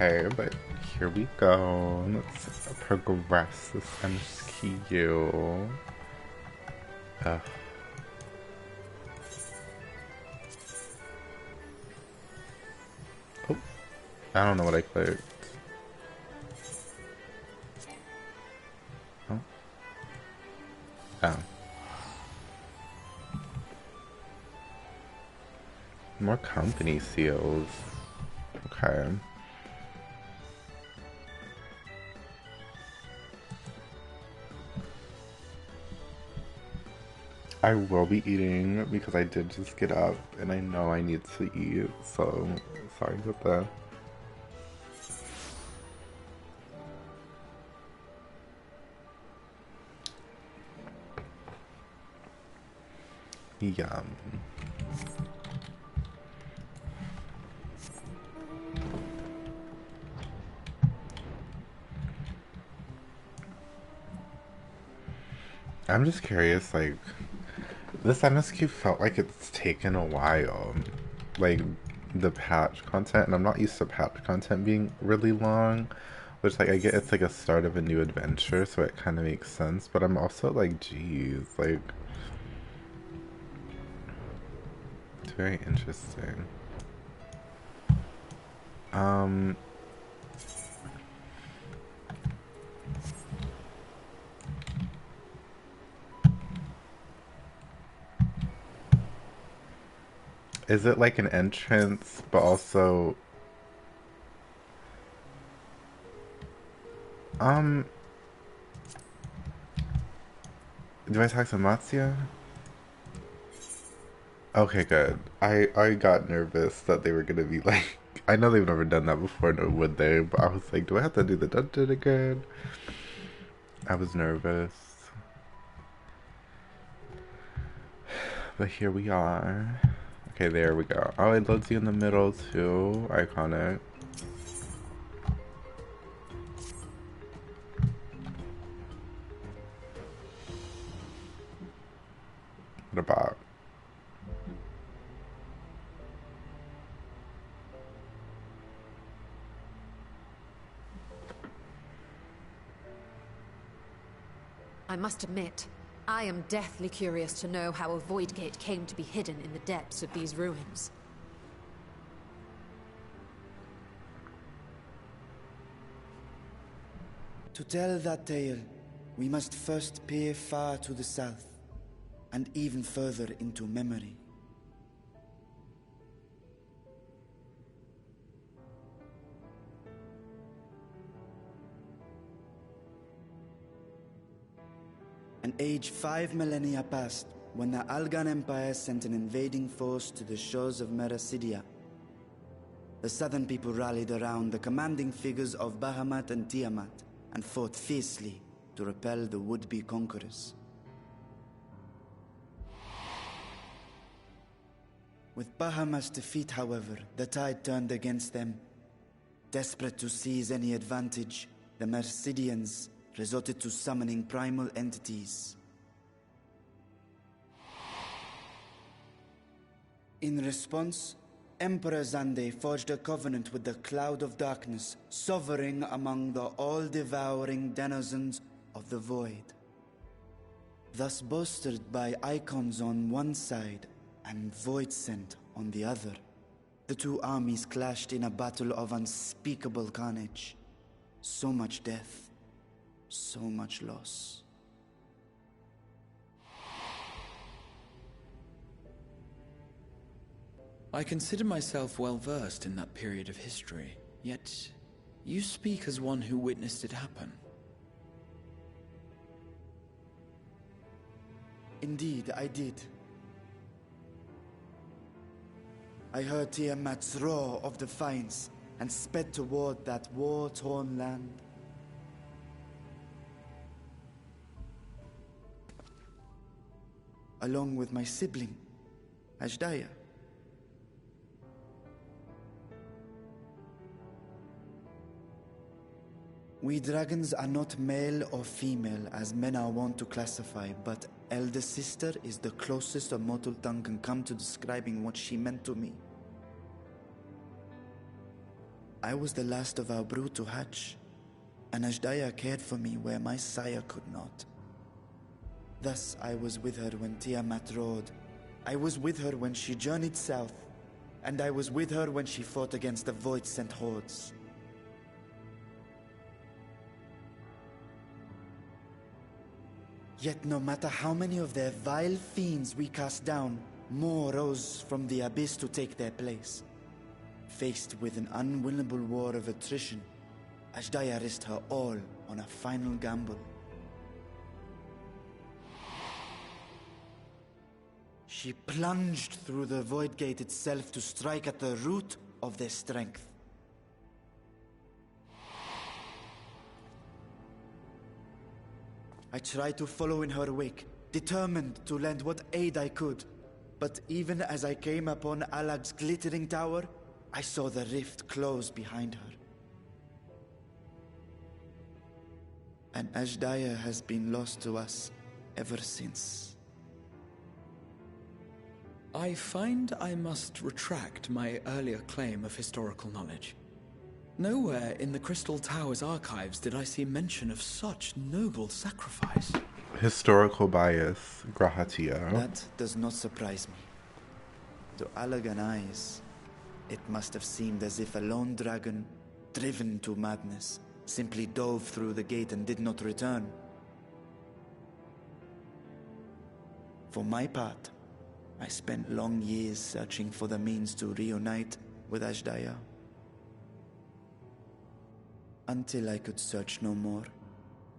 Okay, but here we go. Let's progress this MSQ. Ugh. Oh, I don't know what I clicked. Oh. Oh. More company seals. Okay. I will be eating because I did just get up and I know I need to eat, so sorry about that. Yum. I'm just curious, like, this MSQ felt like it's taken a while. Like, the patch content, and I'm not used to patch content being really long, which, like, I get it's like a start of a new adventure, so it kind of makes sense, but I'm also like, geez, like, it's very interesting. Um, is it like an entrance, but also, um, do I talk to Matsuya? Okay, good. I got nervous that they were gonna be like, I know they've never done that before, nor would they, but I was like, do I have to do the dungeon again? I was nervous. But here we are. Okay, there we go. Oh, it loads you in the middle too. Iconic. What about? I must admit, I am deathly curious to know how a void gate came to be hidden in the depths of these ruins. To tell that tale, we must first peer far to the south, and even further into memory. An age 5 millennia passed when the Algan Empire sent an invading force to the shores of Merasidia. The southern people rallied around the commanding figures of Bahamut and Tiamat and fought fiercely to repel the would-be conquerors. With Bahamut's defeat, however, the tide turned against them. Desperate to seize any advantage, the Mercidians resorted to summoning primal entities. In response, Emperor Zande forged a covenant with the Cloud of Darkness, sovereign among the all-devouring denizens of the Void. Thus bolstered by icons on one side and Void Scent on the other, the two armies clashed in a battle of unspeakable carnage. So much death, so much loss. I consider myself well versed in that period of history, yet you speak as one who witnessed it happen. Indeed, I did. I heard Tiamat's roar of defiance and sped toward that war-torn land. Along with my sibling, Ajdaya. We dragons are not male or female as men are wont to classify, but elder sister is the closest a mortal tongue can come to describing what she meant to me. I was the last of our brood to hatch, and Ashdaya cared for me where my sire could not. Thus I was with her when Tiamat rode. I was with her when she journeyed south, and I was with her when she fought against the Void-sent hordes. Yet no matter how many of their vile fiends we cast down, more rose from the abyss to take their place. Faced with an unwinnable war of attrition, Ashdaya risked her all on a final gamble. She plunged through the Void Gate itself to strike at the root of their strength. I tried to follow in her wake, determined to lend what aid I could. But even as I came upon Alag's glittering tower, I saw the rift close behind her. And Ashdaya has been lost to us ever since. I find I must retract my earlier claim of historical knowledge. Nowhere in the Crystal Tower's archives did I see mention of such noble sacrifice. Historical bias, Grahatia. That does not surprise me. To Allagan eyes, it must have seemed as if a lone dragon, driven to madness, simply dove through the gate and did not return. For my part, I spent long years searching for the means to reunite with Ashdaya. Until I could search no more.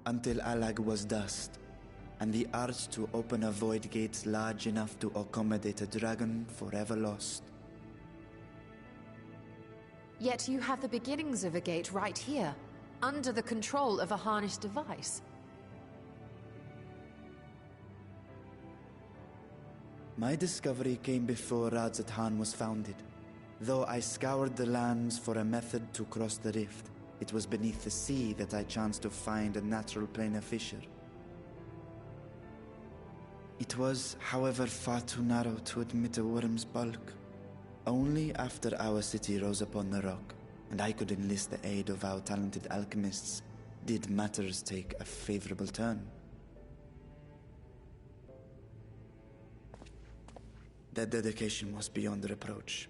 Until Allag was dust, and the art to open a void gate large enough to accommodate a dragon forever lost. Yet you have the beginnings of a gate right here, under the control of a harnessed device. My discovery came before Radzat was founded. Though I scoured the lands for a method to cross the rift, it was beneath the sea that I chanced to find a natural planar fissure. It was, however, far too narrow to admit a worm's bulk. Only after our city rose upon the rock, and I could enlist the aid of our talented alchemists, did matters take a favorable turn. Their dedication was beyond reproach.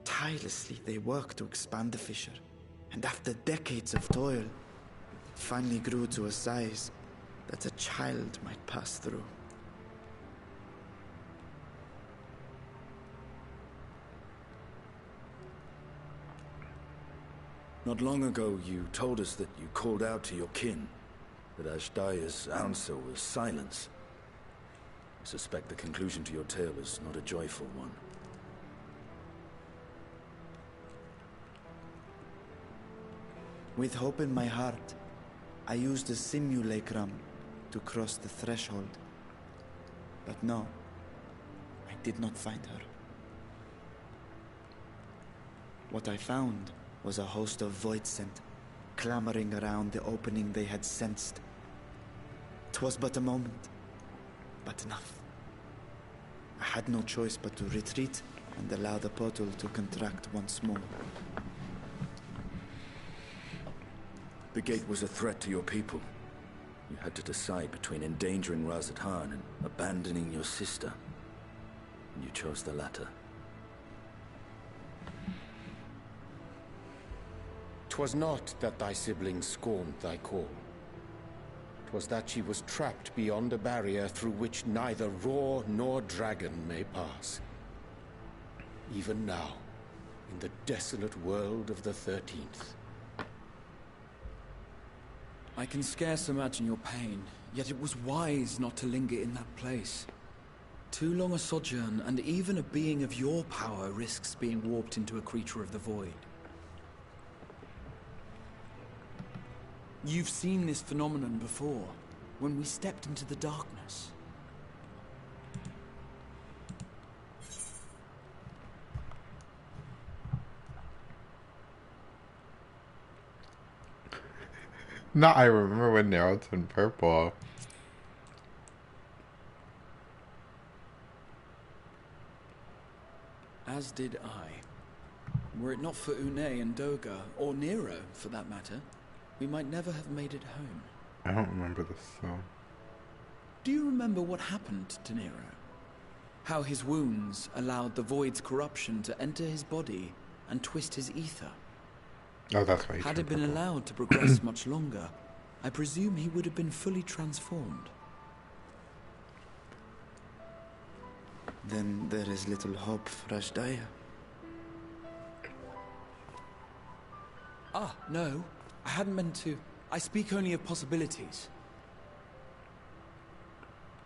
Tirelessly they worked to expand the fissure, and after decades of toil, it finally grew to a size that a child might pass through. Not long ago, you told us that you called out to your kin, that Ashdaya's answer was silence. I suspect the conclusion to your tale is not a joyful one. With hope in my heart, I used a simulacrum to cross the threshold. But no, I did not find her. What I found was a host of Void-sent, clamoring around the opening they had sensed. 'Twas but a moment, but enough. I had no choice but to retreat and allow the portal to contract once more. The gate was a threat to your people. You had to decide between endangering Razathan and abandoning your sister. And you chose the latter. 'Twas not that thy siblings scorned thy call. 'Twas that she was trapped beyond a barrier through which neither roar nor dragon may pass. Even now, in the desolate world of the 13th. I can scarce imagine your pain, yet it was wise not to linger in that place. Too long a sojourn, and even a being of your power risks being warped into a creature of the void. You've seen this phenomenon before, when we stepped into the darkness. No, I remember when Nero turned purple. As did I. Were it not for Une and Doga, or Nero for that matter, we might never have made it home. I don't remember this song. Do you remember what happened to Nero? How his wounds allowed the Void's corruption to enter his body and twist his ether? Oh, that's right. Had it been allowed to progress much longer, I presume he would have been fully transformed. Then there is little hope for Ashdaya. Ah, no. I hadn't meant to. I speak only of possibilities.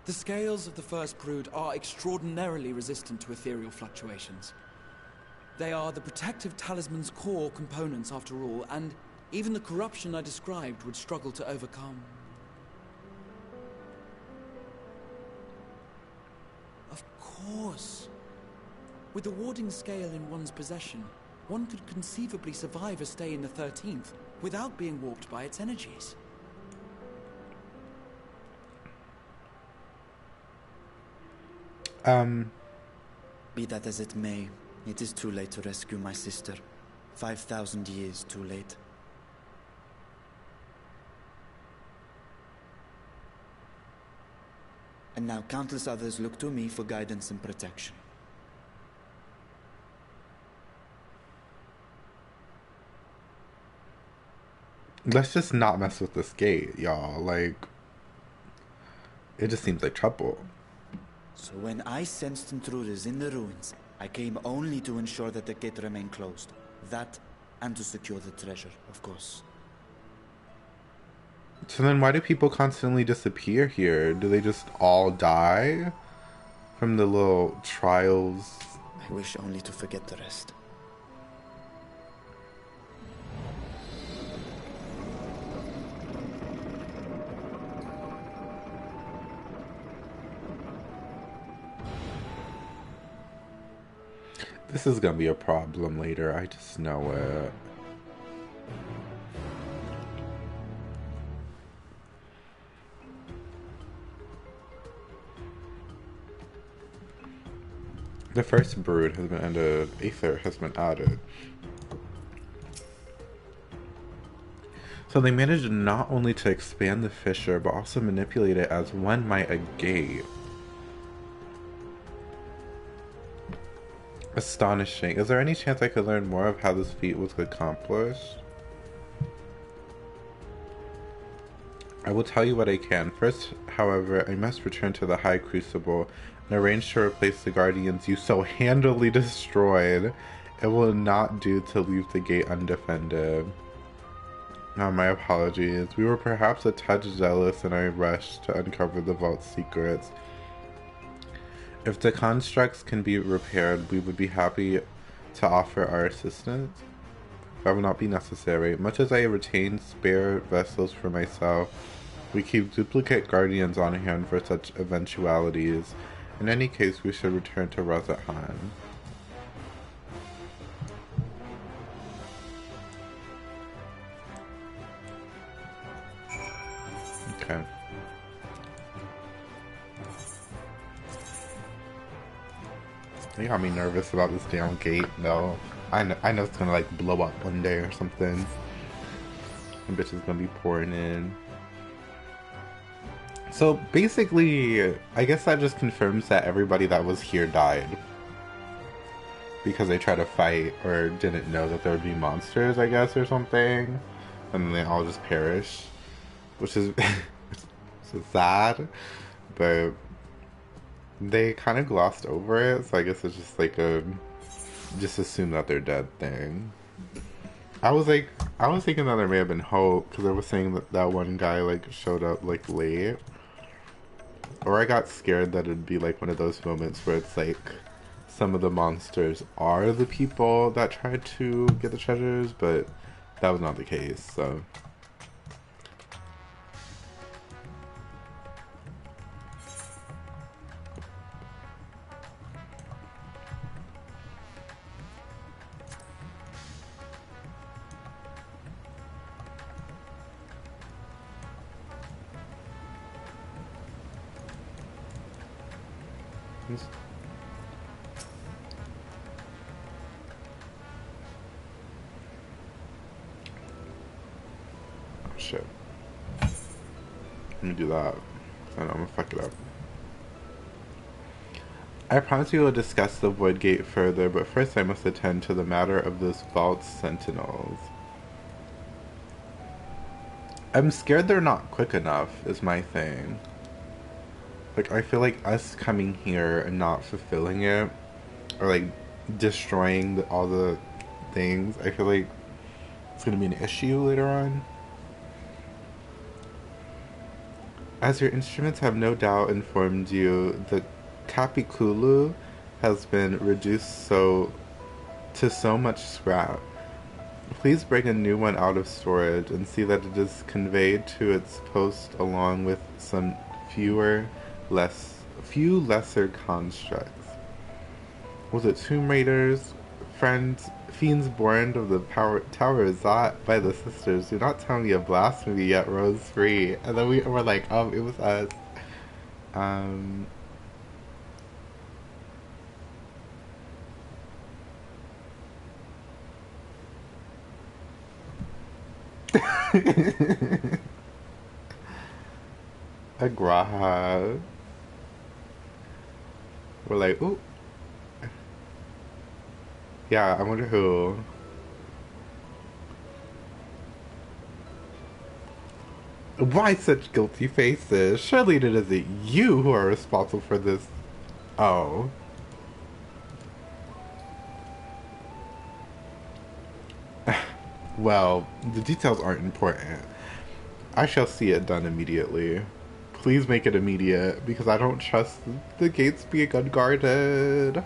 The scales of the First Brood are extraordinarily resistant to ethereal fluctuations. They are the protective talisman's core components after all, and even the corruption I described would struggle to overcome. Of course. With the warding scale in one's possession, one could conceivably survive a stay in the 13th without being warped by its energies. Be that as it may, it is too late to rescue my sister. 5,000 years too late. And now countless others look to me for guidance and protection. Let's just not mess with this gate, y'all. Like, it just seems like trouble. So when I sensed intruders in the ruins, I came only to ensure that the gate remained closed. That, and to secure the treasure, of course. So then why do people constantly disappear here? Do they just all die from the little trials? I wish only to forget the rest. This is gonna be a problem later, I just know it. The first brood has been ended, Aether has been added. So they managed not only to expand the fissure, but also manipulate it as one might a gate. Astonishing. Is there any chance I could learn more of how this feat was accomplished? I will tell you what I can. First, however, I must return to the High Crucible and arrange to replace the guardians you so handily destroyed. It will not do to leave the gate undefended. My apologies. We were perhaps a touch zealous in our rush to uncover the vault's secrets. If the constructs can be repaired, we would be happy to offer our assistance. That will not be necessary. Much as I retain spare vessels for myself, we keep duplicate guardians on hand for such eventualities. In any case, we should return to Razathan. Okay. They got me nervous about this damn gate, though. I know it's gonna like blow up one day or something. And bitch is gonna be pouring in. So basically, I guess that just confirms that everybody that was here died. Because they tried to fight or didn't know that there would be monsters, I guess, or something. And then they all just perished. Which is so sad. But they kind of glossed over it, so I guess it's just like a just assume that they're dead thing. I was thinking that there may have been hope because I was saying that that one guy like showed up like late, or I got scared that it'd be like one of those moments where it's like some of the monsters are the people that tried to get the treasures, but that was not the case. So. shit. Let me do that. I know I'm gonna fuck it up. I promise we will discuss the Void Gate further, but first I must attend to the matter of those vault sentinels. I'm scared they're not quick enough, is my thing. Like, I feel like us coming here and not fulfilling it, or like destroying all the things, I feel like it's gonna be an issue later on. As your instruments have no doubt informed you, the Capiculu has been reduced to so much scrap. Please bring a new one out of storage and see that it is conveyed to its post along with some few lesser constructs. Was it Tomb Raiders? Fiends born of the Tower is that by the sisters. Do not tell me a blasphemy yet rose free. And then we were like, it was us. A Graha. We're like, ooh. Yeah, I wonder who. Why such guilty faces? Surely it isn't you who are responsible for this. Oh. Well, the details aren't important. I shall see it done immediately. Please make it immediate, because I don't trust the gates being unguarded.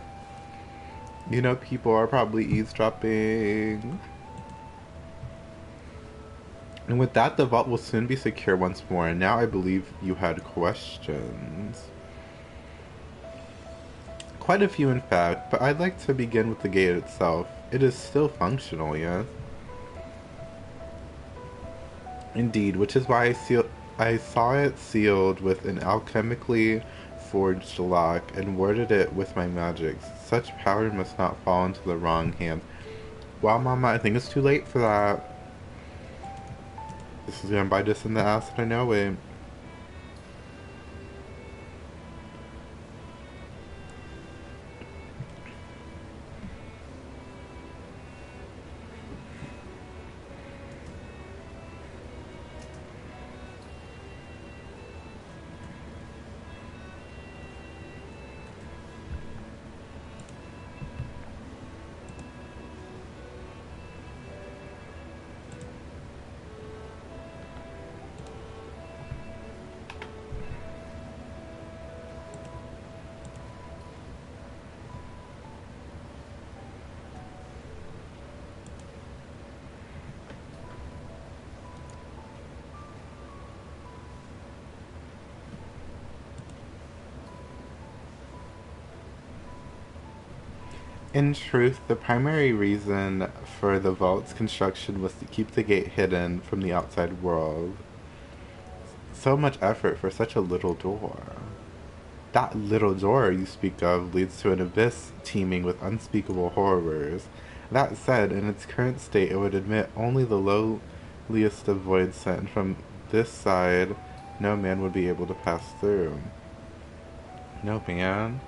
You know, people are probably eavesdropping. And with that, the vault will soon be secure once more. And now I believe you had questions. Quite a few, in fact, but I'd like to begin with the gate itself. It is still functional, yes? Indeed, which is why I saw it sealed with an alchemically forged lock and warded it with my magics. Such power must not fall into the wrong hands. Wow, Mama, I think it's too late for that. This is gonna bite us in the ass and I know it. In truth, the primary reason for the vault's construction was to keep the gate hidden from the outside world. So much effort for such a little door. That little door you speak of leads to an abyss teeming with unspeakable horrors. That said, in its current state it would admit only the lowliest of voids sent from this side. No man would be able to pass through. No man?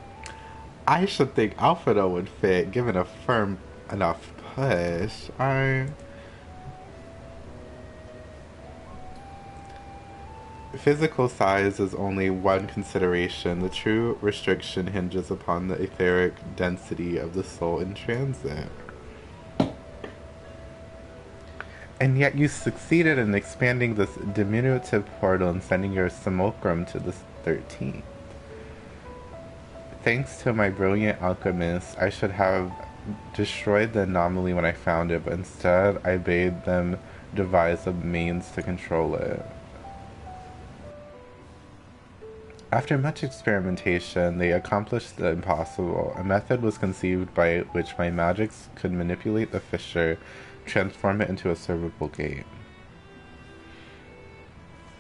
I should think Alfredo would fit, given a firm enough push. Physical size is only one consideration. The true restriction hinges upon the etheric density of the soul in transit. And yet you succeeded in expanding this diminutive portal and sending your simulacrum to the 13th. Thanks to my brilliant alchemist, I should have destroyed the anomaly when I found it, but instead I bade them devise a means to control it. After much experimentation, they accomplished the impossible. A method was conceived by which my magics could manipulate the fissure, transform it into a servable gate.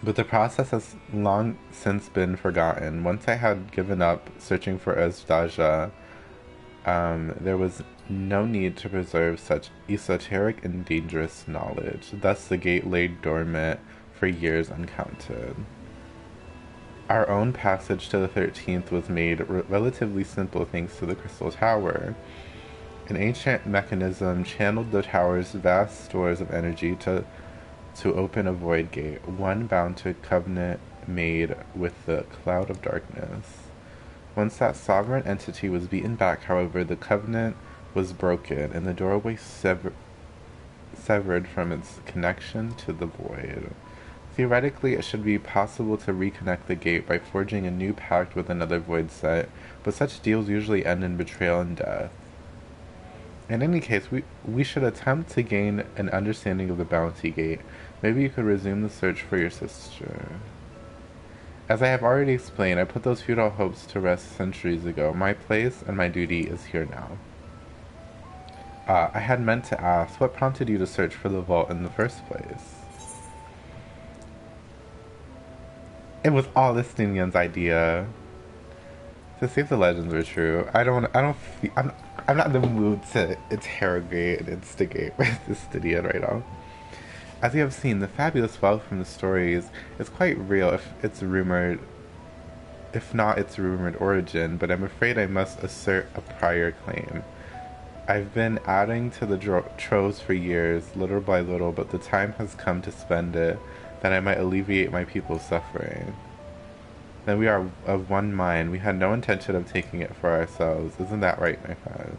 But the process has long since been forgotten. Once I had given up searching for Azdaja, there was no need to preserve such esoteric and dangerous knowledge. Thus the gate lay dormant for years uncounted. Our own passage to the 13th was made relatively simple thanks to the Crystal Tower. An ancient mechanism channeled the tower's vast stores of energy to open a void gate, one bound to a covenant made with the Cloud of Darkness. Once that sovereign entity was beaten back, however, the covenant was broken, and the doorway severed from its connection to the void. Theoretically, it should be possible to reconnect the gate by forging a new pact with another void set, but such deals usually end in betrayal and death. In any case, we should attempt to gain an understanding of the bounty gate. Maybe you could resume the search for your sister. As I have already explained, I put those futile hopes to rest centuries ago. My place and my duty is here now. I had meant to ask, what prompted you to search for the vault in the first place? It was all Estinian's idea. To see if the legends were true, I'm not in the mood to interrogate and instigate with Estinian right now. As you have seen, the fabulous wealth from the stories is quite real if not its rumored origin, but I'm afraid I must assert a prior claim. I've been adding to the troves for years, little by little, but the time has come to spend it, that I might alleviate my people's suffering. Then we are of one mind. We had no intention of taking it for ourselves. Isn't that right, my friend?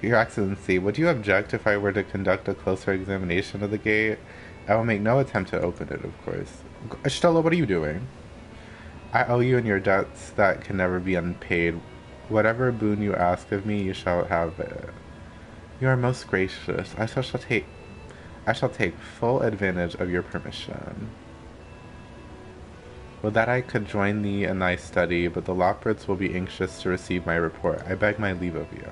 Your Excellency, would you object if I were to conduct a closer examination of the gate? I will make no attempt to open it, of course. Stella, what are you doing? I owe you and your debts that can never be unpaid. Whatever boon you ask of me, you shall have it. You are most gracious. I shall take full advantage of your permission. Would that I could join thee in thy study, but the Lockbirds will be anxious to receive my report. I beg my leave of you.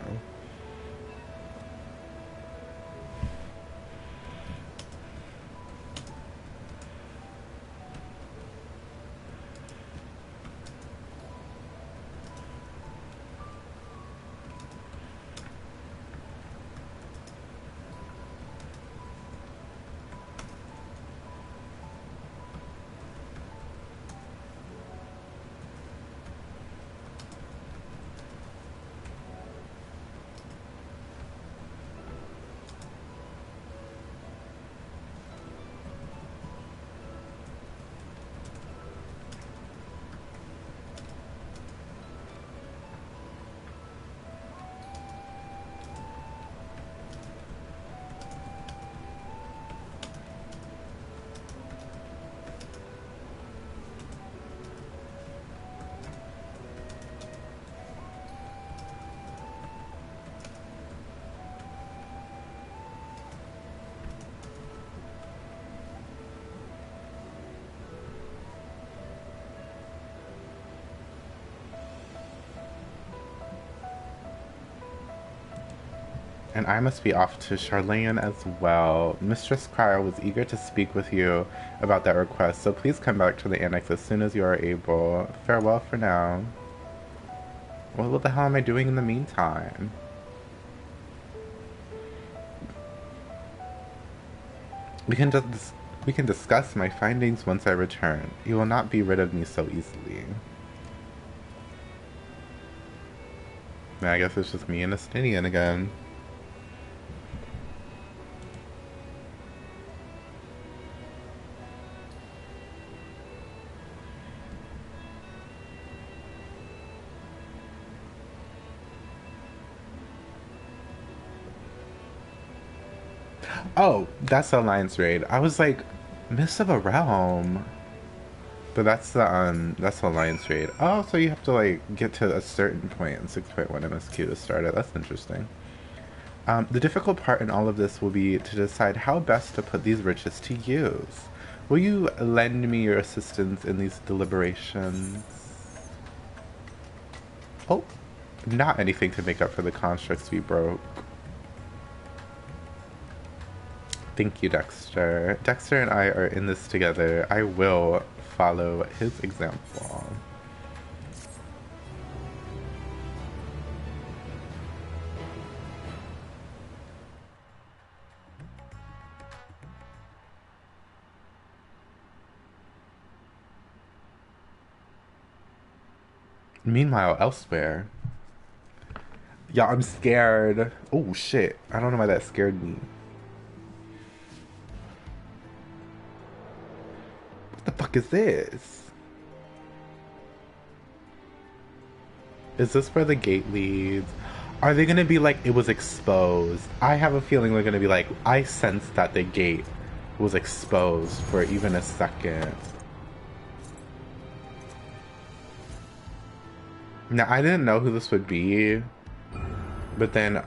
And I must be off to Charlene as well. Mistress Cryo was eager to speak with you about that request, so please come back to the annex as soon as you are able. Farewell for now. Well, what the hell am I doing in the meantime? We can discuss my findings once I return. You will not be rid of me so easily. I guess it's just me and Estinian again. Oh, that's the Alliance raid. I was like, Mists of a Realm. But that's the Alliance raid. Oh, so you have to like get to a certain point in 6.1 MSQ to start it. That's interesting. The difficult part in all of this will be to decide how best to put these riches to use. Will you lend me your assistance in these deliberations? Oh, not anything to make up for the constructs we broke. Thank you, Dexter. Dexter and I are in this together. I will follow his example. Meanwhile, elsewhere. Y'all, I'm scared. Oh, shit. I don't know why that scared me. What the fuck is this? Is this where the gate leads? Are they gonna be like, it was exposed? I have a feeling they're gonna be like, I sensed that the gate was exposed for even a second. Now, I didn't know who this would be, but then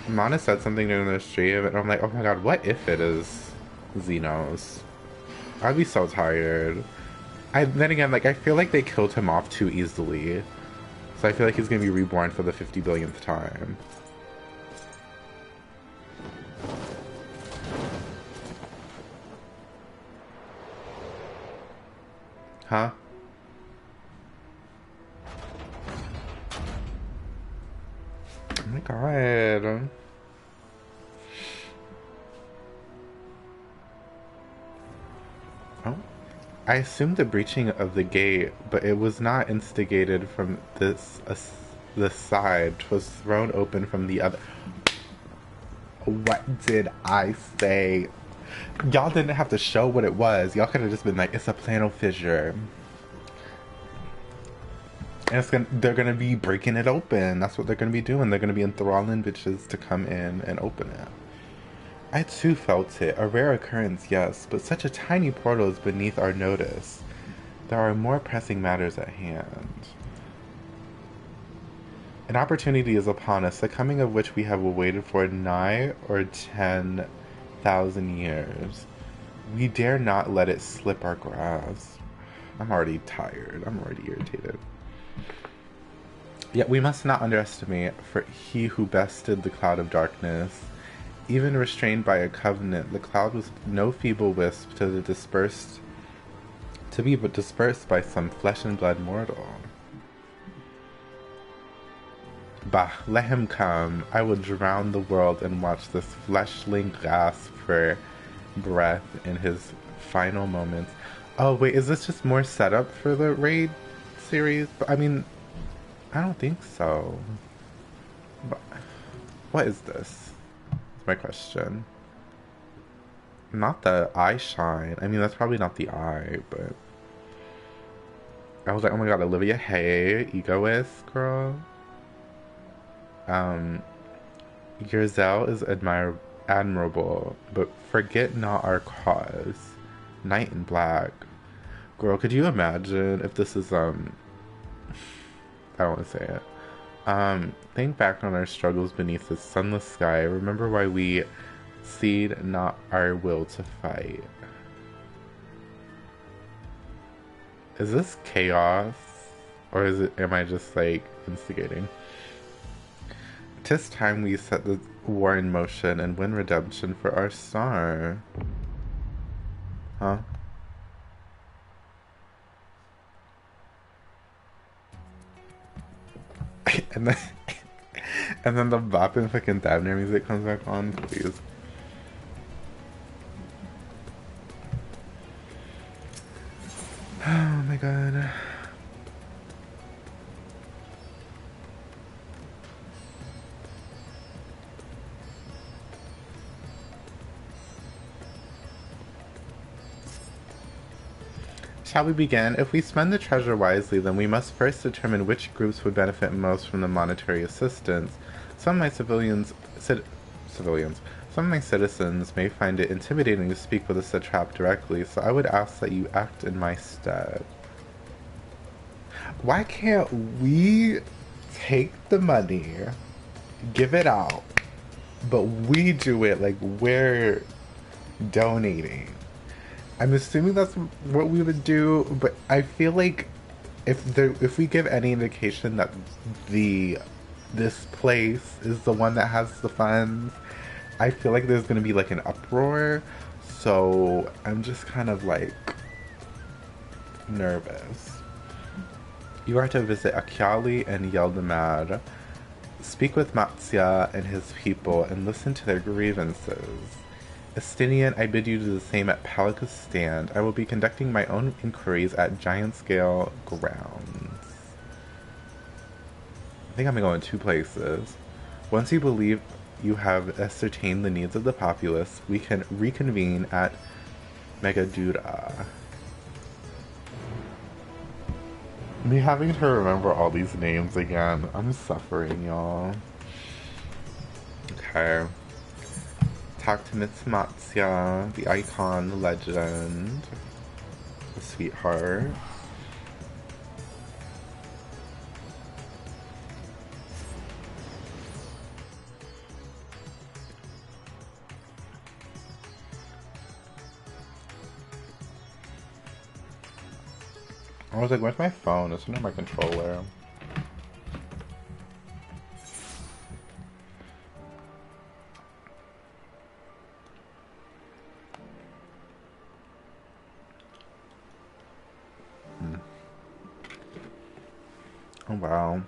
Mana said something during the stream, and I'm like, oh my god, what if it is Xenos? I'd be so tired. Then again, like, I feel like they killed him off too easily. So I feel like he's gonna be reborn for the 50 billionth time. Huh? Oh my god. Oh. I assumed the breaching of the gate, but it was not instigated from this side. 'Twas thrown open from the other. What did I say? Y'all didn't have to show what it was. Y'all could have just been like, it's a plano fissure. And they're gonna be breaking it open. That's what they're gonna be doing. They're gonna be enthralling bitches to come in and open it. I too felt it. A rare occurrence, yes, but such a tiny portal is beneath our notice. There are more pressing matters at hand. An opportunity is upon us, the coming of which we have awaited for 9 or 10,000 years. We dare not let it slip our grasp. I'm already tired. I'm already irritated. Yet we must not underestimate, for he who bested the cloud of darkness, even restrained by a covenant, the cloud was no feeble wisp to be but dispersed by some flesh and blood mortal. Bah, let him come. I will drown the world and watch this fleshling gasp for breath in his final moments. Oh wait, is this just more setup for the raid series? I mean, I don't think so. But what is this? My question. Not the eye shine. I mean, that's probably not the eye, but I was like, oh my god, Olivia, hey, egoist girl. Your zeal is admirable, but forget not our cause. Knight in black. Girl, could you imagine if this is I don't want to say it. Think back on our struggles beneath the sunless sky. Remember why we cede not our will to fight. Is this chaos? Or am I just like instigating? 'Tis time we set the war in motion and win redemption for our star. Huh? and then and then the bopping fucking Dabner music comes back on, please. Oh my god. Shall we begin? If we spend the treasure wisely, then we must first determine which groups would benefit most from the monetary assistance. Some of my some of my citizens may find it intimidating to speak with a satrap directly, so I would ask that you act in my stead. Why can't we take the money, give it out, but we do it like we're donating? I'm assuming that's what we would do, but I feel like if we give any indication that this place is the one that has the funds, I feel like there's gonna be like an uproar. So I'm just kind of like nervous. You are to visit Akyali and Yeldamad. Speak with Matsya and his people and listen to their grievances. Estinian, I bid you do the same at Palika's stand. I will be conducting my own inquiries at giant scale grounds. I think I'm gonna go in two places. Once you believe you have ascertained the needs of the populace, we can reconvene at Megadura. Me having to remember all these names again, I'm suffering, y'all. Okay. Talk to Mitsumatsuya, the icon, the legend, the sweetheart. I was like, where's my phone? It's under my controller. Oh, wow.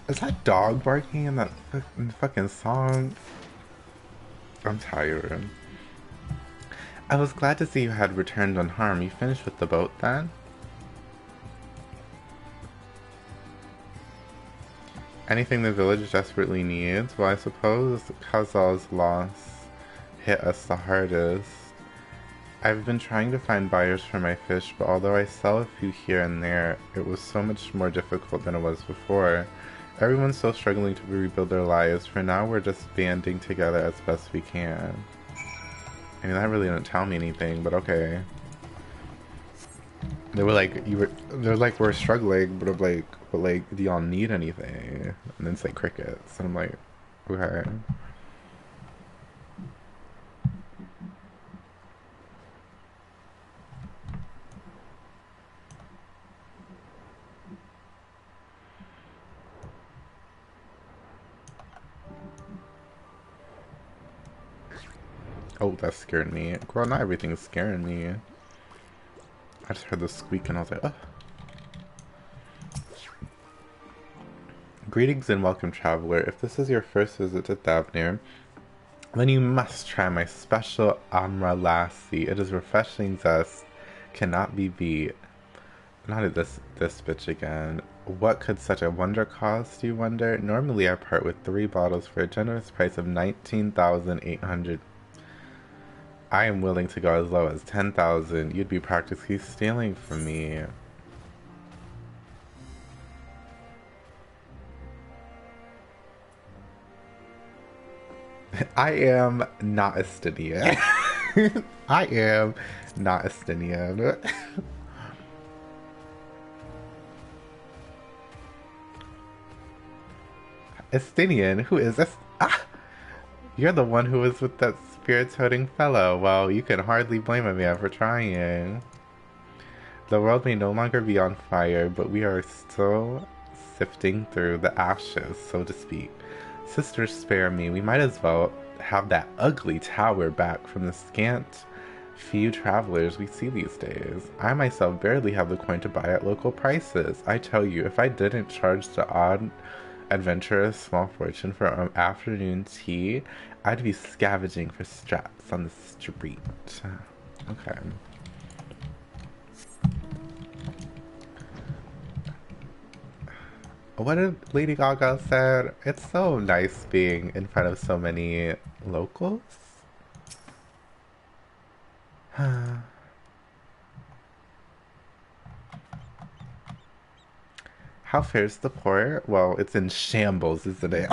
Is that dog barking in that fucking song? I'm tired. I was glad to see you had returned unharmed. You finished with the boat then? Anything the village desperately needs? Well, I suppose Kazal's loss hit us the hardest. I've been trying to find buyers for my fish, but although I sell a few here and there, it was so much more difficult than it was before. Everyone's still struggling to rebuild their lives. For now, we're just banding together as best we can. I mean, that really didn't tell me anything, but okay. They were like, they're like, we're struggling, but I'm like, do y'all need anything? And then it's like crickets, and I'm like, okay. Oh, that scared me. Girl, not everything's scaring me. I just heard the squeak and I was like, oh. Greetings and welcome, traveler. If this is your first visit to Thavnir, then you must try my special Amra Lassie. It is refreshing zest, cannot be beat. Not this bitch again. What could such a wonder cost, you wonder? Normally I part with 3 bottles for a generous price of 19,800. I am willing to go as low as 10,000. You'd be practically stealing from me. I am not Estinian. I am not Estinian. Estinian? Who is this? Ah! You're the one who was with that spirit-toting fellow. Well, you can hardly blame a man for trying. The world may no longer be on fire, but we are still sifting through the ashes, so to speak. Sisters, spare me. We might as well have that ugly tower back from the scant few travelers we see these days. I myself barely have the coin to buy at local prices. I tell you, if I didn't charge the odd adventurous small fortune for afternoon tea, I'd be scavenging for straps on the street. Okay. What did Lady Gaga said? It's so nice being in front of so many locals. How fares the port? Well, it's in shambles, isn't it?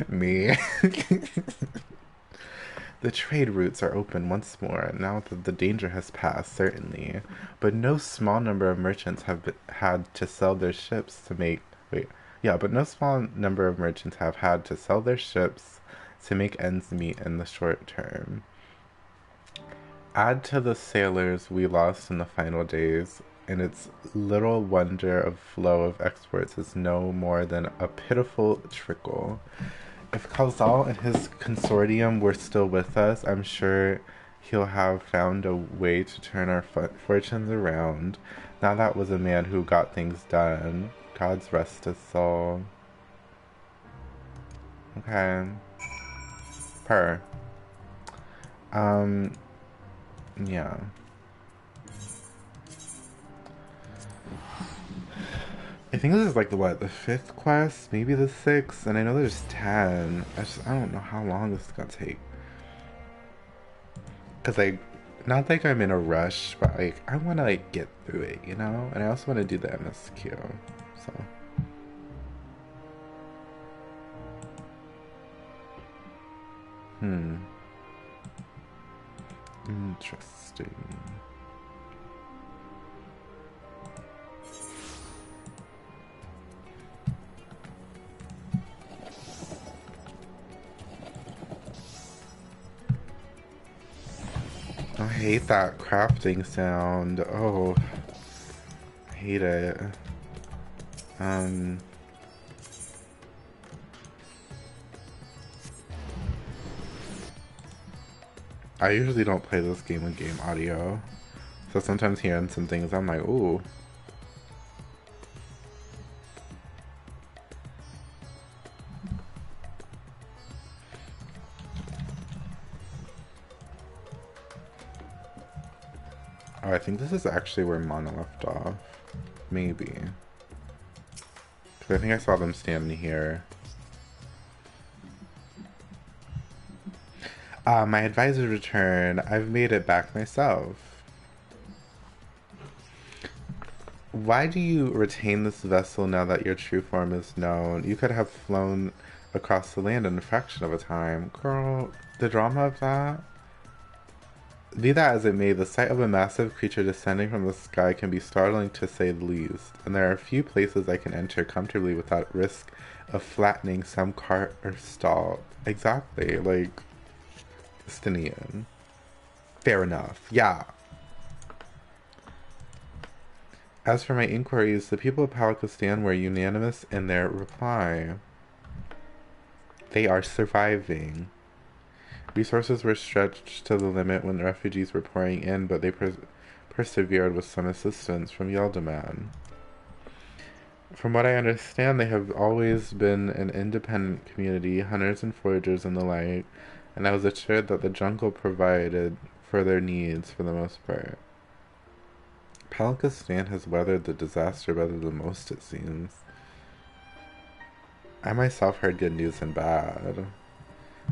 Me. The trade routes are open once more, now that the danger has passed, certainly. But no small number of merchants have had to sell their ships to make... but no small number of merchants have had to sell their ships to make ends meet in the short term. Add to the sailors we lost in the final days, and it's little wonder a flow of exports is no more than a pitiful trickle. If Calzal and his consortium were still with us, I'm sure he'll have found a way to turn our fortunes around. Now that was a man who got things done. God's rest his soul. Okay. Per. Yeah. I think this is like the fifth quest? Maybe the sixth? And I know there's 10. I don't know how long this is gonna take. Cause not like I'm in a rush, but like, I wanna like get through it, you know? And I also wanna do the MSQ, so. Interesting. I hate that crafting sound. Oh, I hate it. I usually don't play this game with game audio, so sometimes hearing some things I'm like, ooh. Oh, I think this is actually where Mana left off. Maybe. Because I think I saw them standing here. My advisor returned. I've made it back myself. Why do you retain this vessel now that your true form is known? You could have flown across the land in a fraction of a time. Girl, the drama of that? Be that as it may, the sight of a massive creature descending from the sky can be startling to say the least, and there are few places I can enter comfortably without risk of flattening some cart or stall. Exactly, like, Justinian. Fair enough, yeah. As for my inquiries, the people of Palakistan were unanimous in their reply. They are surviving. Resources were stretched to the limit when the refugees were pouring in, but they persevered with some assistance from Yaldaman. From what I understand, they have always been an independent community, hunters and foragers and the like, and I was assured that the jungle provided for their needs for the most part. Palakistan has weathered the disaster better than most, it seems. I myself heard good news and bad.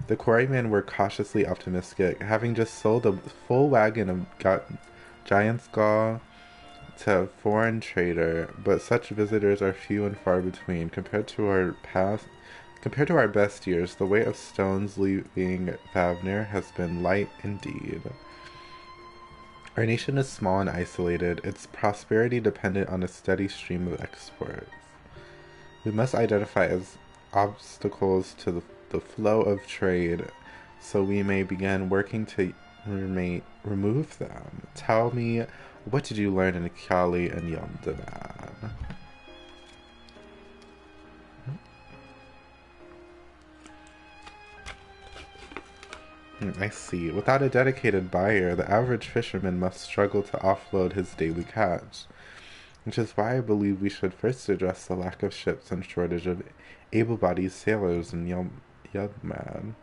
The quarrymen were cautiously optimistic, having just sold a full wagon of giant's gall to a foreign trader, but such visitors are few and far between. Compared to our best years, the weight of stones leaving Thavner has been light indeed. Our nation is small and isolated, its prosperity dependent on a steady stream of exports. We must identify as obstacles to the flow of trade so we may begin working to remove them. Tell me, what did you learn in Kali and Yondavan? I see. Without a dedicated buyer, the average fisherman must struggle to offload his daily catch, which is why I believe we should first address the lack of ships and shortage of able-bodied sailors in Yudman.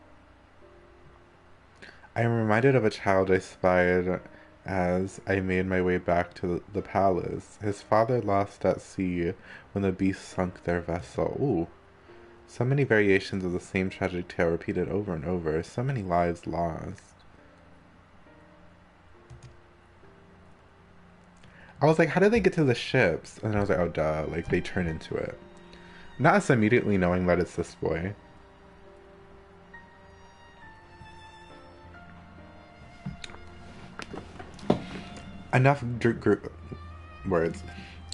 I am reminded of a child I spied as I made my way back to the palace. His father lost at sea when the beast sunk their vessel. Ooh. So many variations of the same tragic tale repeated over and over. So many lives lost. I was like, how did they get to the ships? And I was like, oh duh, like they turn into it. Not us immediately knowing that it's this boy. Enough words.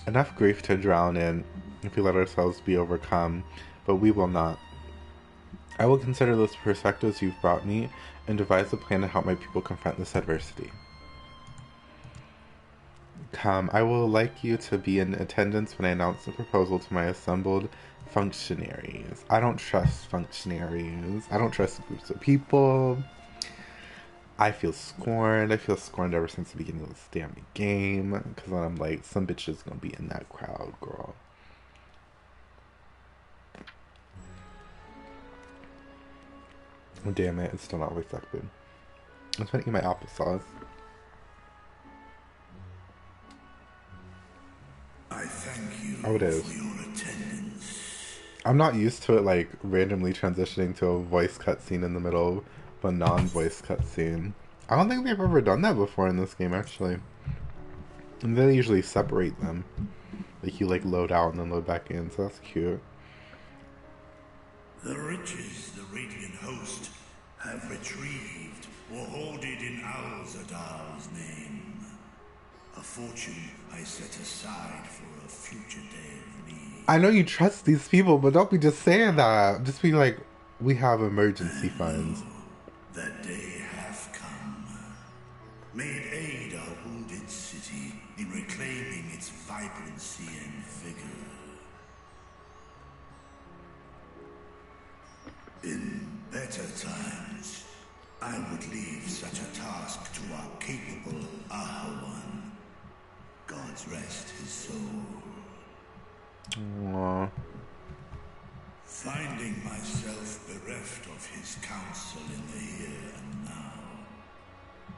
Enough grief to drown in if we let ourselves be overcome, but we will not. I will consider those perspectives you've brought me and devise a plan to help my people confront this adversity. Come, I will like you to be in attendance when I announce the proposal to my assembled functionaries. I don't trust functionaries. I don't trust groups of people. I feel scorned. I feel scorned ever since the beginning of this damn game. Because then I'm like, some bitch is gonna be in that crowd, girl. Oh, damn it, it's still not reflected. I'm trying to eat my applesauce. I thank you oh, it is. for your attendance. I'm not used to it, like, randomly transitioning to a voice cutscene in the middle of a non-voice cutscene. I don't think they've ever done that before in this game, actually. And they usually separate them. Like, you, like, load out and then load back in, so that's cute. The riches the Radiant Host have retrieved or hoarded in Al-Zadar's name. A fortune I set aside for a future day of need. I know you trust these people, but don't be just saying that. Just be like, we have emergency funds. That day hath come. May it aid our wounded city in reclaiming its vibrancy and vigor. In better times, I would leave such a task to our capable Ahawan. God's rest his soul. Aww. Finding myself bereft of his counsel in the here and now,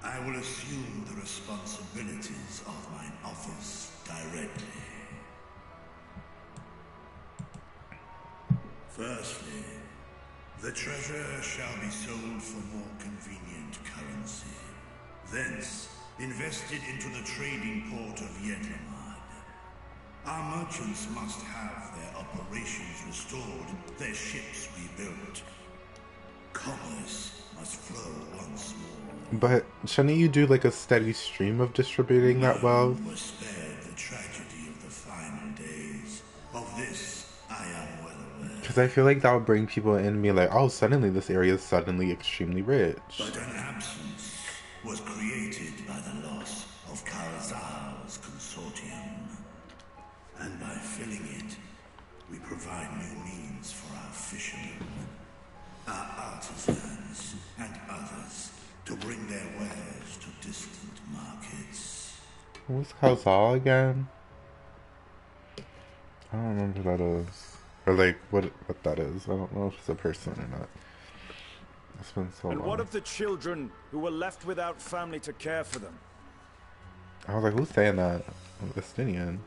I will assume the responsibilities of mine office directly. Firstly, the treasure shall be sold for more convenient currency. Thence, invested into the trading port of Yedlamad. Our merchants must have their operations restored, their ships rebuilt. Commerce must flow once more. But shouldn't you do like a steady stream of distributing that wealth? None was spared the tragedy of the final days. Of this, I am well aware. Because I feel like that would bring people in and be like, oh, suddenly this area is suddenly extremely rich. But an absence was created by the loss of Karazal's consortium. And by filling it, we provide new means for our fishermen, our artisans, and others to bring their wares to distant markets. Who's Kazal again? I don't remember who that is. Or like, what that is. I don't know if it's a person or not. It's been so long. And what of the children who were left without family to care for them? I was like, who's saying that? Palestinian.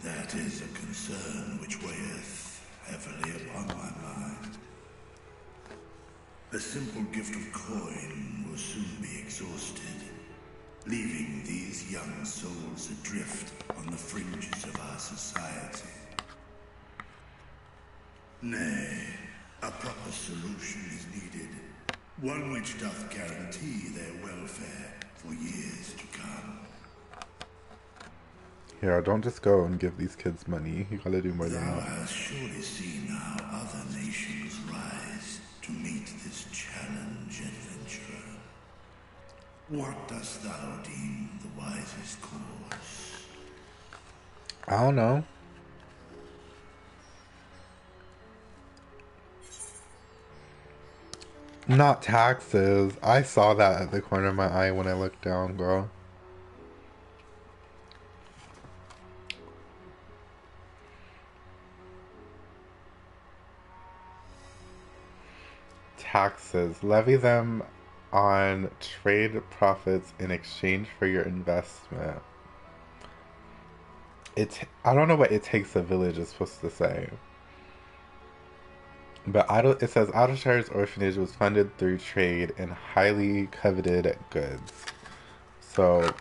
That is a concern which weigheth heavily upon my mind. A simple gift of coin will soon be exhausted, leaving these young souls adrift on the fringes of our society. Nay, a proper solution is needed, one which doth guarantee their welfare for years to come. Yeah, don't just go and give these kids money. You gotta do more than Thou that. hast surely seen how other nations rise to meet this challenge, adventurer? What dost thou deem the wisest course? I don't know. Not taxes. I saw that at the corner of my eye when I looked down, girl. Taxes. Levy them on trade profits in exchange for your investment. I don't know what it takes a village is supposed to say. But it says Adelshire's orphanage was funded through trade in highly coveted goods. So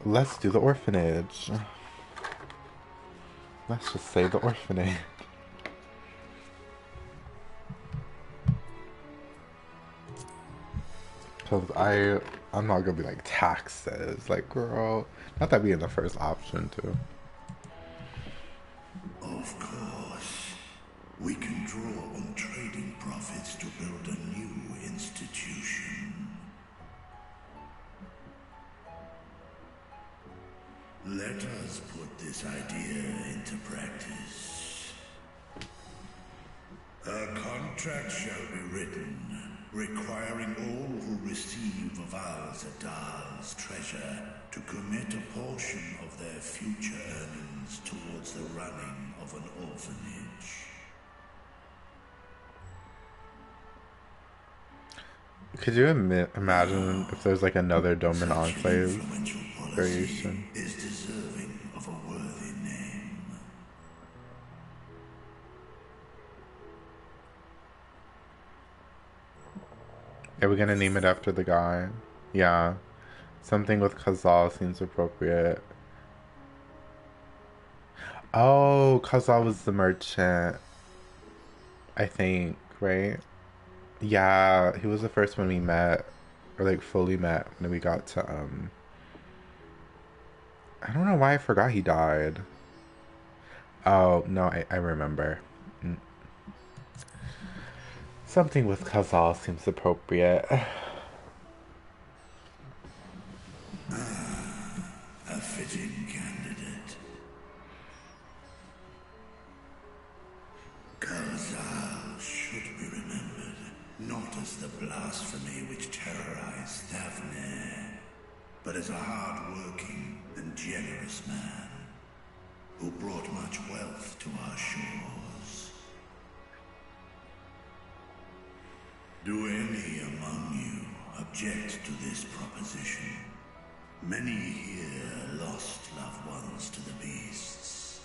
let's do the orphanage. Let's just say the orphanage. Because I'm not gonna be like taxes. Like, girl, not that being the first option too. Of course. We can draw on trading profits to build a new institution. Let us put this idea into practice. A contract shall be written, requiring all who receive of Al-Zadal's treasure to commit a portion of their future earnings towards the running of an orphanage. Could you imagine if there's like another Dome and Enclave variation? Is deserving of a worthy name. Are we gonna name it after the guy? Yeah. Something with Khazal seems appropriate. Oh, Khazal was the merchant. I think, right? Yeah, he was the first one we met, or like fully met when we got to I don't know why I forgot he died. Oh no, I remember. Something with Khazal seems appropriate. A fitting candidate. Khazal should be remembered, not as the blasphemy which terrorized Daphne, but as a hard-working and generous man who brought much wealth to our shores. Do any among you object to this proposition? Many here lost loved ones to the beasts.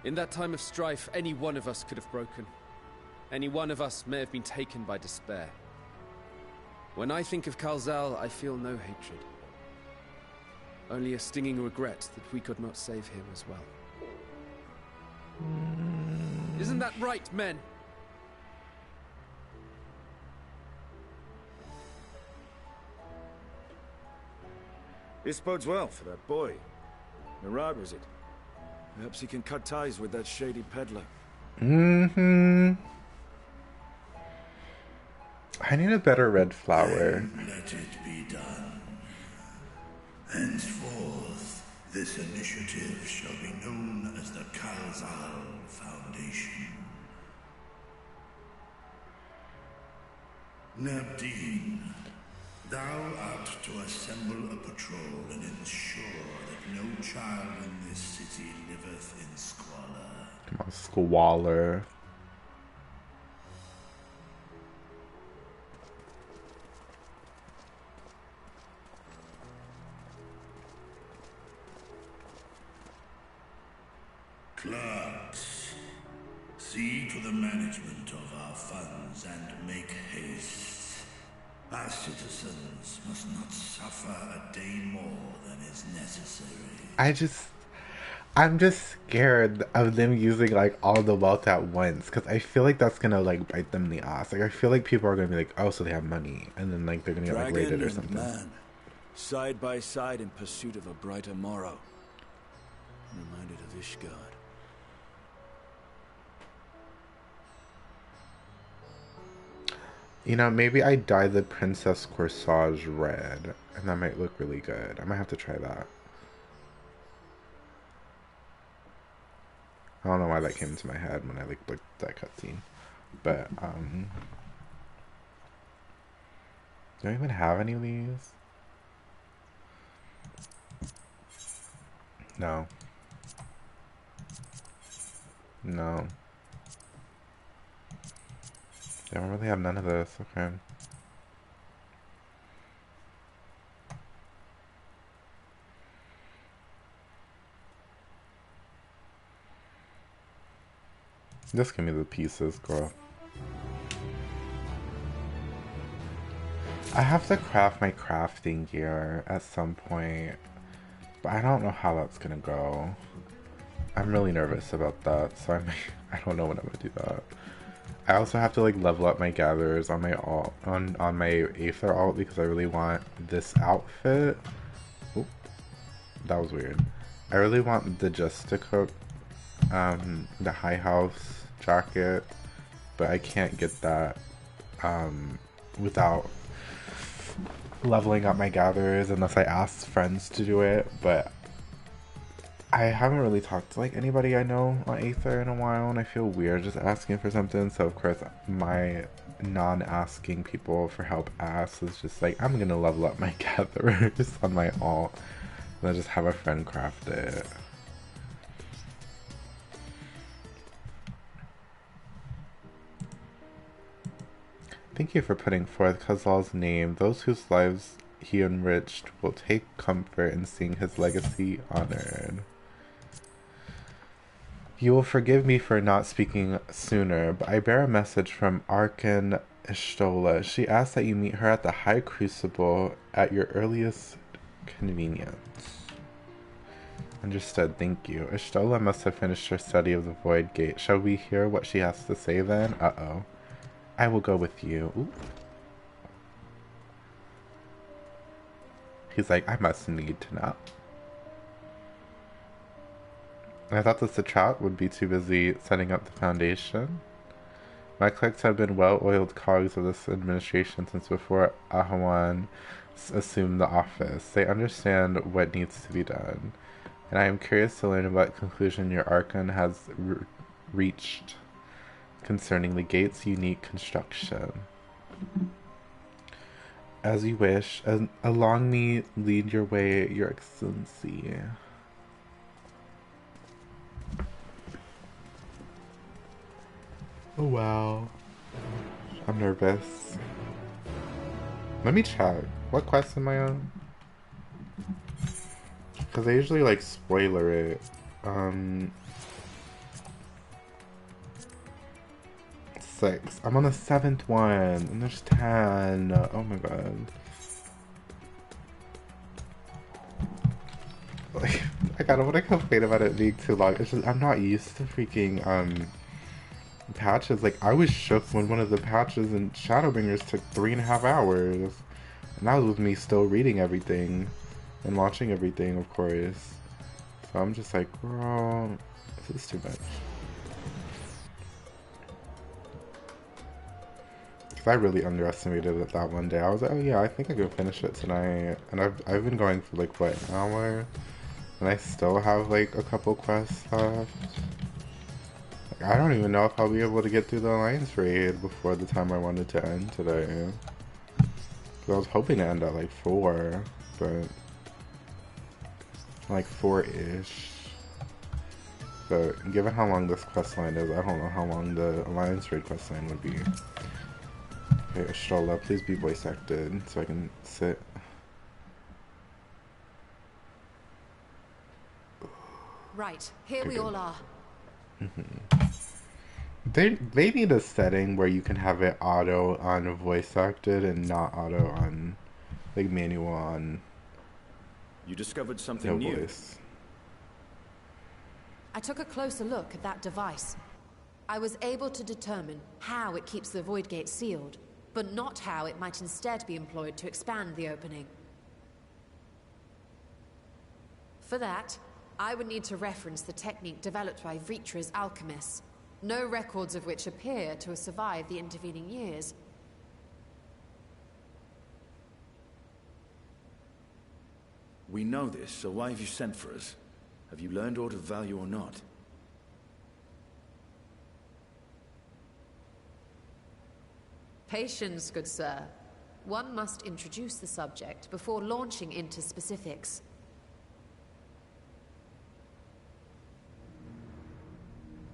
In that time of strife, any one of us could have broken. Any one of us may have been taken by despair. When I think of Khazal, I feel no hatred. Only a stinging regret that we could not save him as well. Isn't that right, men? This bodes well for that boy. Mirad, was it? Perhaps he can cut ties with that shady peddler. Mm-hmm. I need a better red flower. Let it be done. Henceforth, this initiative shall be known as the Khazal Foundation. Nabdeen, thou art to assemble a patrol and ensure that no child in this city liveth in squalor. Come on, squalor. Clerks, see to the management of our funds and make haste. Our citizens must not suffer a day more than is necessary. I'm just scared of them using like all the wealth at once, because I feel like that's gonna like bite them in the ass. Like I feel like people are gonna be like, oh, so they have money, and then like they're gonna get like raided or something. Man, side by side in pursuit of a brighter morrow. I'm reminded of Ishgard. You know, maybe I dye the Princess Corsage red, and that might look really good. I might have to try that. I don't know why that came into my head when I like looked at that cutscene. But, do I even have any of these? No. No. I don't really have none of this. Okay. Just give me the pieces, girl. I have to craft my crafting gear at some point, but I don't know how that's gonna go. I'm really nervous about that, so I don't know when I'm gonna do that. I also have to like level up my gatherers on my alt, on my Aether alt, because I really want this outfit. Oop, that was weird. I really want the Just to Cook, the High House jacket, but I can't get that without leveling up my gatherers unless I ask friends to do it. But I haven't really talked to like anybody I know on Aether in a while, and I feel weird just asking for something. So of course my non-asking people for help ass is just like, I'm gonna level up my gatherers on my alt and then just have a friend craft it. Thank you for putting forth Khazal's name. Those whose lives he enriched will take comfort in seeing his legacy honored. You will forgive me for not speaking sooner, but I bear a message from Arkan Ishtola. She asks that you meet her at the High Crucible at your earliest convenience. Understood, thank you. Ishtola must have finished her study of the Void Gate. Shall we hear what she has to say then? Uh-oh. I will go with you. Ooh. He's like, I must need to know. I thought the Satrap would be too busy setting up the foundation. My clerks have been well-oiled cogs of this administration since before Ahawan assumed the office. They understand what needs to be done, and I am curious to learn what conclusion your Archon has reached concerning the gate's unique construction. As you wish, along me lead your way, your excellency. Oh wow. I'm nervous. Let me check. What quest am I on? Because I usually like spoiler it. 6. I'm on the 7th one, and there's 10. Oh my god. Like, I don't want to complain about it being too long. It's just I'm not used to freaking patches. Like, I was shook when one of the patches in Shadowbringers took 3.5 hours, and that was with me still reading everything and watching everything, of course. So I'm just like, girl, this is too much. I really underestimated it that one day. I was like, oh yeah, I think I can finish it tonight. And I've been going for like, what, an hour? And I still have like a couple quests left. Like, I don't even know if I'll be able to get through the Alliance raid before the time I wanted to end today. Cause I was hoping to end at like 4, but like 4-ish. But given how long this quest line is, I don't know how long the Alliance raid quest line would be. Okay, Ashtola, please be voice acted so I can sit. Right, here we all are. They need a setting where you can have it auto on voice acted and not auto on, like, manual on. You discovered something new. Voice. I took a closer look at that device. I was able to determine how it keeps the Void Gate sealed, but not how it might instead be employed to expand the opening. For that, I would need to reference the technique developed by Vritra's alchemists, no records of which appear to have survived the intervening years. We know this, so why have you sent for us? Have you learned aught of value or not? Patience, good sir. One must introduce the subject before launching into specifics.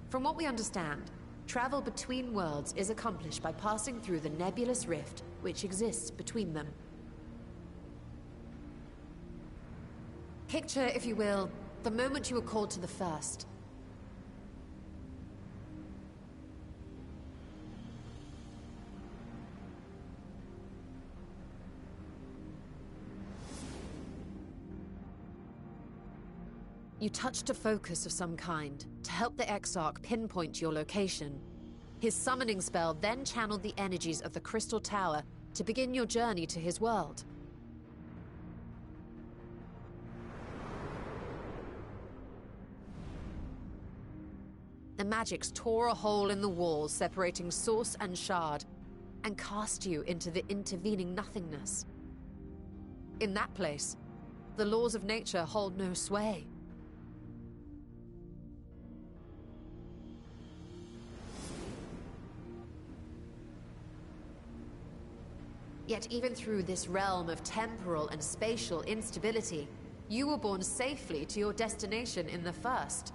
From what we understand, travel between worlds is accomplished by passing through the nebulous rift which exists between them. Picture, if you will, the moment you were called to the First. You touched a focus of some kind to help the Exarch pinpoint your location. His summoning spell then channeled the energies of the Crystal Tower to begin your journey to his world. The magics tore a hole in the walls separating source and shard, and cast you into the intervening nothingness. In that place, the laws of nature hold no sway. Yet even through this realm of temporal and spatial instability, you were borne safely to your destination in the First.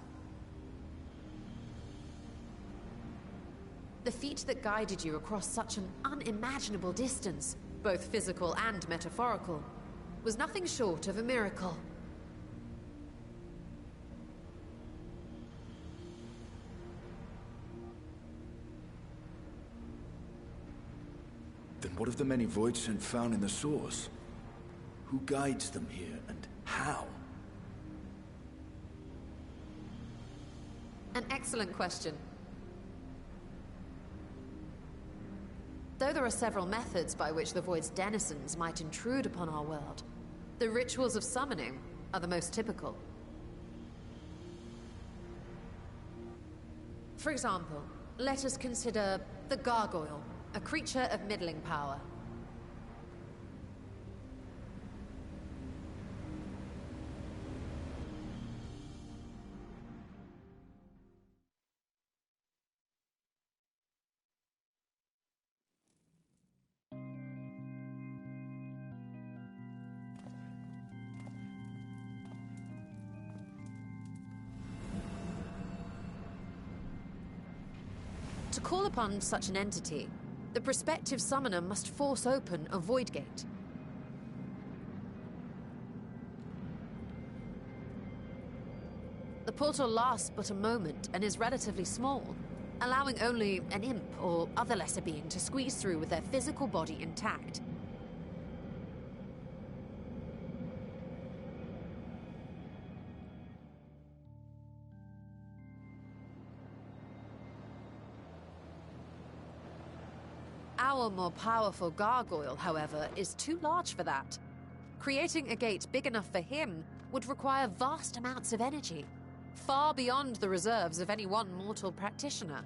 The feat that guided you across such an unimaginable distance, both physical and metaphorical, was nothing short of a miracle. Then what of the many Voidsent found in the Source? Who guides them here, and how? An excellent question. Though there are several methods by which the Void's denizens might intrude upon our world, the rituals of summoning are the most typical. For example, let us consider the Gargoyle, a creature of middling power. To call upon such an entity, the prospective summoner must force open a void gate. The portal lasts but a moment and is relatively small, allowing only an imp or other lesser being to squeeze through with their physical body intact. Our more powerful gargoyle, however, is too large for that. Creating a gate big enough for him would require vast amounts of energy, far beyond the reserves of any one mortal practitioner.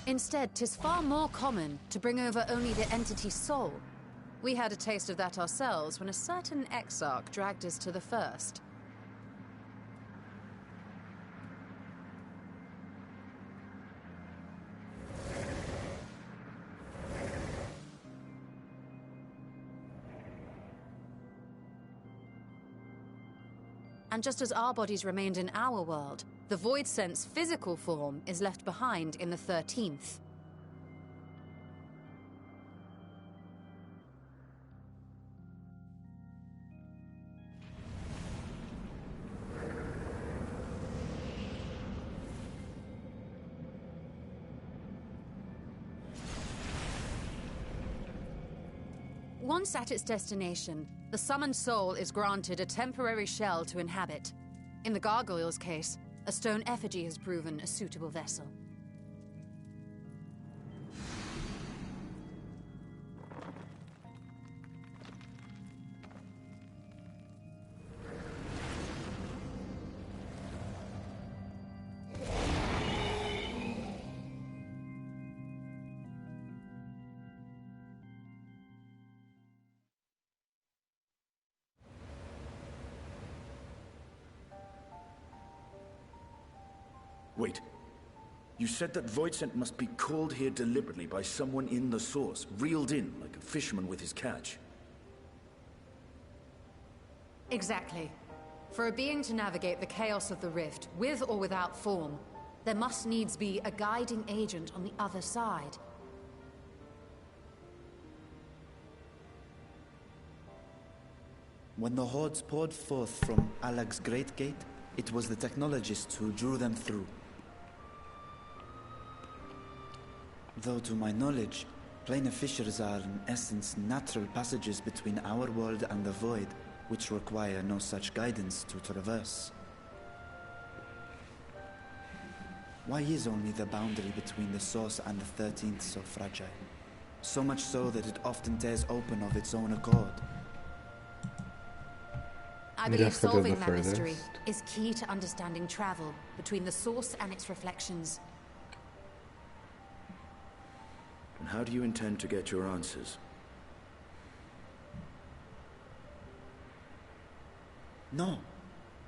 Instead, 'tis far more common to bring over only the entity's soul. We had a taste of that ourselves when a certain Exarch dragged us to the First. And just as our bodies remained in our world, the Voidsent's physical form is left behind in the 13th. Once at its destination, the summoned soul is granted a temporary shell to inhabit. In the gargoyle's case, a stone effigy has proven a suitable vessel. Wait. You said that void scent must be called here deliberately by someone in the source, reeled in like a fisherman with his catch. Exactly. For a being to navigate the chaos of the rift, with or without form, there must needs be a guiding agent on the other side. When the hordes poured forth from Alag's Great Gate, it was the technologists who drew them through. Though to my knowledge, planar fissures are in essence natural passages between our world and the void, which require no such guidance to traverse. Why is only the boundary between the source and the 13th so fragile? So much so that it often tears open of its own accord. I believe solving that mystery is key to understanding travel between the source and its reflections. And how do you intend to get your answers? No.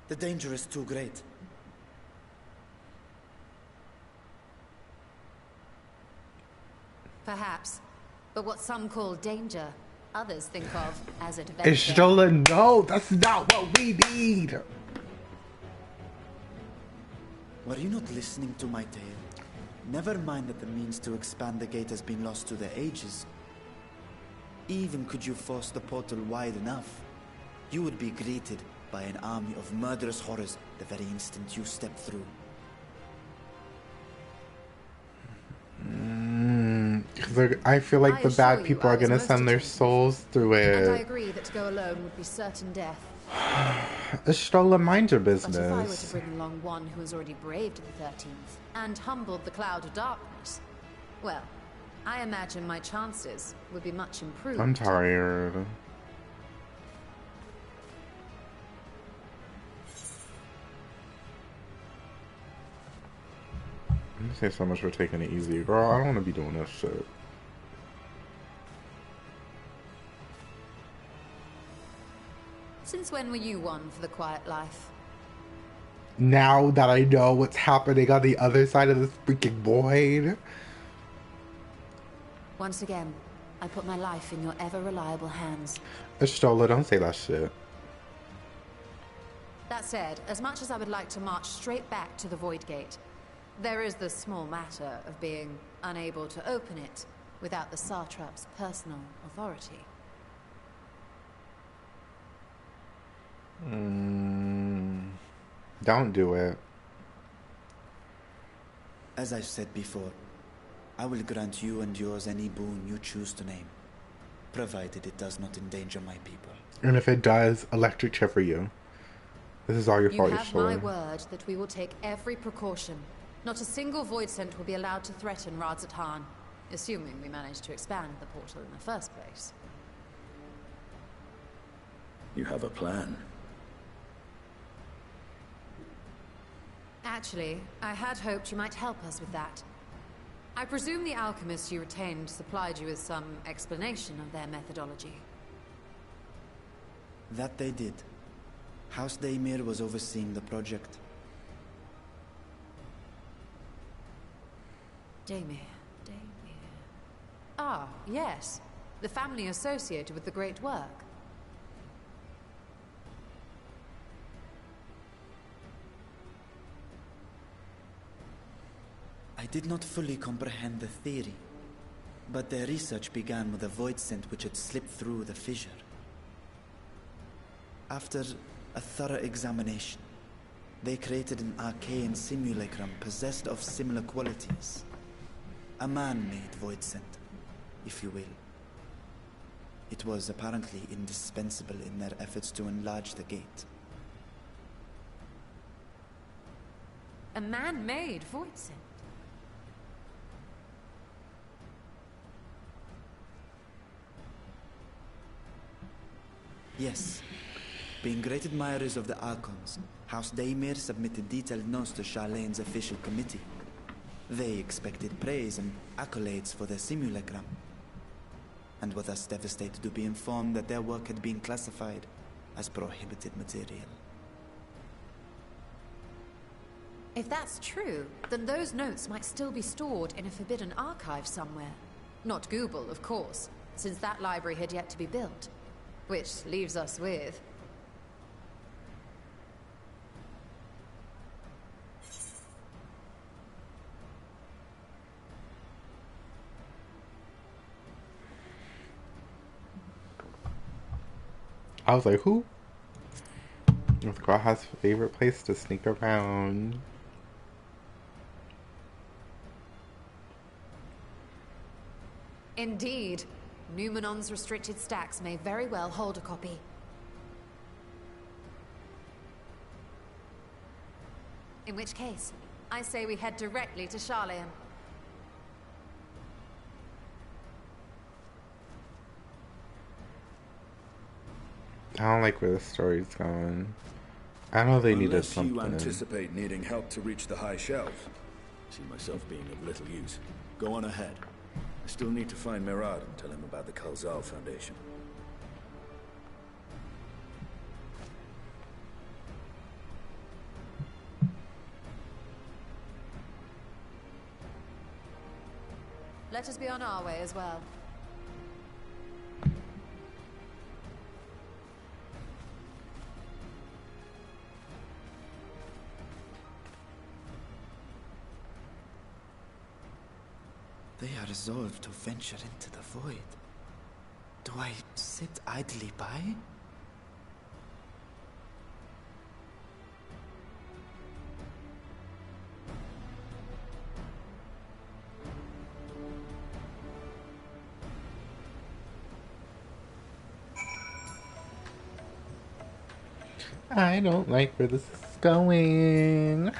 The danger is too great. Perhaps. But what some call danger, others think of as adventure. Ishtola, no, that's not what we need. Were you not listening to my tale? Never mind that the means to expand the gate has been lost to the ages. Even could you force the portal wide enough, you would be greeted by an army of murderous horrors the very instant you step through. I feel like the bad people are gonna send their souls through it. And I agree that to go alone would be certain death. Ishtola, mind your business. But if I were to bring along one who has already braved the 13th and humbled the cloud of darkness, well, I imagine my chances would be much improved. I'm tired. I'm gonna say so much for taking it easy, girl. I don't want to be doing this shit. Since when were you one for the quiet life? Now that I know what's happening on the other side of this freaking void. Once again, I put my life in your ever-reliable hands. Ishtola, don't say that shit. That said, as much as I would like to march straight back to the Void Gate, there is the small matter of being unable to open it without the Satrap's personal authority. Don't do it. As I've said before, I will grant you and yours any boon you choose to name, provided it does not endanger my people. And if it does, electric chair for you. This is all your fault, You have my Ishtola. word that we will take every precaution. Not a single void scent will be allowed to threaten Radzatan, assuming we manage to expand the portal in the first place. You have a plan. Actually, I had hoped you might help us with that. I presume the alchemists you retained supplied you with some explanation of their methodology. That they did. House Daimir was overseeing the project. Daimir. Ah, yes. The family associated with the great work. I did not fully comprehend the theory, but their research began with a void scent which had slipped through the fissure. After a thorough examination, they created an arcane simulacrum possessed of similar qualities. A man-made void scent, if you will. It was apparently indispensable in their efforts to enlarge the gate. A man-made void scent? Yes. Being great admirers of the Archons, House Daimir submitted detailed notes to Charlene's official committee. They expected praise and accolades for their simulacrum, and were thus devastated to be informed that their work had been classified as prohibited material. If that's true, then those notes might still be stored in a forbidden archive somewhere. Not Google, of course, since that library had yet to be built. Which leaves us with... I was like, who? With Graha's favorite place to sneak around. Indeed. Numenon's restricted stacks may very well hold a copy. In which case, I say we head directly to Charlayan. I don't like where the story's going. I know they needed something. Unless you anticipate needing help to reach the high shelves. I see myself being of little use. Go on ahead. I still need to find Mirad and tell him about the Calzal Foundation. Let us be on our way as well. They are resolved to venture into the void. Do I sit idly by? I don't like where this is going.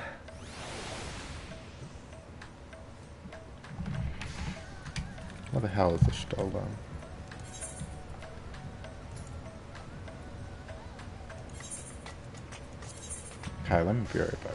What the hell is a Stola? Okay, let me be right back.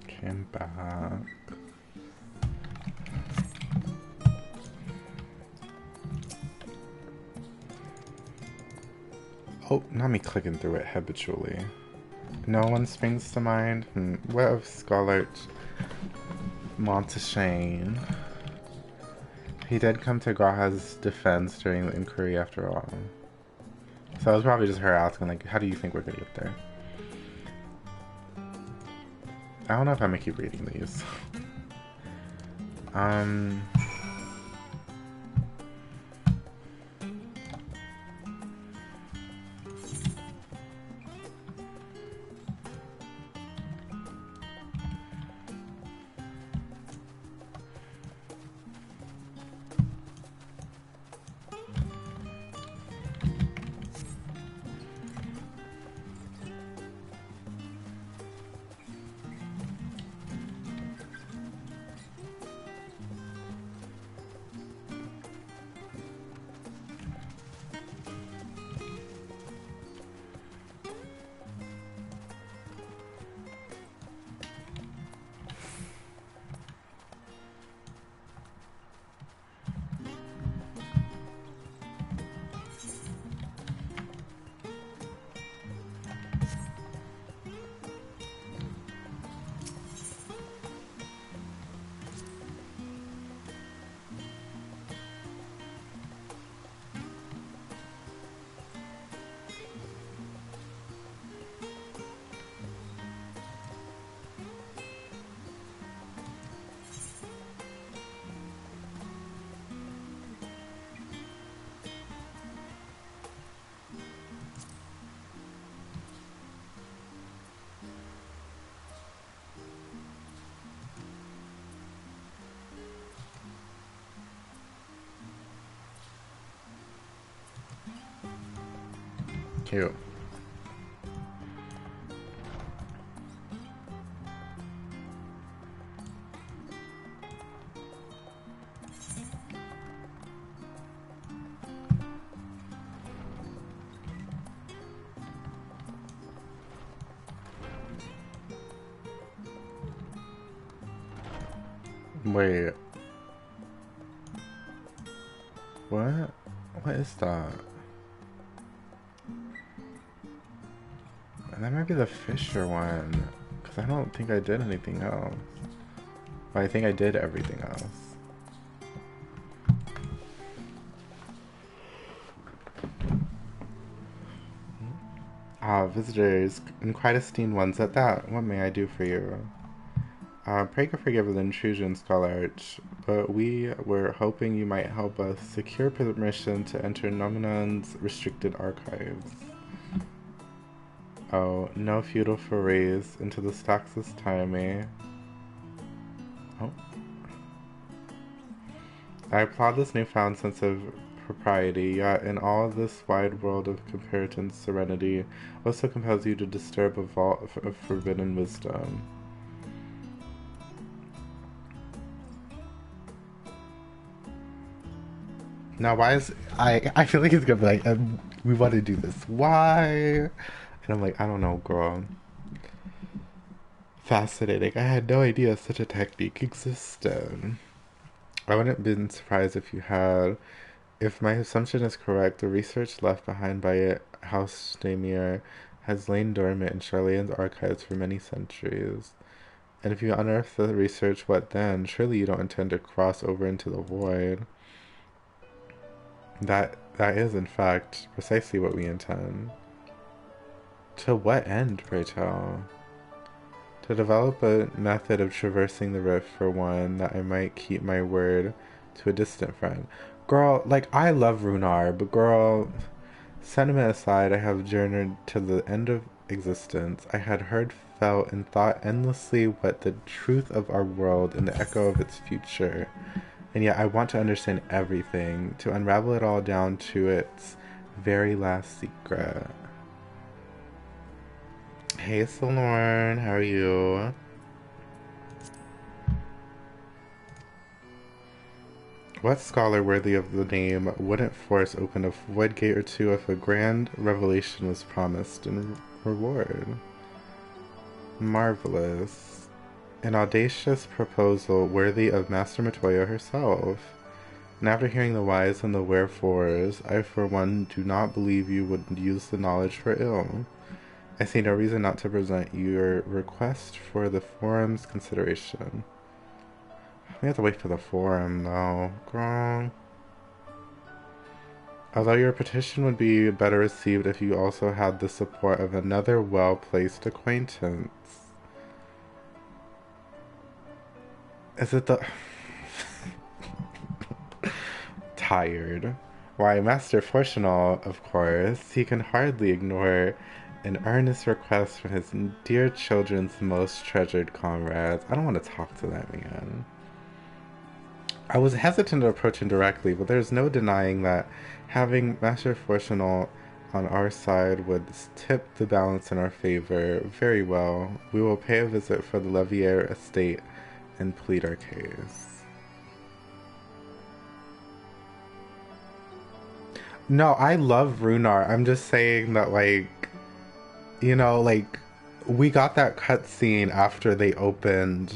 Came back. Oh, not me clicking through it habitually. No one springs to mind. What of Scholar Montaigne? He did come to Graha's defense during the inquiry after all. So it was probably just her asking, like, how do you think we're gonna get there? I don't know if I'm gonna keep reading these. Cute. Wait. What? What is that? That might be the Fisher one. Because I don't think I did anything else. But I think I did everything else. Ah, visitors, and quite esteemed ones at that. What may I do for you? Pray God forgive the intrusion, Scholarch, but we were hoping you might help us secure permission to enter Nominon's restricted archives. Oh, no feudal forays into the stocks this time, eh? Oh. I applaud this newfound sense of propriety, yet in all this wide world of comparative serenity, also compels you to disturb a vault of forbidden wisdom. Now, why is... I feel like he's gonna be like, we want to do this. Why? And I'm like, I don't know, girl. Fascinating. I had no idea such a technique existed. I wouldn't have been surprised if you had. If my assumption is correct, the research left behind by House Stamier has lain dormant in Charlene's archives for many centuries. And if you unearth the research, what then? Surely you don't intend to cross over into the void. That is, in fact, precisely what we intend. To what end, pray tell? To develop a method of traversing the rift, for one, that I might keep my word to a distant friend. Girl, like, I love Runar, but girl, sentiment aside, I have journeyed to the end of existence. I had heard, felt, and thought endlessly what the truth of our world and the echo of its future. And yet I want to understand everything, to unravel it all down to its very last secret. Hey, Solorn, how are you? What scholar worthy of the name wouldn't force open a void gate or two if a grand revelation was promised in reward? Marvelous. An audacious proposal worthy of Master Matoya herself. And after hearing the whys and the wherefores, I for one do not believe you would use the knowledge for ill. I see no reason not to present your request for the forum's consideration. We have to wait for the forum, though. Girl. Although your petition would be better received if you also had the support of another well-placed acquaintance. Is it the... Tired. Why, Master Fortunal, of course. He can hardly ignore an earnest request from his dear children's most treasured comrades. I don't want to talk to that man. I was hesitant to approach him directly, but there's no denying that having Master Fortunal on our side would tip the balance in our favor. Very well. We will pay a visit for the Levier estate and plead our case. No, I love Runar. I'm just saying that, like, you know, like, we got that cutscene after they opened,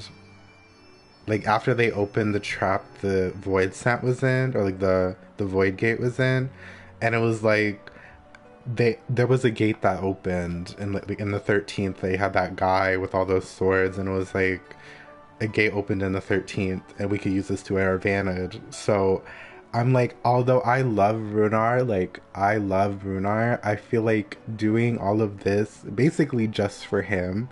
like, after they opened the trap the Void Scent was in, or, like, the Void Gate was in, and it was, like, there was a gate that opened, in the 13th, they had that guy with all those swords, and it was, like, a gate opened in the 13th, and we could use this to our advantage. So I'm like, although I love Runar, I feel like doing all of this basically just for him,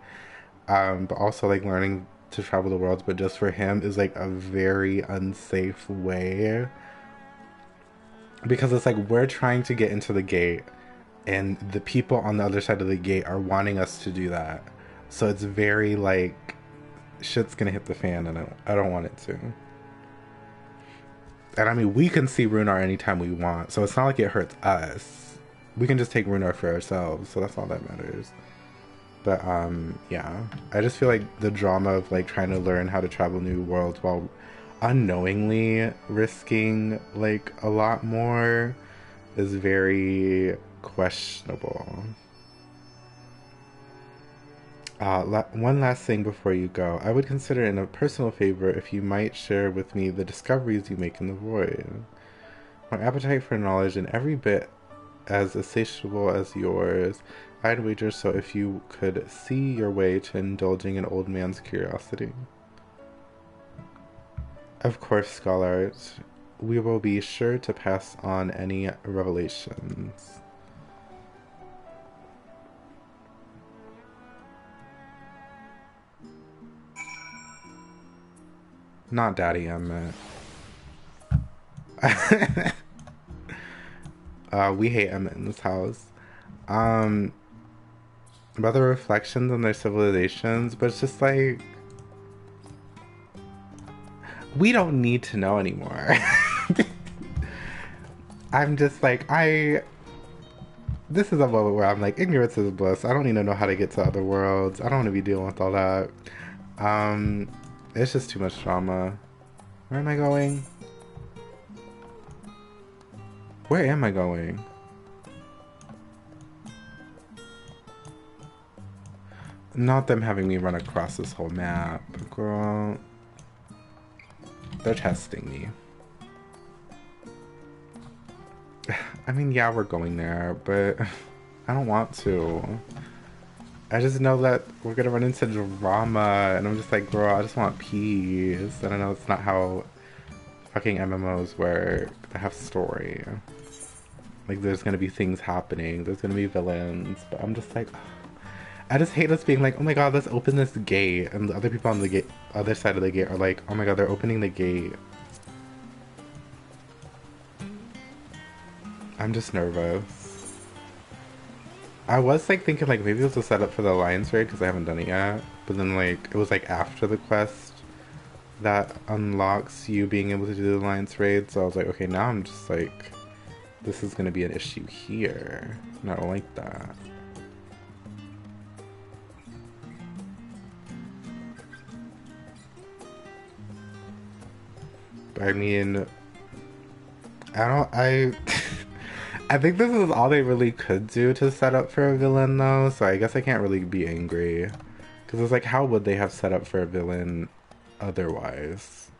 but also like learning to travel the world, but just for him is like a very unsafe way, because it's like we're trying to get into the gate and the people on the other side of the gate are wanting us to do that. So it's very like shit's gonna hit the fan, and I don't want it to. And I mean, we can see Runar anytime we want, so it's not like it hurts us. we can just take Runar for ourselves, so that's all that matters. But yeah, I just feel like the drama of like trying to learn how to travel new worlds while unknowingly risking like a lot more is very questionable. One last thing before you go. I would consider it a personal favor if you might share with me the discoveries you make in the void. My appetite for knowledge and every bit as insatiable as yours. I'd wager so if you could see your way to indulging an old man's curiosity. Of course, scholars. We will be sure to pass on any revelations. Not Daddy Emmett. We hate Emmett in this house. About the reflections on their civilizations, but it's just like we don't need to know anymore. I'm just like, this is a moment where I'm like, ignorance is bliss. I don't need to know how to get to other worlds. I don't want to be dealing with all that. It's just too much drama. Where am I going? Where am I going? Not them having me run across this whole map. Girl. They're testing me. I mean, yeah, we're going there, but I don't want to. I just know that we're gonna run into drama, and I'm just like, girl, I just want peace. And I know it's not how fucking MMOs work. They have story. Like, there's gonna be things happening. There's gonna be villains. But I'm just like, I just hate us being like, oh my god, let's open this gate. And the other people on the other side of the gate are like, oh my god, they're opening the gate. I'm just nervous. I was like thinking like maybe it was a setup for the Alliance raid because I haven't done it yet. But then like, it was like after the quest that unlocks you being able to do the Alliance raid. So I was like, okay, now I'm just like, this is gonna be an issue here. And I don't like that. I mean, I think this is all they really could do to set up for a villain though, so I guess I can't really be angry. Because it's like, how would they have set up for a villain otherwise?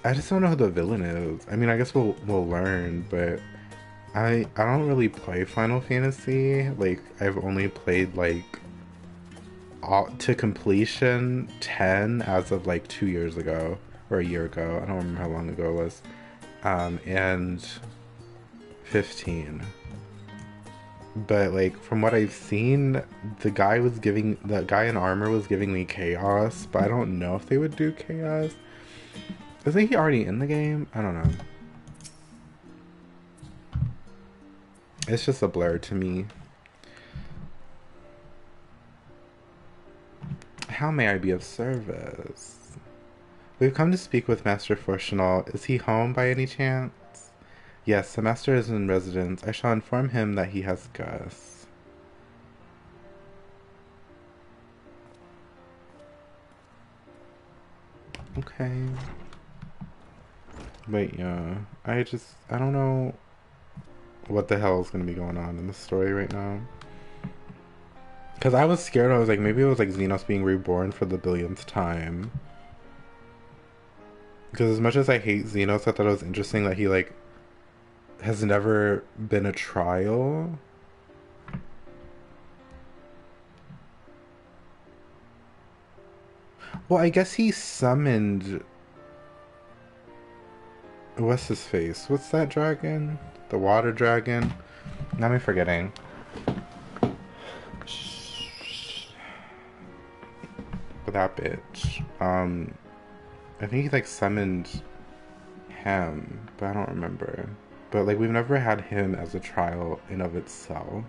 I just don't know who the villain is. I mean, I guess we'll learn, but I don't really play Final Fantasy. Like, I've only played like to completion 10 as of like 2 years ago or a year ago. I don't remember how long ago it was. And 15. But like from what I've seen, the guy in armor was giving me chaos, but I don't know if they would do chaos. Isn't he already in the game? I don't know. It's just a blur to me. How may I be of service? We've come to speak with Master Fortunal. Is he home by any chance? Yes, the Master is in residence. I shall inform him that he has Gus. Okay. But yeah, I don't know what the hell is going to be going on in the story right now. Because I was scared. I was like, maybe it was like Xenos being reborn for the billionth time. Because as much as I hate Xenos, I thought it was interesting that he like has never been a trial. Well, I guess he summoned... What's his face? What's that dragon? The water dragon? Now I'm forgetting. That bitch. I think he like summoned him, but I don't remember. But like we've never had him as a trial in of itself.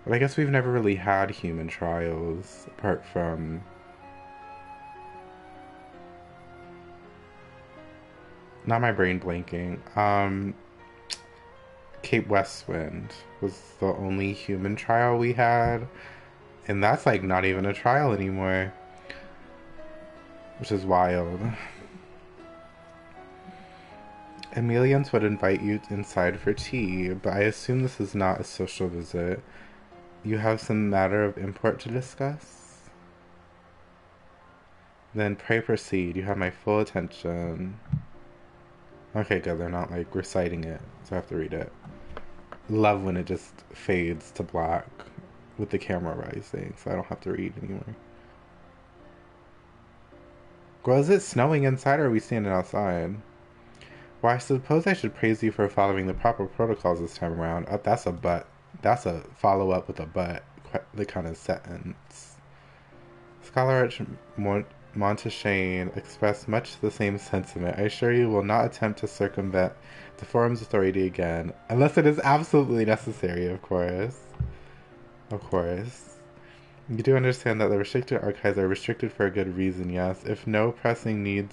But I guess we've never really had human trials apart from Not my brain blanking. Cape Westwind was the only human trial we had. And that's like not even a trial anymore. Which is wild. Emelians would invite you inside for tea, but I assume this is not a social visit. You have some matter of import to discuss? Then pray proceed. You have my full attention. Okay, good. They're not like reciting it, so I have to read it. Love when it just fades to black with the camera rising, so I don't have to read anymore. Girl, is it snowing inside or are we standing outside? Well, I suppose I should praise you for following the proper protocols this time around. Oh, that's a but. That's a follow-up with a but. The kind of sentence. Scholar at Montaigne expressed much the same sentiment. I assure you will not attempt to circumvent the forum's authority again, unless it is absolutely necessary, of course. Of course. You do understand that the restricted archives are restricted for a good reason, yes? If no pressing need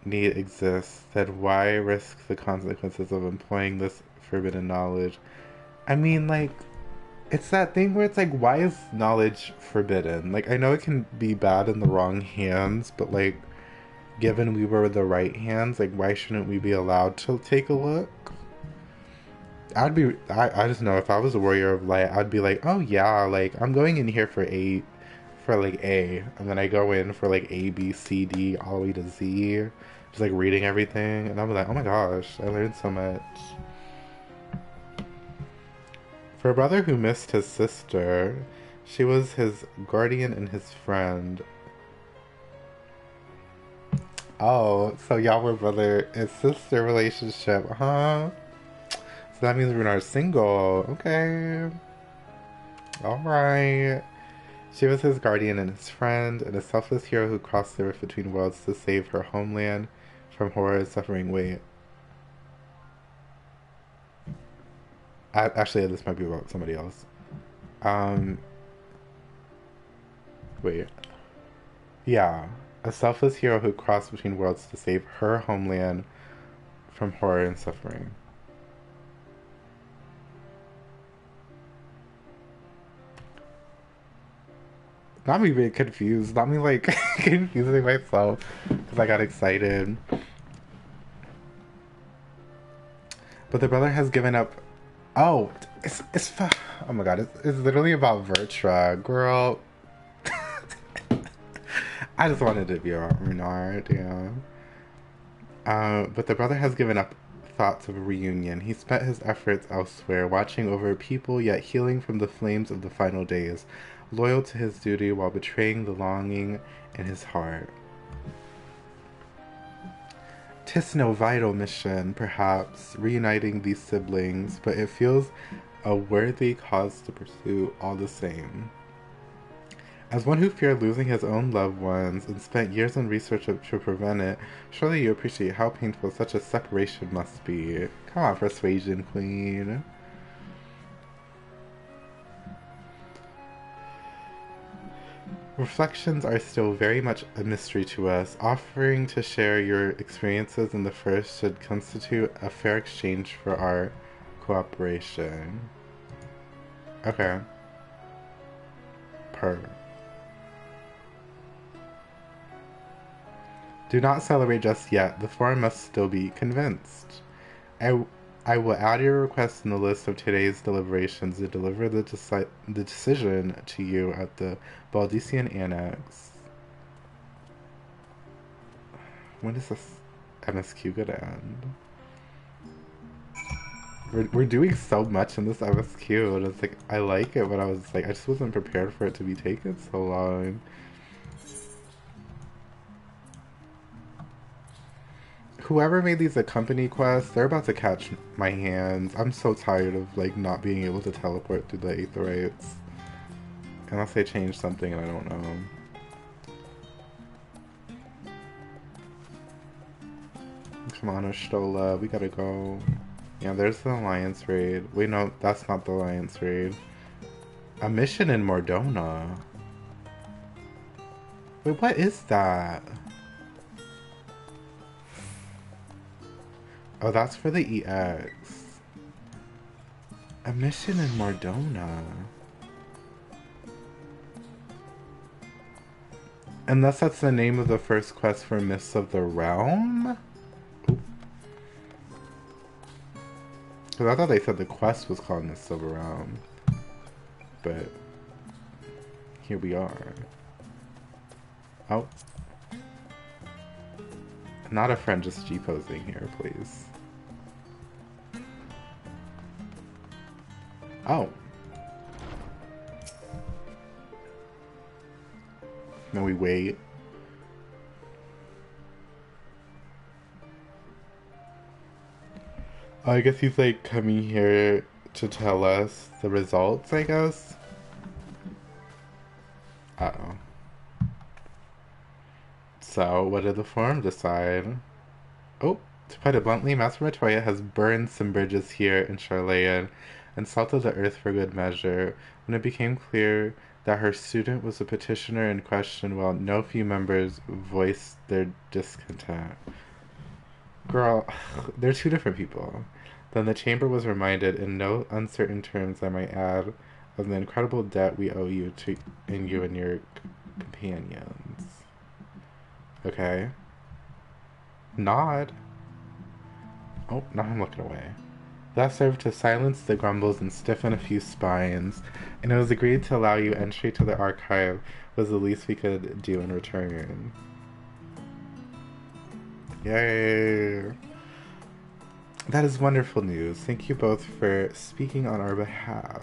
exists, then why risk the consequences of employing this forbidden knowledge? I mean, like, it's that thing where it's like, why is knowledge forbidden? Like, I know it can be bad in the wrong hands, but like, given we were the right hands, like, why shouldn't we be allowed to take a look? I just know if I was a warrior of light, I'd be like, oh yeah, like, I'm going in here for A, and then I go in for like A, B, C, D, all the way to Z, just like reading everything, and I'm like, oh my gosh, I learned so much. For a brother who missed his sister, she was his guardian and his friend. Oh, so y'all were brother and sister relationship, huh? So that means we're not single. Okay. Alright. She was his guardian and his friend, and a selfless hero who crossed the rift between worlds to save her homeland from horror and suffering. Wait. Actually, this might be about somebody else. Wait. Yeah. A selfless hero who crossed between worlds to save her homeland from horror and suffering. Not me being confused. Not me, like, confusing myself because I got excited. But the brother has given up. Oh, oh my god, it's literally about Vertra, girl. I just wanted to be about Renard, yeah. But the brother has given up thoughts of a reunion. He spent his efforts elsewhere, watching over people, yet healing from the flames of the final days, loyal to his duty while betraying the longing in his heart. 'Tis no vital mission, perhaps, reuniting these siblings, but it feels a worthy cause to pursue all the same. As one who feared losing his own loved ones and spent years in research to prevent it, surely you appreciate how painful such a separation must be. Come on, persuasion queen. Reflections are still very much a mystery to us. Offering to share your experiences in the first should constitute a fair exchange for our cooperation. Okay. Do not celebrate just yet. The forum must still be convinced. I will add your request in the list of today's deliberations to deliver the decision to you at the Baldician Annex. When is this MSQ gonna end? We're doing so much in this MSQ, and it's like, I like it, but I was like, I just wasn't prepared for it to be taking so long. Whoever made these a company quests, they're about to catch my hands. I'm so tired of like not being able to teleport through the Aetherites. Unless they change something and I don't know. Come on, Ashtola, we gotta go. Yeah, there's the Alliance raid. Wait, no, that's not the Alliance raid. A mission in Mordona. Wait, what is that? Oh, that's for the EX. A mission in Mardona. Unless that's the name of the first quest for Mists of the Realm? Because I thought they said the quest was called Mists of the Realm. But here we are. Oh. Not a friend, just G-posing here, please. Oh. Now we wait. Oh, I guess he's like coming here to tell us the results, I guess. Uh-oh. So, what did the forum decide? Oh, to put it bluntly, Master Matoya has burned some bridges here in Charlayan and salted the earth for good measure. When it became clear that her student was the petitioner in question, while no few members voiced their discontent. Girl, they're two different people. Then the chamber was reminded, in no uncertain terms I might add, of the incredible debt we owe you and your companions. Okay. Nod. Oh, now I'm looking away. That served to silence the grumbles and stiffen a few spines, and it was agreed to allow you entry to the archive was the least we could do in return. Yay! That is wonderful news. Thank you both for speaking on our behalf.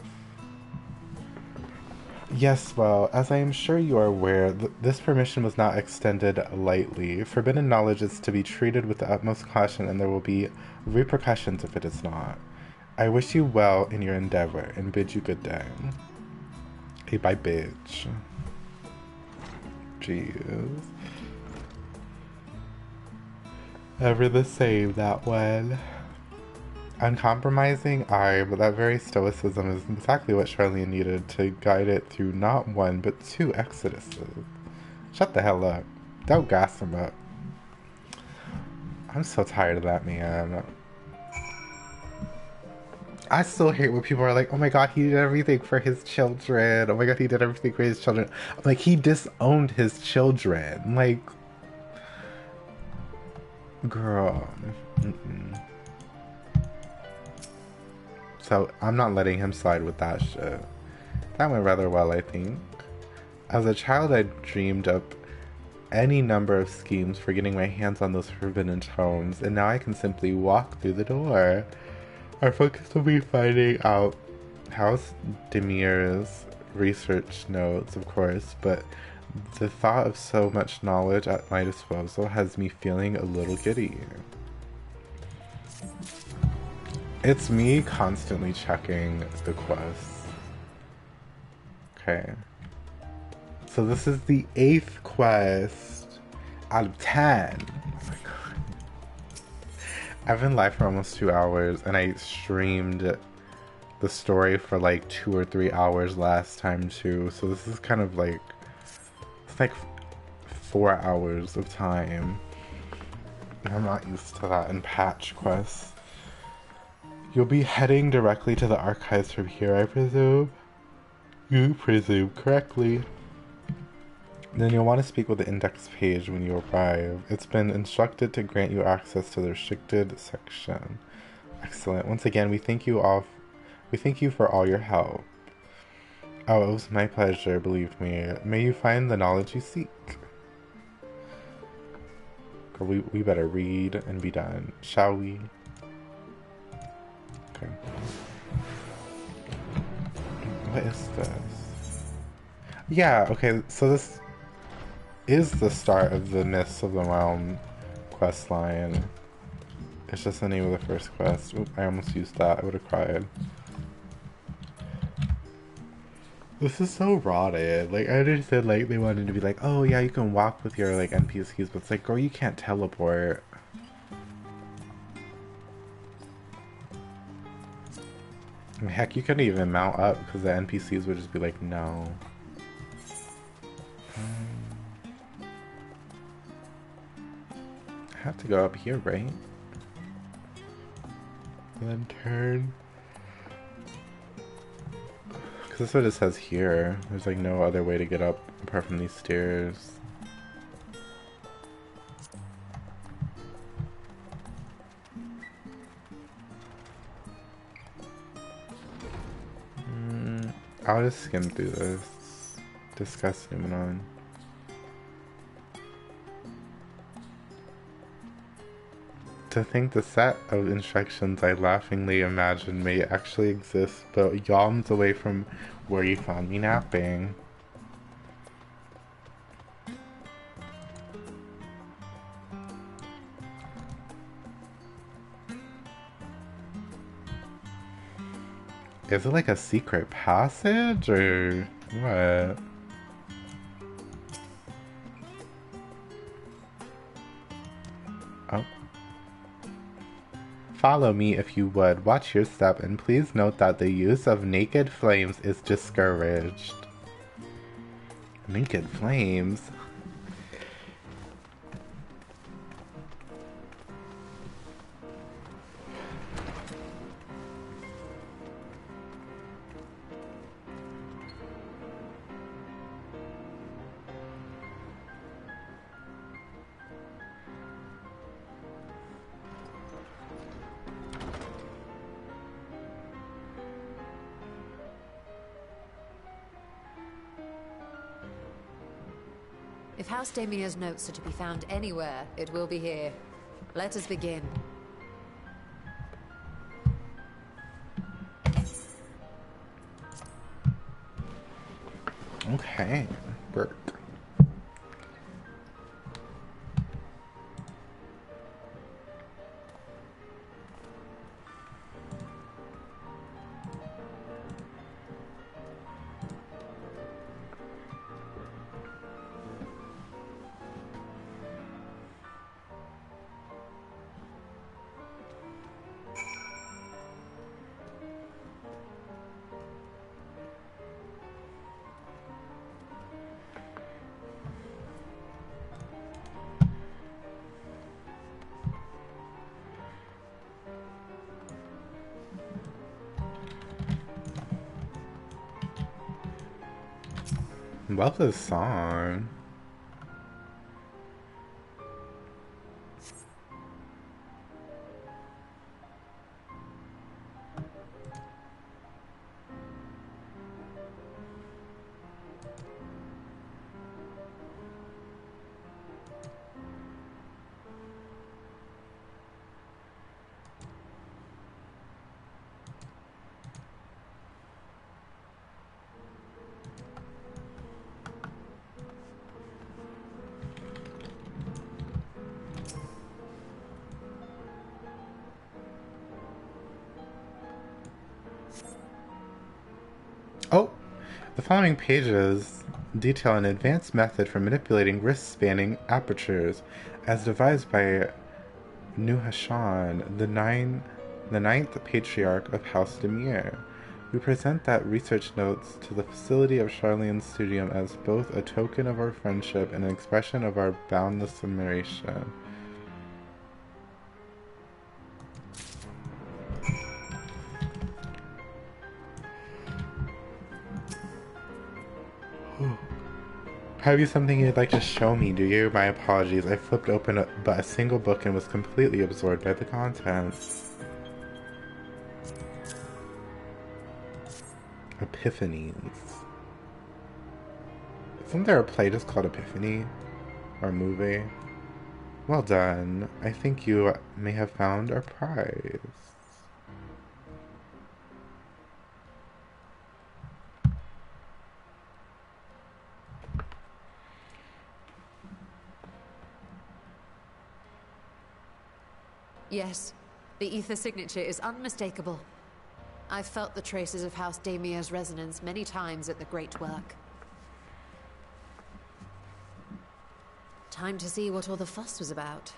Yes, well, as I am sure you are aware, this permission was not extended lightly. Forbidden knowledge is to be treated with the utmost caution, and there will be repercussions if it is not. I wish you well in your endeavor, and bid you good day. Hey, bye, bitch. Jeez. Ever the same, that one. Uncompromising, aye, but that very stoicism is exactly what Charlene needed to guide it through not one, but two exoduses. Shut the hell up. Don't gas him up. I'm so tired of that man. I still hate when people are like, oh my god, he did everything for his children. Oh my god, he did everything for his children. I'm like, he disowned his children. Like, girl. Mm-mm. So I'm not letting him slide with that shit. That went rather well, I think. As a child, I dreamed up any number of schemes for getting my hands on those forbidden tomes, and now I can simply walk through the door. Our focus will be finding out House Demir's research notes, of course, but the thought of so much knowledge at my disposal has me feeling a little giddy. It's me constantly checking the quests. Okay. So this is the 8th quest out of 10. Oh my god. I've been live for almost 2 hours, and I streamed the story for like 2 or 3 hours last time too. So this is kind of like, it's like 4 hours of time. I'm not used to that in patch quests. You'll be heading directly to the archives from here, I presume? You presume correctly. Then you'll want to speak with the index page when you arrive. It's been instructed to grant you access to the restricted section. Excellent. Once again, we thank you for all your help. Oh, it was my pleasure, believe me. May you find the knowledge you seek. Girl, we better read and be done, shall we? Okay. What is this? Yeah, okay, so this is the start of the Mists of the Realm quest line. It's just the name of the first quest. Oop, I almost used that. I would have cried. This is so rotted. Like, I understood, like, they wanted to be like, oh yeah, you can walk with your, like, NPCs, but it's like, girl, you can't teleport. Heck, you couldn't even mount up because the NPCs would just be like, no. I have to go up here, right? Lantern. Because that's what it says here. There's like no other way to get up apart from these stairs. I'll just skim through this. Discuss Numenon. To think the set of instructions I laughingly imagined may actually exist, but yalms away from where you found me napping. Is it like a secret passage, or what? Oh. Follow me if you would. Watch your step, and please note that the use of naked flames is discouraged. Naked flames? If House Damia's notes are to be found anywhere, it will be here. Let us begin. Okay, work. Love this song. Oh, the following pages detail an advanced method for manipulating wrist-spanning apertures, as devised by Nuhashan, the ninth patriarch of House Demir. We present that research notes to the facility of Charlene's studium as both a token of our friendship and an expression of our boundless admiration. Have you something you'd like to show me, do you? My apologies. I flipped open but a single book and was completely absorbed by the contents. Epiphanies. Isn't there a play just called Epiphany? Or a movie? Well done. I think you may have found our prize. Yes, the ether signature is unmistakable. I've felt the traces of House Damia's resonance many times at the Great Work. Time to see what all the fuss was about.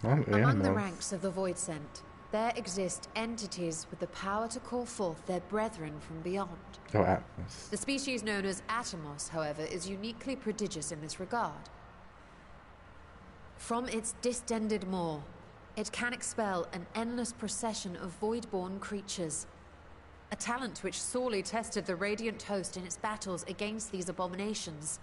Among the ranks of the Voidsent, there exist entities with the power to call forth their brethren from beyond. Oh, Atmos. The species known as Atomos, however, is uniquely prodigious in this regard. From its distended maw, it can expel an endless procession of void-born creatures, a talent which sorely tested the Radiant host in its battles against these abominations.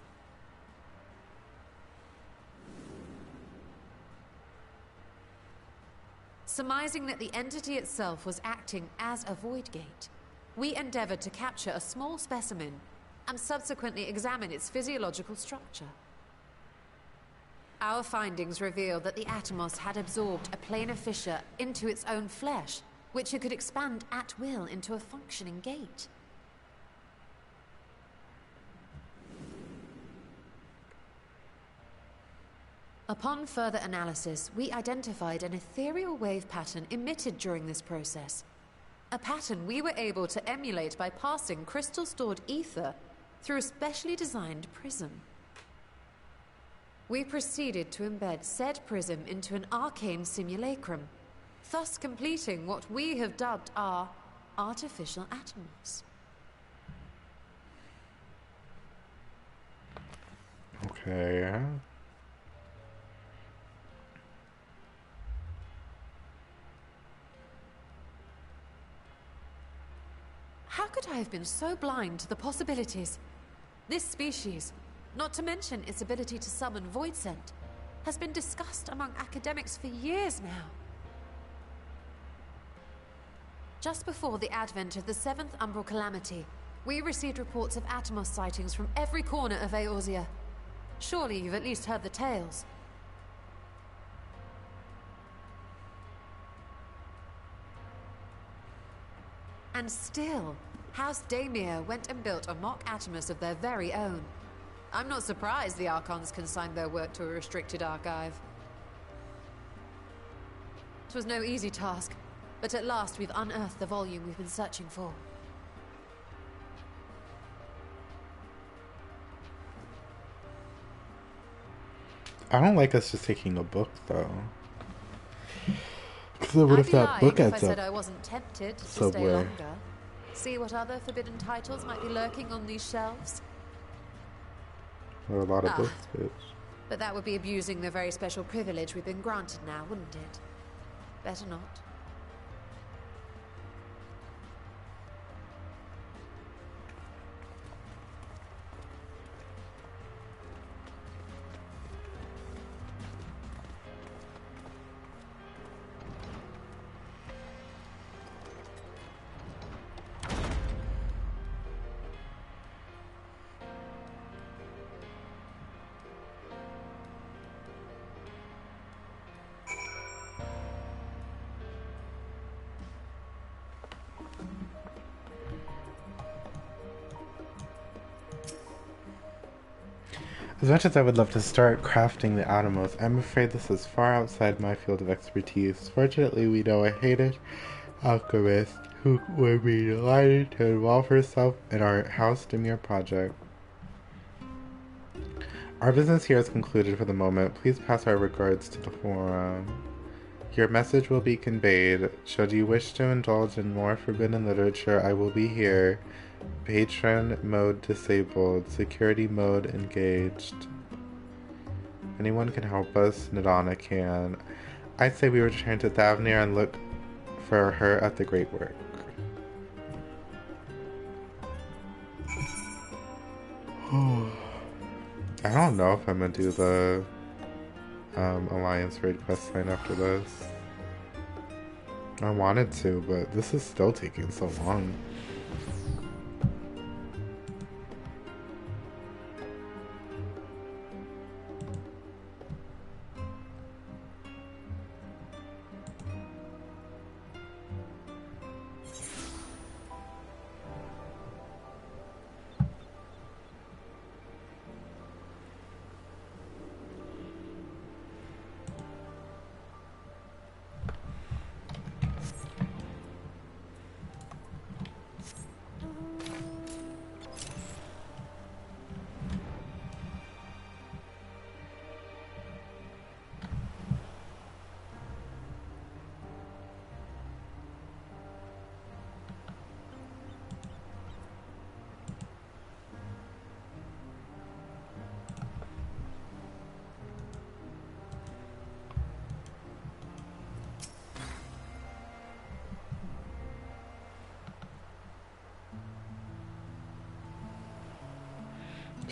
Surmising that the entity itself was acting as a void gate, we endeavored to capture a small specimen and subsequently examine its physiological structure. Our findings revealed that the Atomos had absorbed a planar fissure into its own flesh, which it could expand at will into a functioning gate. Upon further analysis, we identified an ethereal wave pattern emitted during this process. A pattern we were able to emulate by passing crystal-stored ether through a specially designed prism. We proceeded to embed said prism into an arcane simulacrum, thus completing what we have dubbed our artificial Atomos. Okay. How could I have been so blind to the possibilities? This species, not to mention its ability to summon Voidsent, has been discussed among academics for years now. Just before the advent of the 7th Umbral Calamity, we received reports of Atomos sightings from every corner of Eorzea. Surely you've at least heard the tales. And still, House Daemir went and built a mock Atomos of their very own. I'm not surprised the Archons consigned their work to a restricted archive. It was no easy task, but at last we've unearthed the volume we've been searching for. I don't like us just taking a book, though. Because what if that book I'd be lying adds if I said up I wasn't tempted to stay somewhere? longer. See what other forbidden titles might be lurking on these shelves. There are a lot of books, bitch. But that would be abusing the very special privilege we've been granted now, wouldn't it? Better not. As much as I would love to start crafting the Atomos, I'm afraid this is far outside my field of expertise. Fortunately, we know a hated alchemist who would be delighted to involve herself in our House Daemir project. Our business here is concluded for the moment. Please pass our regards to the forum. Your message will be conveyed. Should you wish to indulge in more forbidden literature, I will be here. Patron mode disabled. Security mode engaged. Anyone can help us? Nadana can. I'd say we return to Thavnir and look for her at the Great Work. I don't know if I'm gonna do the Alliance raid questline after this. I wanted to, but this is still taking so long.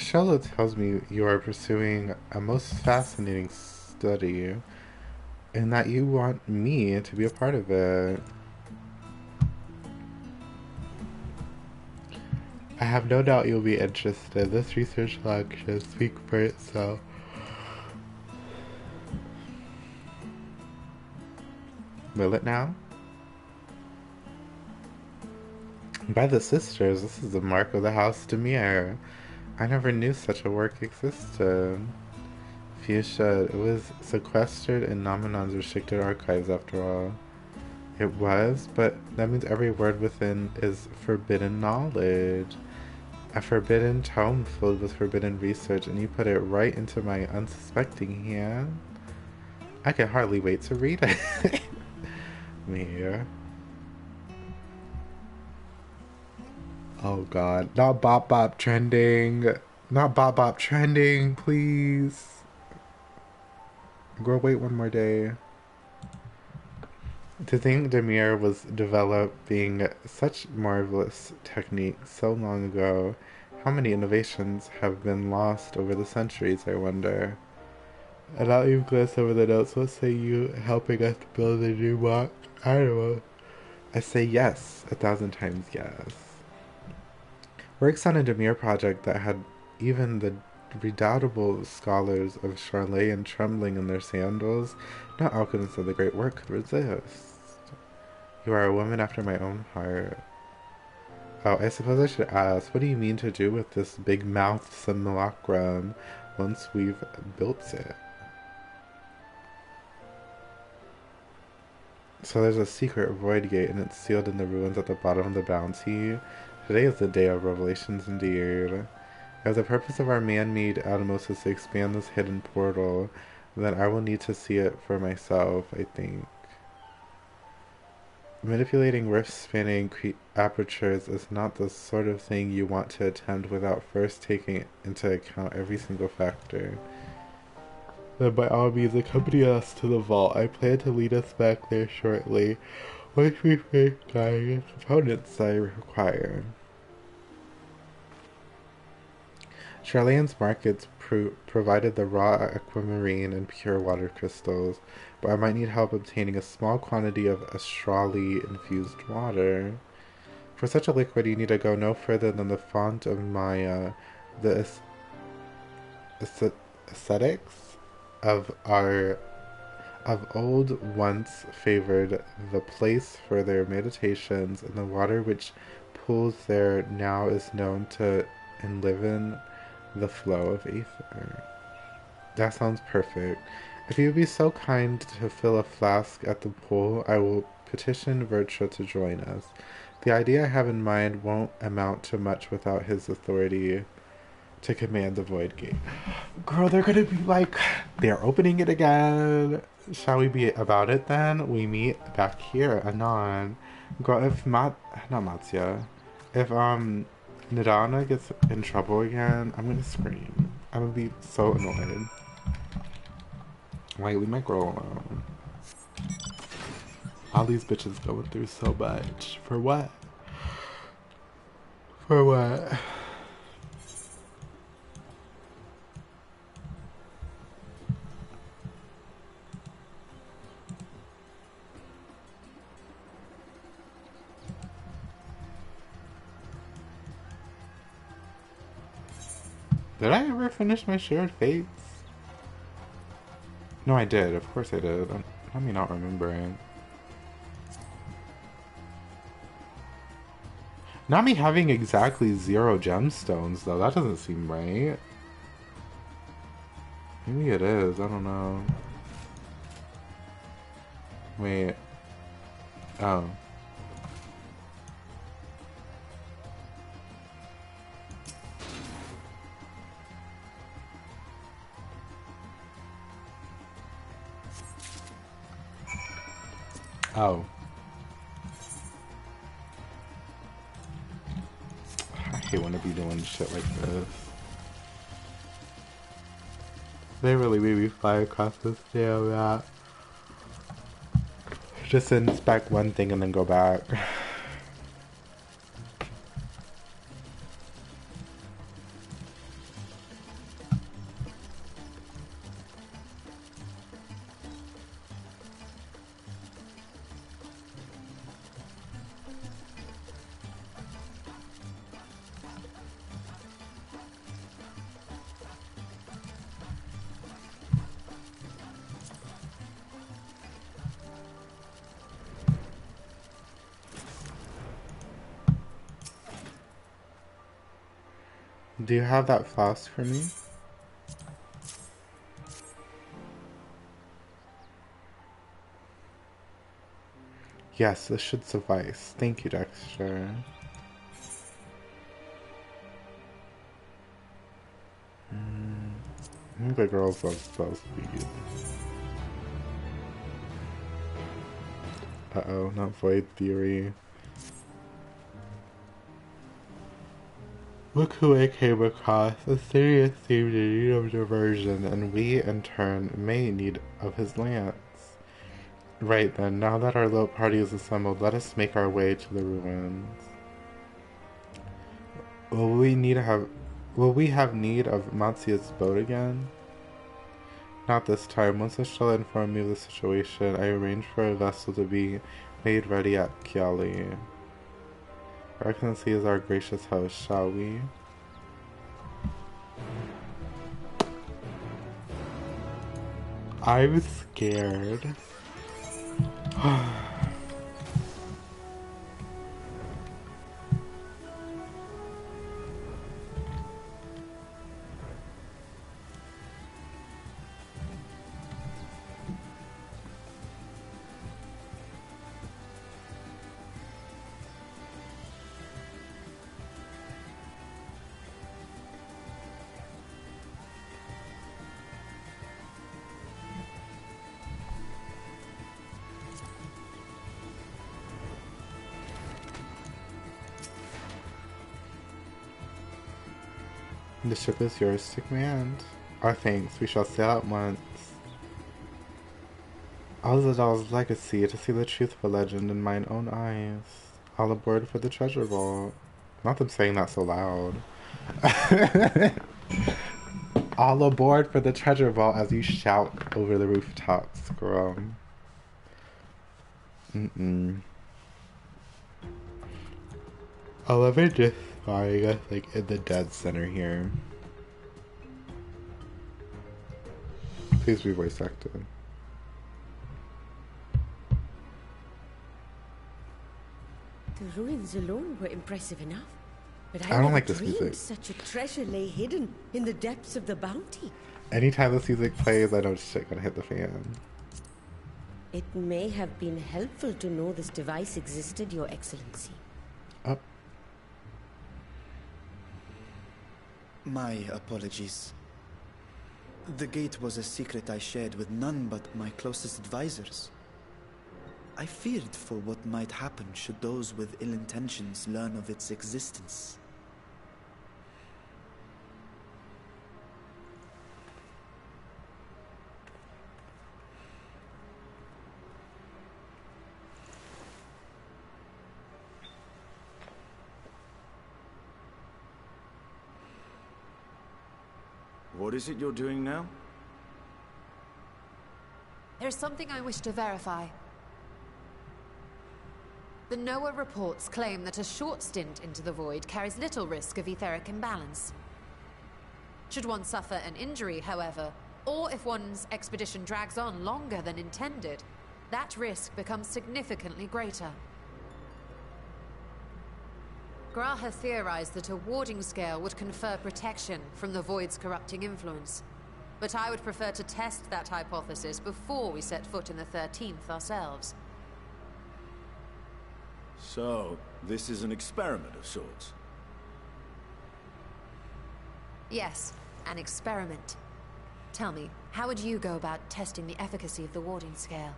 Shella tells me you are pursuing a most fascinating study and that you want me to be a part of it. I have no doubt you'll be interested. This research log should speak for itself. Will it now? By the sisters, this is the mark of the House Demir. I never knew such a work existed. Fuchsia, it was sequestered in Nominon's restricted archives after all. It was, but that means every word within is forbidden knowledge. A forbidden tome filled with forbidden research, and you put it right into my unsuspecting hand. I can hardly wait to read it. Me. Oh god, not Bop Bop trending. Not Bop Bop trending, please. Girl, wait one more day. To think Demir was developing such marvelous technique so long ago, how many innovations have been lost over the centuries, I wonder. And I'll even glance over the notes. What say you helping us build a new walk? I don't know. I say yes, 1,000 times yes. Works on a Demir project that had even the redoubtable scholars of Charlayan trembling in their sandals. No alchemist of the great work could resist. You are a woman after my own heart. Oh, I suppose I should ask, what do you mean to do with this big-mouthed simulacrum once we've built it? So there's a secret void gate and it's sealed in the ruins at the bottom of the bounty. Today is the day of revelations indeed. If the purpose of our man-made Atomos is to expand this hidden portal, then I will need to see it for myself, I think. Manipulating rift-spanning apertures is not the sort of thing you want to attempt without first taking into account every single factor. Then by all means, accompany us to the vault. I plan to lead us back there shortly, once we find the components I require. Charlene's markets provided the raw aquamarine and pure water crystals, but I might need help obtaining a small quantity of astrali-infused water. For such a liquid, you need to go no further than the font of Maya, the ascetics of old once favored the place for their meditations, and the water which pools there now is known to enliven the flow of ether. That sounds perfect. If you would be so kind to fill a flask at the pool, I will petition Virtua to join us. The idea I have in mind won't amount to much without his authority to command the Void Gate. Girl, they're gonna be like, they're opening it again. Shall we be about it then? We meet back here, anon. Girl, if not Matsya, if Nidana gets in trouble again, I'm gonna scream. I'm gonna be so annoyed. Like, leave my girl alone. All these bitches going through so much. For what? For what? Did I ever finish my shared fates? No, I did. Of course I did. Let me not remembering. Not me having exactly 0 gemstones, though. That doesn't seem right. Maybe it is. I don't know. Wait. Oh. Oh. I hate when I be doing shit like this. They really made me fly across this damn map. Just inspect one thing and then go back. Do you have that flask for me? Yes, this should suffice. Thank you, Dexter. I think the girls love spell speed. Uh-oh, not Void Theory. Look who I came across, a serious seemed in need of diversion, and we, in turn, may need of his lance. Right then, now that our little party is assembled, let us make our way to the ruins. Will we have need of Matsia's boat again? Not this time. Once Estella informed me of the situation, I arranged for a vessel to be made ready at Kiali. Our Excellency is our gracious host, shall we? I'm scared. The ship is yours to command. Our thanks, we shall sail at once. Alzadal's legacy, to see the truth of a legend in mine own eyes. All aboard for the treasure vault. Not them saying that so loud. All aboard for the treasure vault as you shout over the rooftops, girl. I love it just firing us like in the dead center here. Please be voice acted. The ruins alone were impressive enough, but I I don't never like this dreamed music. such a treasure lay hidden in the depths of the bounty. Anytime this music plays, I know shit gonna hit the fan. It may have been helpful to know this device existed, Your Excellency. Up. My apologies. The gate was a secret I shared with none but my closest advisors. I feared for what might happen should those with ill intentions learn of its existence. What is it you're doing now? There's something I wish to verify. The NOAA reports claim that a short stint into the void carries little risk of etheric imbalance. Should one suffer an injury, however, or if one's expedition drags on longer than intended, that risk becomes significantly greater. Graha theorized that a warding scale would confer protection from the void's corrupting influence. But I would prefer to test that hypothesis before we set foot in the 13th ourselves. So, this is an experiment of sorts? Yes, an experiment. Tell me, how would you go about testing the efficacy of the warding scale?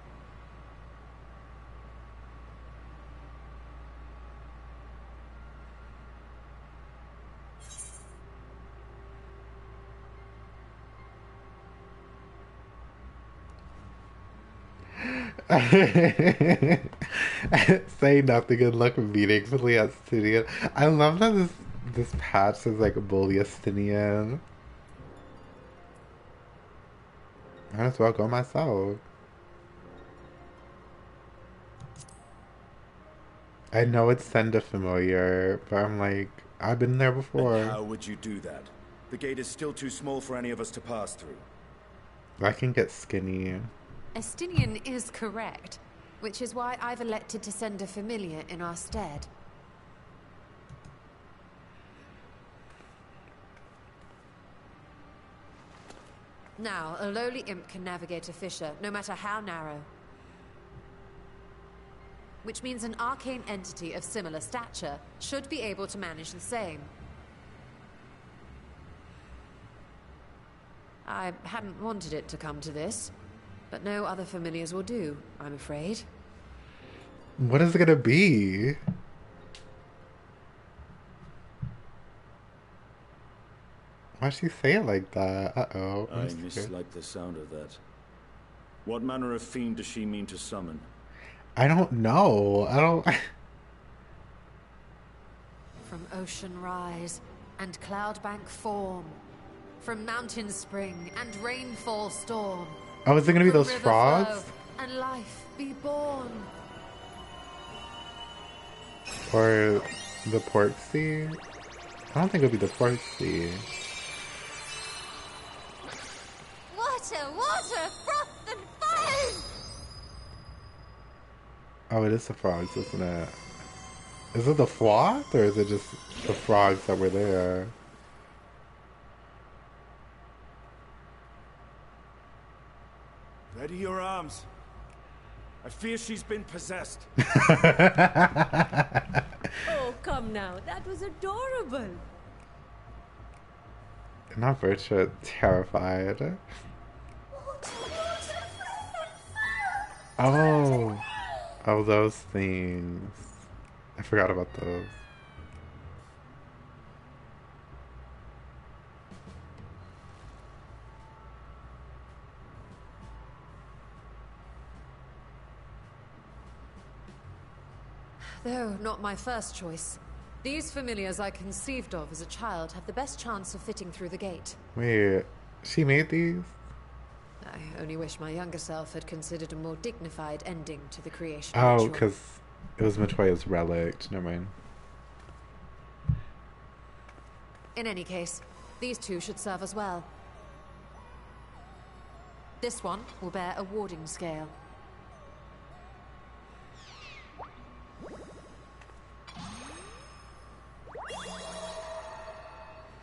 Say nothing and look meaningfully at Stinian. I love that this patch says like bully a Stinian. Might as well go myself. I know it's send a familiar, but I'm like, I've been there before. And how would you do that? The gate is still too small for any of us to pass through. I can get skinny. Estinian is correct, which is why I've elected to send a familiar in our stead. Now, a lowly imp can navigate a fissure, no matter how narrow. Which means an arcane entity of similar stature should be able to manage the same. I hadn't wanted it to come to this, but no other familiars will do, I'm afraid. What is it gonna be? Why'd she say it like that? Uh-oh. I mislike the sound of that. What manner of fiend does she mean to summon? I don't know. From ocean rise and cloudbank form, from mountain spring and rainfall storm. Oh, is it gonna be from those river frogs? flow and life be born. Or the pork sea? I don't think it'll be the pork sea. Water, water, froth and foam! Oh, it is the frogs, isn't it? Is it the flock, or is it just the frogs that were there? Ready your arms. I fear she's been possessed. Oh, come now. That was adorable. Not Virtua terrified. Oh. Oh, those things. I forgot about those. Though not my first choice. These familiars I conceived of as a child have the best chance of fitting through the gate. Wait, she made these? I only wish my younger self had considered a more dignified ending to the creation Oh, ritual. because it was Matoya's relic. Never mind. In any case, these two should serve as well. This one will bear a warding scale.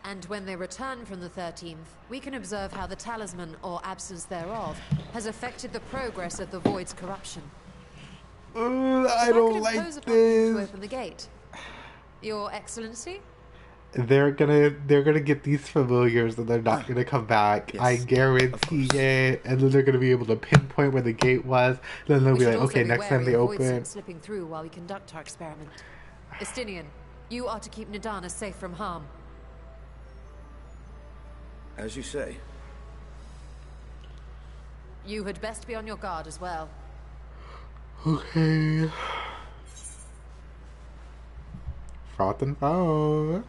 And when they return from the 13th, we can observe how the talisman, or absence thereof, has affected the progress of the Void's corruption. I don't like to this. open the gate. Your Excellency? They're gonna get these familiars and they're not gonna come back. Yes, I guarantee it. And then they're gonna be able to pinpoint where the gate was. Then they'll be like, okay, next time they open. Slipping through while we conduct our experiment. Estinian, you are to keep Nadana safe from harm. As you say. You had best be on your guard as well. Okay. Froth and foam.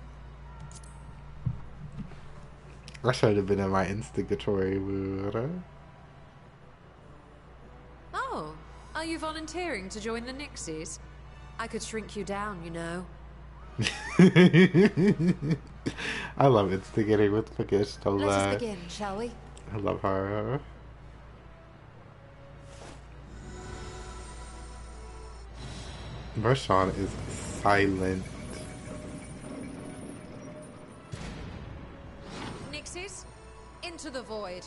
I should have been in my instigatory mood. Oh, are you volunteering to join the Nixies? I could shrink you down, you know. I love instigating with Magish Tola. Let us begin, shall we? I love her. Vershawn is silent. Nixies, into the void.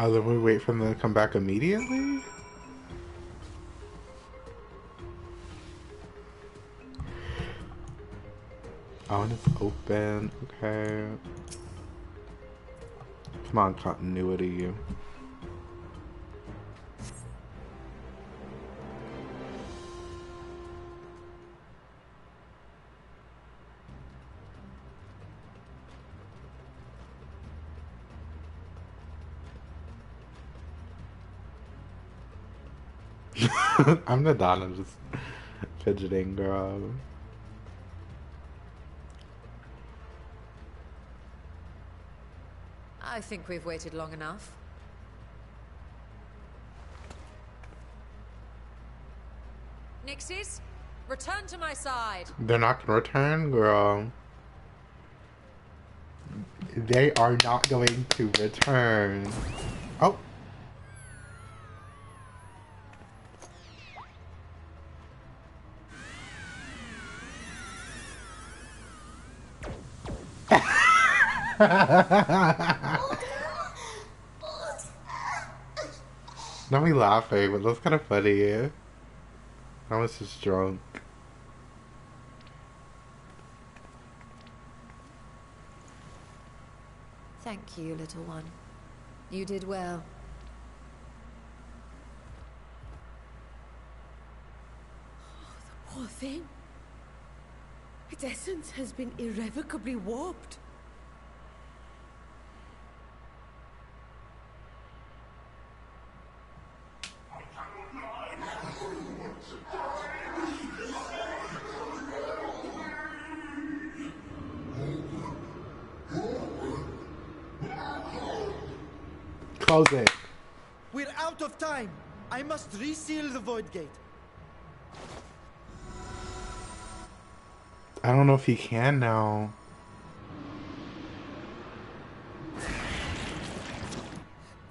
Oh, then we wait for them to come back immediately? Oh, and it's open. Okay. Come on, continuity. I'm Nadana, just fidgeting, girl. I think we've waited long enough. Nixies, return to my side. They're not gonna return, girl. They are not going to return. Oh. Not me laughing, but that's kind of funny. I was just drunk. Thank you, little one. You did well. The poor thing. Its essence has been irrevocably warped. Close it. We're out of time. I must reseal the void gate. I don't know if he can now.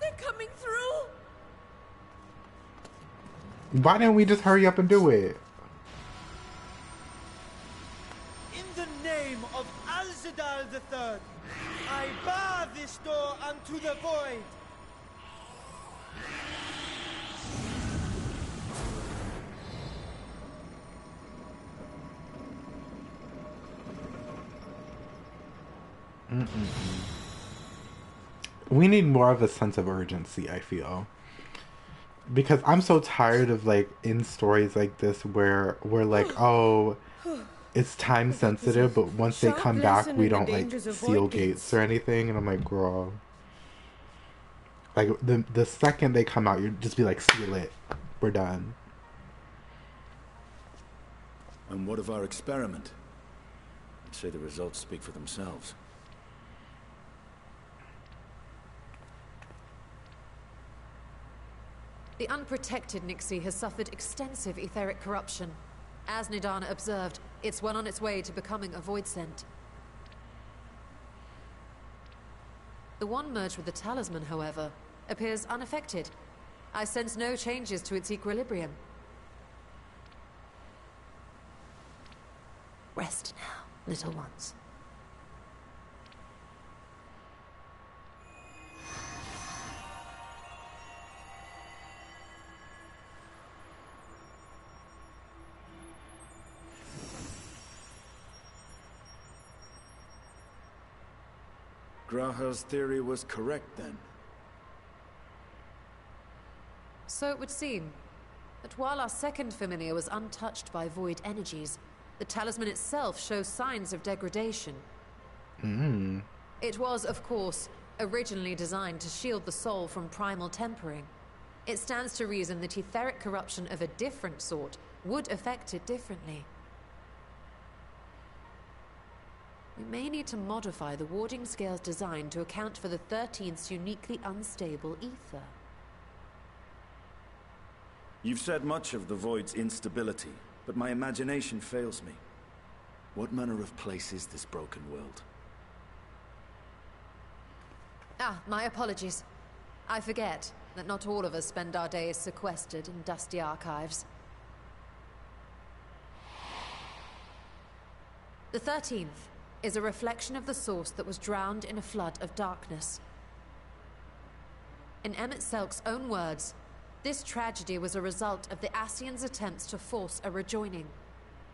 They're coming through. Why didn't we just hurry up and do it? In the name of Alzadal III, I bar this door unto the void. We need more of a sense of urgency, I feel. Because I'm so tired of, like, in stories like this where we're like, oh, it's time sensitive, but once they come back, we don't, like, seal gates or anything. And I'm like, girl. Like, the second they come out, you just be like, seal it. We're done. And what of our experiment? I'd say the results speak for themselves. The unprotected Nixie has suffered extensive etheric corruption. As Nidana observed, it's well on its way to becoming a void scent. The one merged with the talisman, however, appears unaffected. I sense no changes to its equilibrium. Rest now, little ones. Graha's theory was correct, then. So it would seem. But while our second familiar was untouched by void energies, the talisman itself shows signs of degradation. It was, of course, originally designed to shield the soul from primal tempering. It stands to reason that etheric corruption of a different sort would affect it differently. We may need to modify the warding scale's design to account for the 13th's uniquely unstable ether. You've said much of the Void's instability, but my imagination fails me. What manner of place is this broken world? Ah, my apologies. I forget that not all of us spend our days sequestered in dusty archives. The 13th is a reflection of the source that was drowned in a flood of darkness. In Emmett Selk's own words, this tragedy was a result of the Ascians' attempts to force a rejoining.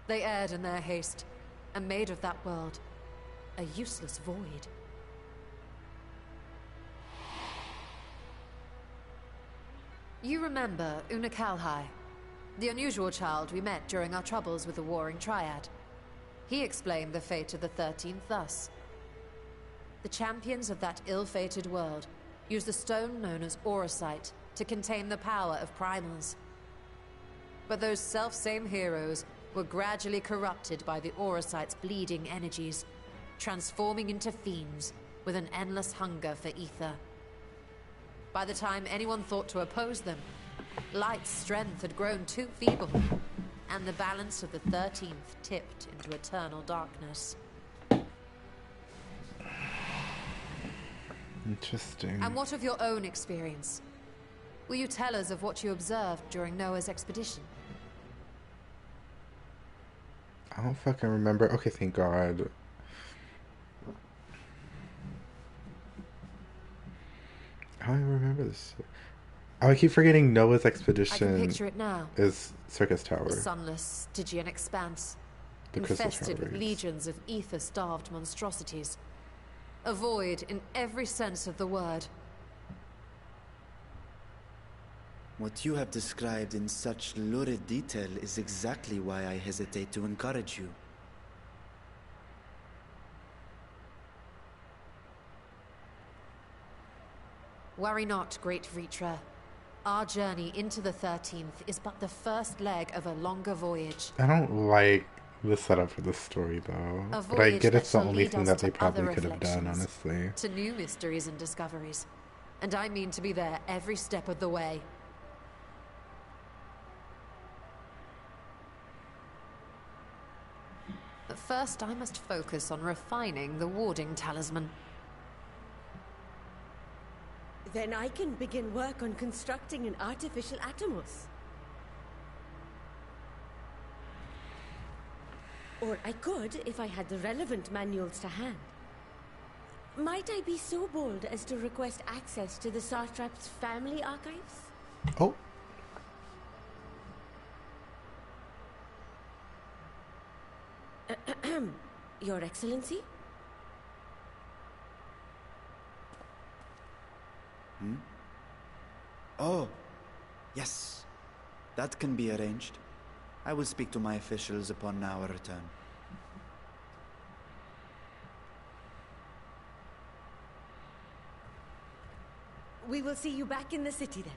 They erred in their haste, and made of that world a useless void. You remember Una Kalhai, the unusual child we met during our troubles with the Warring Triad. He explained the fate of the 13th thus. The champions of that ill-fated world used the stone known as Auracite to contain the power of primals. But those self-same heroes were gradually corrupted by the Auracite's bleeding energies, transforming into fiends with an endless hunger for ether. By the time anyone thought to oppose them, Light's strength had grown too feeble. and the balance of the 13th tipped into eternal darkness. Interesting. And what of your own experience? Will you tell us of what you observed during Noah's expedition? I don't fucking remember. Okay, thank God. I don't even remember this shit. Oh, I keep forgetting Noah's expedition. I can picture it now. Is Circus Tower. The sunless Stygian expanse, The infested with Towers. legions of ether-starved monstrosities. A void in every sense of the word. What you have described in such lurid detail is exactly why I hesitate to encourage you. Worry not, great Vritra. Our journey into the 13th is but the first leg of a longer voyage. I don't like the setup for this story, though. A But I voyage get that it's the shall only lead thing us that they to other probably could have done, reflections, honestly. to new mysteries and discoveries. And I mean to be there every step of the way. But first, I must focus on refining the warding talisman. Then I can begin work on constructing an artificial Atomos. Or I could, if I had the relevant manuals to hand. Might I be so bold as to request access to the Satrap's family archives? Oh. Your Excellency? Oh, yes. That can be arranged. I will speak to my officials upon our return. We will see you back in the city then.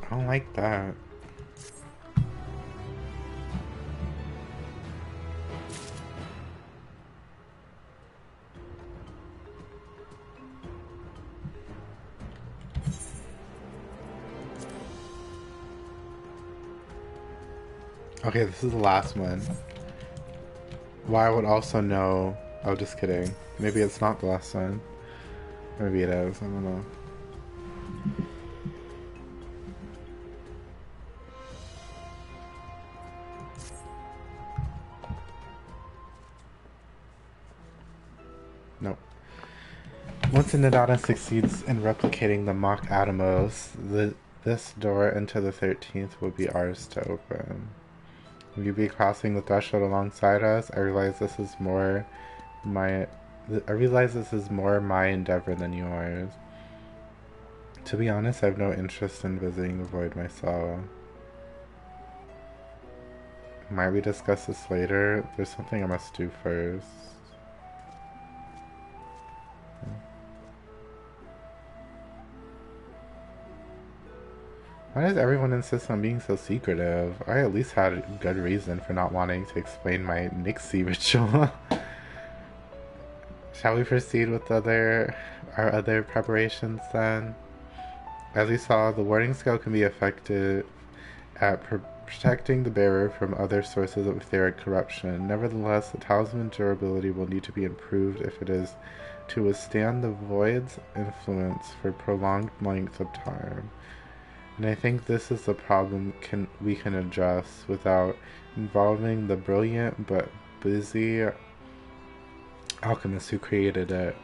I don't like that. Okay, this is the last one. Well, I would also know... Oh, just kidding. Maybe it's not the last one. Maybe it is. I don't know. Nope. Once Nadana succeeds in replicating the mock Atomos, this door into the 13th will be ours to open. Will you be crossing the threshold alongside us? I realize this is more my endeavor than yours. To be honest, I have no interest in visiting the void myself. Might we discuss this later? There's something I must do first. Why does everyone insist on being so secretive? I at least had a good reason for not wanting to explain my Nixie ritual. Shall we proceed with our other preparations then? As we saw, the warding scale can be effective at protecting the bearer from other sources of etheric corruption. Nevertheless, the talisman's durability will need to be improved if it is to withstand the void's influence for prolonged lengths of time. And I think this is the problem we can address without involving the brilliant but busy alchemist who created it.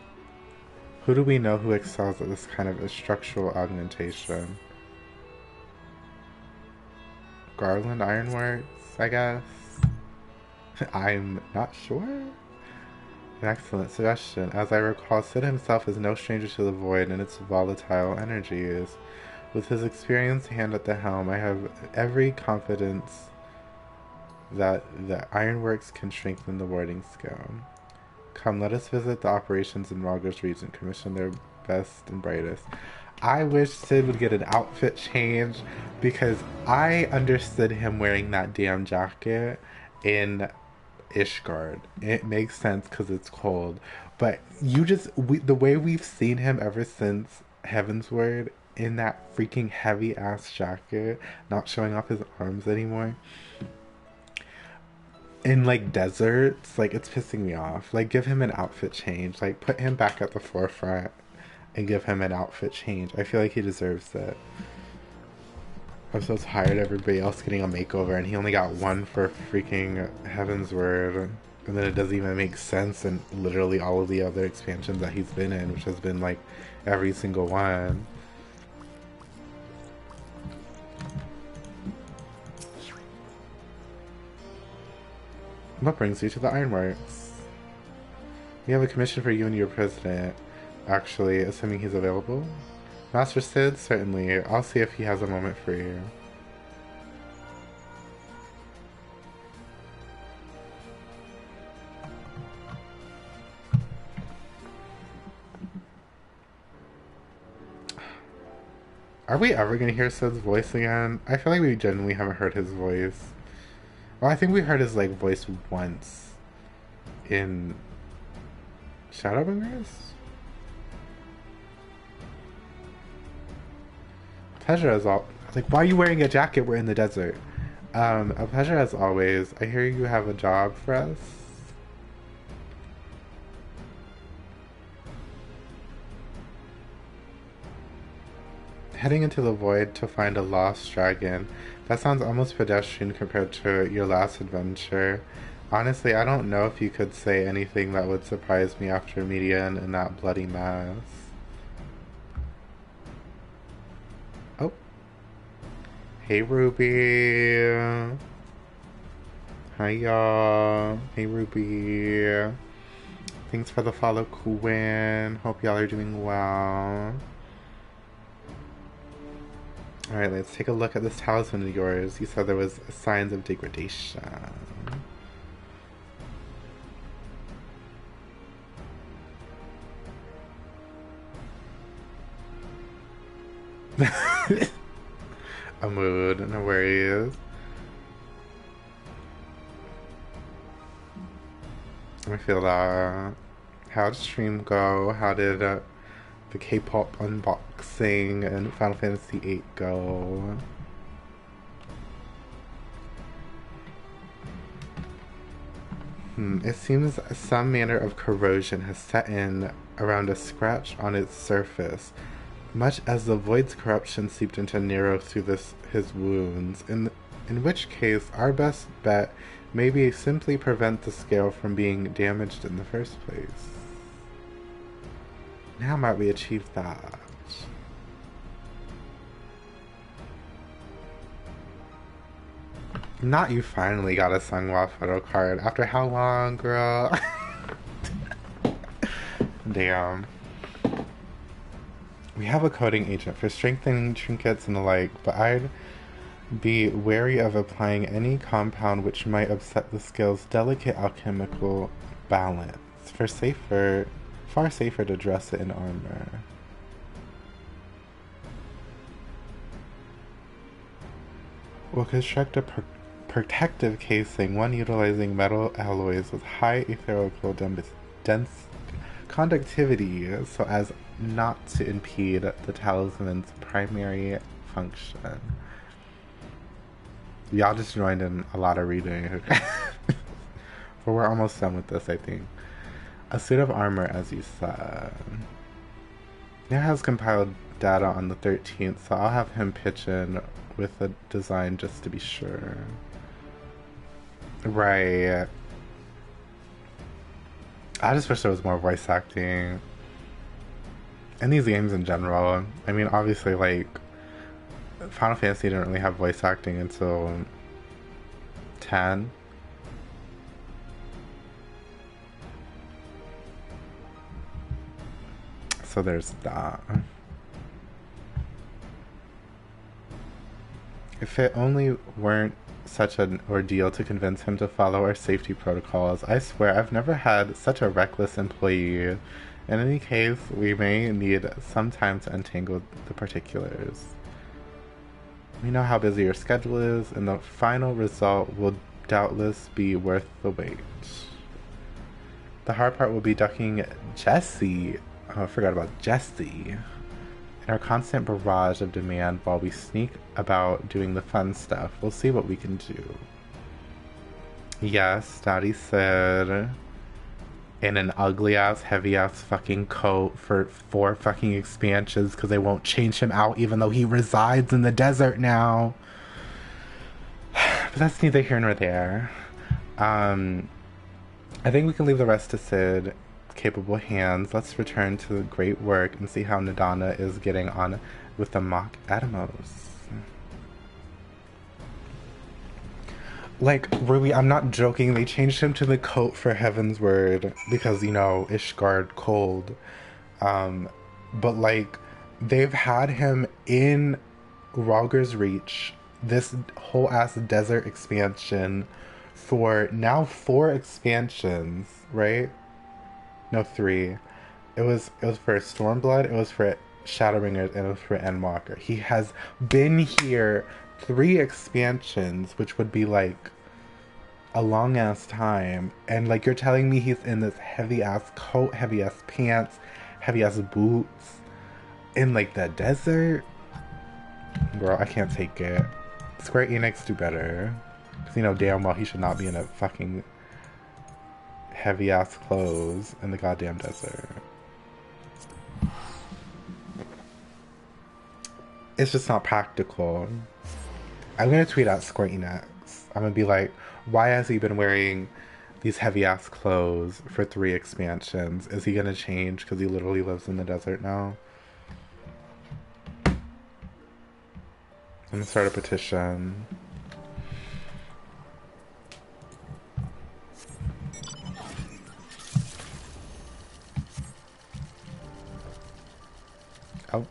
Who do we know who excels at this kind of structural augmentation? Garland Ironworks, I guess? I'm not sure? An excellent suggestion. As I recall, Sid himself is no stranger to the void and its volatile energies. With his experienced hand at the helm, I have every confidence that the Ironworks can strengthen the warding skill. Come, let us visit the operations in Ralgo's region, commission their best and brightest. I wish Sid would get an outfit change because I understood him wearing that damn jacket in Ishgard. It makes sense because it's cold. But the way we've seen him ever since Heavensward in that freaking heavy ass jacket, not showing off his arms anymore. In like deserts, like it's pissing me off. Like give him an outfit change. Like put him back at the forefront and give him an outfit change. I feel like he deserves it. I'm so tired of everybody else getting a makeover and he only got one for freaking Heavensward. And then it doesn't even make sense in literally all of the other expansions that he's been in, which has been like every single one. What brings you to the Ironworks? We have a commission for you and your president, actually, assuming he's available. Master Sid, certainly. I'll see if he has a moment for you. Are we ever going to hear Sid's voice again? I feel like we genuinely haven't heard his voice. Well, I think we heard his like voice once in Shadowbringers? Pleasure as all. Like, why are you wearing a jacket? We're in the desert. A pleasure as always. I hear you have a job for us. Heading into the void to find a lost dragon. That sounds almost pedestrian compared to your last adventure. Honestly, I don't know if you could say anything that would surprise me after Median in that bloody mess. Oh. Hey, Ruby. Hi, y'all. Hey, Ruby. Thanks for the follow, Quinn. Hope y'all are doing well. Alright, let's take a look at this talisman of yours. You said there was signs of degradation. A mood, no worries. I feel that. How did stream go? How did the K-pop unboxing and Final Fantasy VIII go? It seems some manner of corrosion has set in around a scratch on its surface, much as the void's corruption seeped into Nero through his wounds, in which case our best bet may be simply prevent the scale from being damaged in the first place. How might we achieve that? Not you finally got a Sunghwa photo card. After how long, girl? Damn. We have a coding agent for strengthening trinkets and the like, but I'd be wary of applying any compound which might upset the scale's delicate alchemical balance. Far safer to dress it in armor. We'll construct a protective casing, one utilizing metal alloys with high ethereal dense conductivity so as not to impede the talisman's primary function. Y'all just joined in a lot of reading. But we're almost done with this, I think. A suit of armor, as you said. It has compiled data on the 13th, so I'll have him pitch in with a design just to be sure. Right. I just wish there was more voice acting. In these games in general. I mean, obviously, like, Final Fantasy didn't really have voice acting until 10. So there's that. If it only weren't such an ordeal to convince him to follow our safety protocols, I swear I've never had such a reckless employee. In any case, we may need some time to untangle the particulars. We know how busy your schedule is, and the final result will doubtless be worth the wait. The hard part will be ducking Jessie. Oh, I forgot about Jessie. In our constant barrage of demand while we sneak about doing the fun stuff. We'll see what we can do. Yes, Daddy said in an ugly-ass, heavy-ass fucking coat for 4 fucking expansions because they won't change him out even though he resides in the desert now. But that's neither here nor there. I think we can leave the rest to Sid. Capable hands. Let's return to the great work and see how Nadana is getting on with the mock Atomos. Like, really, I'm not joking. They changed him to the coat for Heaven's Word because, you know, Ishgard cold. But, like, they've had him in Rogger's Reach, this whole ass desert expansion, for now 4 expansions, right? No, 3. It was for Stormblood, it was for Shadowbringers, and it was for Endwalker. He has been here 3 expansions, which would be like a long ass time, and like you're telling me he's in this heavy ass coat, heavy ass pants, heavy ass boots in like the desert? Girl, I can't take it. Square Enix, do better. Because you know damn well he should not be in a fucking heavy ass clothes in the goddamn desert. It's just not practical. I'm gonna tweet out Square Enix. I'm gonna be like, why has he been wearing these heavy ass clothes for 3 expansions? Is he gonna change because he literally lives in the desert now? I'm gonna start a petition. Oh.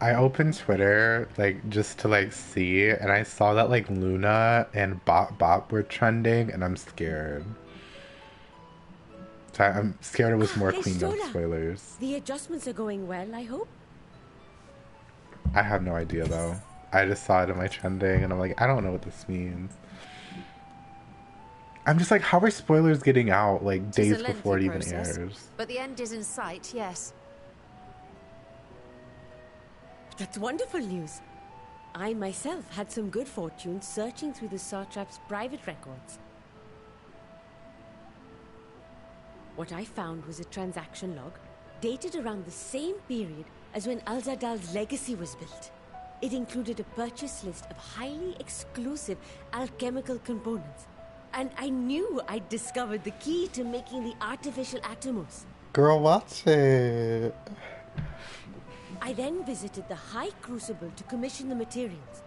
I opened Twitter, like, just to, like, see, and I saw that, like, Luna and Bop Bop were trending, and I'm scared. So I'm scared it was more Queen Note spoilers. The adjustments are going well, I hope? I have no idea, though. I just saw it in my trending, and I'm like, I don't know what this means. I'm just like, how are spoilers getting out, like, days before it even airs? But the end is in sight, yes. That's wonderful news. I myself had some good fortune searching through the Satrap's private records. What I found was a transaction log dated around the same period as when Al-Zadal's legacy was built. It included a purchase list of highly exclusive alchemical components. And I knew I'd discovered the key to making the artificial Atomos. Girl, watch it. I then visited the High Crucible to commission the materials.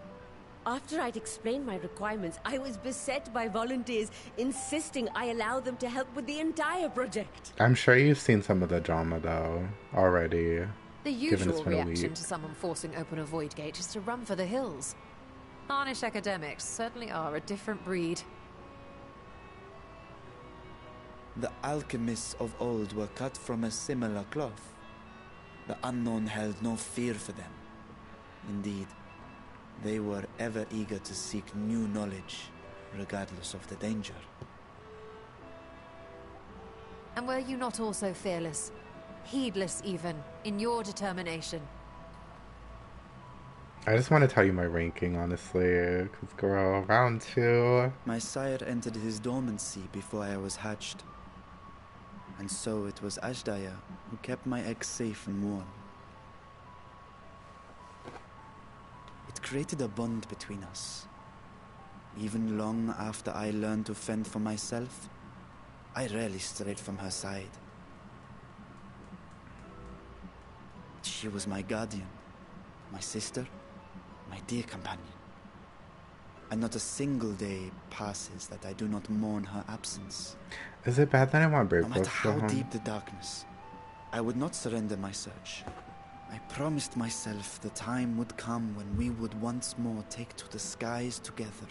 After I'd explained my requirements, I was beset by volunteers insisting I allow them to help with the entire project. I'm sure you've seen some of the drama, though, already. The usual reaction to someone forcing open a void gate is to run for the hills. Harnish academics certainly are a different breed. The alchemists of old were cut from a similar cloth. The unknown held no fear for them. Indeed, they were ever eager to seek new knowledge, regardless of the danger. And were you not also fearless, heedless even, in your determination? I just want to tell you my ranking, honestly, because girl, round 2. My sire entered his dormancy before I was hatched. And so it was Ashdaya who kept my eggs safe and warm. It created a bond between us. Even long after I learned to fend for myself, I rarely strayed from her side. She was my guardian, my sister, my dear companion. and not a single day passes that I do not mourn her absence. Is it bad that I want Brave No Girls matter to go how home? deep the darkness, I would not surrender my search. I promised myself the time would come when we would once more take to the skies together.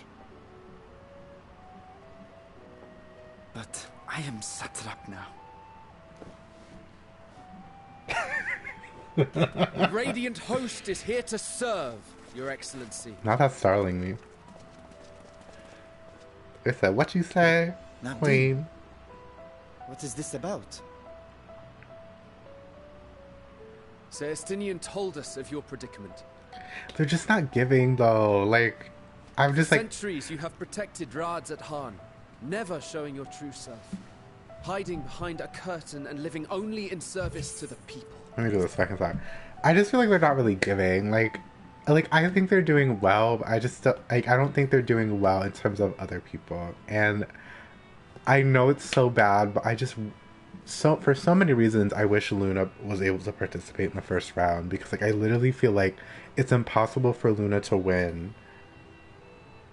But I am satrap now. The Radiant Host is here to serve, Your Excellency. Not that startling me. They said, what you say, Nabdi, Queen? what is this about? Sir Estinian told us of your predicament. They're just not giving, though. Like, I'm just like... Centuries you have protected Rads at Han, never showing your true self. Hiding behind a curtain and living only in service to the people. Let me do the second side. I just feel like they're not really giving. Like I think they're doing well, but I just don't, I don't think they're doing well in terms of other people. And I know it's so bad, but I just for so many reasons I wish Luna was able to participate in the first round, because like I literally feel like it's impossible for Luna to win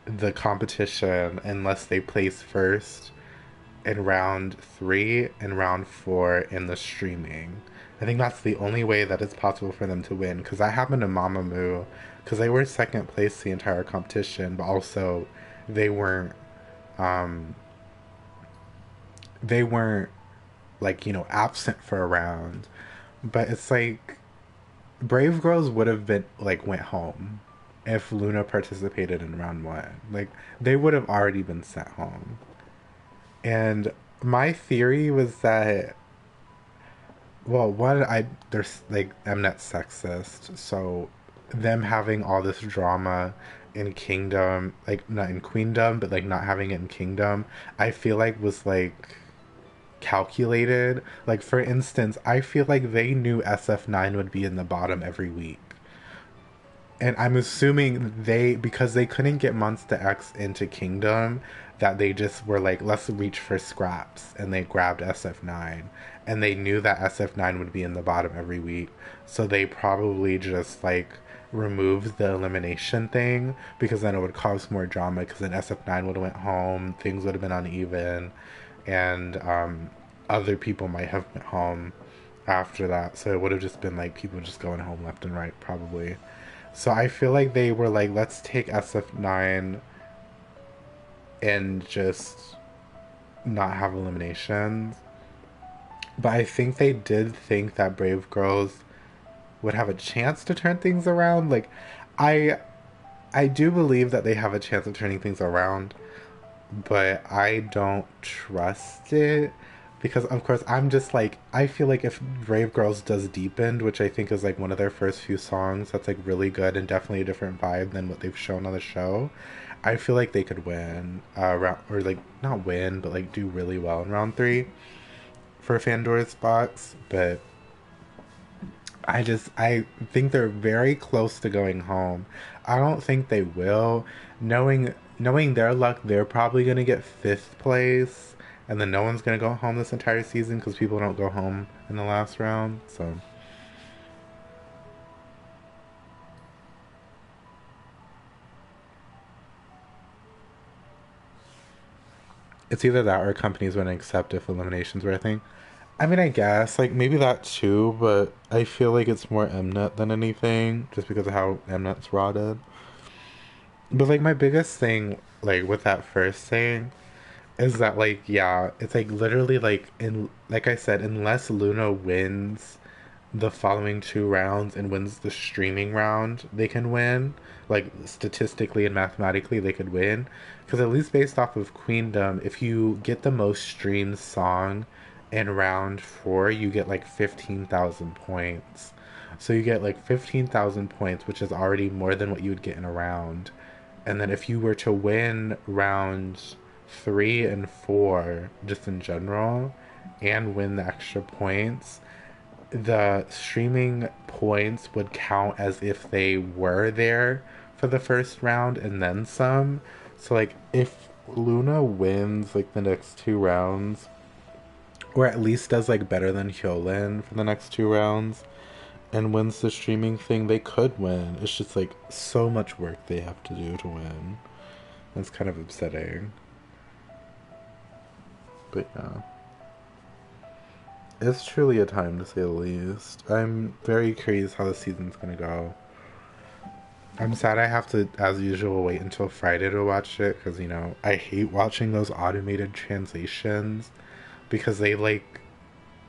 the competition unless they place first in round 3 and round 4 in the streaming. I think that's the only way that it's possible for them to win, because that happened to Mamamoo, because they were second place the entire competition, but also they weren't like, you know, absent for a round. But it's like Brave Girls would have been like went home if Luna participated in round 1. Like they would have already been sent home. And my theory was that, well, there's like, Mnet sexist, so them having all this drama in Kingdom, like not in Queendom, but like not having it in Kingdom, I feel like was like calculated. Like for instance, I feel like they knew SF9 would be in the bottom every week. And I'm assuming because they couldn't get Monsta X into Kingdom, that they just were like, let's reach for scraps, and they grabbed SF9. And they knew that SF9 would be in the bottom every week, so they probably just like removed the elimination thing, because then it would cause more drama, because then SF9 would have went home, things would have been uneven, and other people might have went home after that, so it would have just been like people just going home left and right probably. So I feel like they were like, let's take SF9 and just not have eliminations. But I think they did think that Brave Girls would have a chance to turn things around. Like, I do believe that they have a chance of turning things around, but I don't trust it, because of course I'm just like, I feel like if Brave Girls does Deepened, which I think is like one of their first few songs that's like really good and definitely a different vibe than what they've shown on the show, I feel like they could win or like not win, but like do really well in round 3 for Fandora's box. But I think they're very close to going home. I don't think they will. Knowing their luck, they're probably gonna get 5th place, and then no one's gonna go home this entire season, because people don't go home in the last round. So it's either that or companies wouldn't accept if eliminations were a thing. I mean, I guess, like, maybe that too, but I feel like it's more Mnet than anything, just because of how Mnet's rotted. But, like, my biggest thing, like, with that first thing is that, like, yeah, it's, like, literally, like, like I said, unless Luna wins the following 2 rounds and wins the streaming round, they can win. Like, statistically and mathematically, they could win. Because at least based off of Queendom, if you get the most streamed song in round 4, you get like 15,000 points. So you get like 15,000 points, which is already more than what you would get in a round. And then if you were to win rounds 3 and 4, just in general, and win the extra points, the streaming points would count as if they were there for the first round and then some. So like if Luna wins like the next 2 rounds, or at least does like better than Hyolyn for the next 2 rounds, and wins the streaming thing, they could win. It's just like so much work they have to do to win. It's kind of upsetting. But yeah. It's truly a time, to say the least. I'm very curious how the season's gonna go. I'm sad I have to, as usual, wait until Friday to watch it, because, you know, I hate watching those automated translations, because they, like,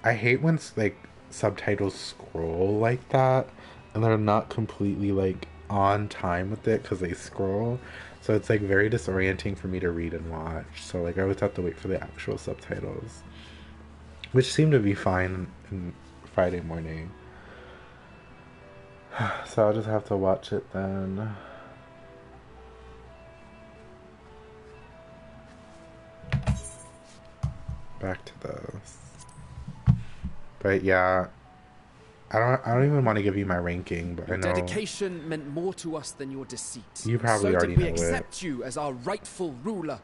I hate when, like, subtitles scroll like that, and they're not completely, like, on time with it, because they scroll, so it's, like, very disorienting for me to read and watch, so, like, I always have to wait for the actual subtitles, which seem to be fine in Friday morning. So I'll just have to watch it then. Back to this. But yeah, I don't even want to give you my ranking, but your I know dedication meant more to us than your deceit. You probably so already did we know accept you as our rightful ruler.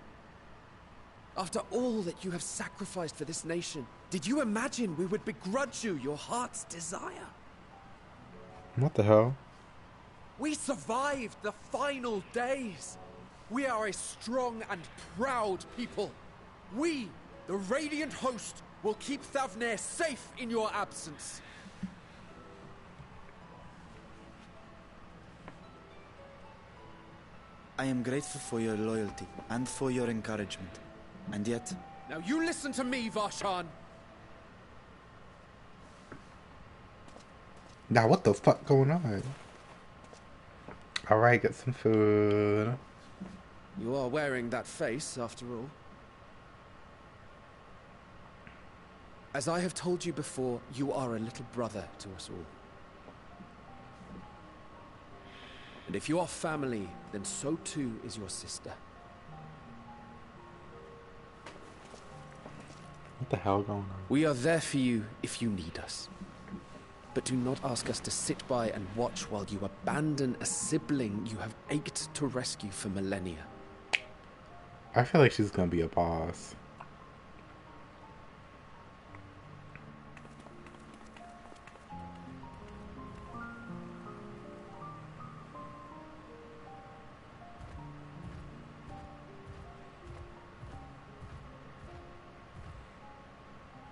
After all that you have sacrificed for this nation, did you imagine we would begrudge you your heart's desire? What the hell? We survived the final days. We are a strong and proud people. We, the Radiant Host, will keep Thavnair safe in your absence. I am grateful for your loyalty and for your encouragement. And yet... Now you listen to me, Varshan. Now what the fuck going on? Alright, get some food. You are wearing that face, after all. As I have told you before, you are a little brother to us all. And if you are family, then so too is your sister. What the hell going on? We are there for you if you need us. But do not ask us to sit by and watch while you abandon a sibling you have ached to rescue for millennia. I feel like she's gonna be a boss.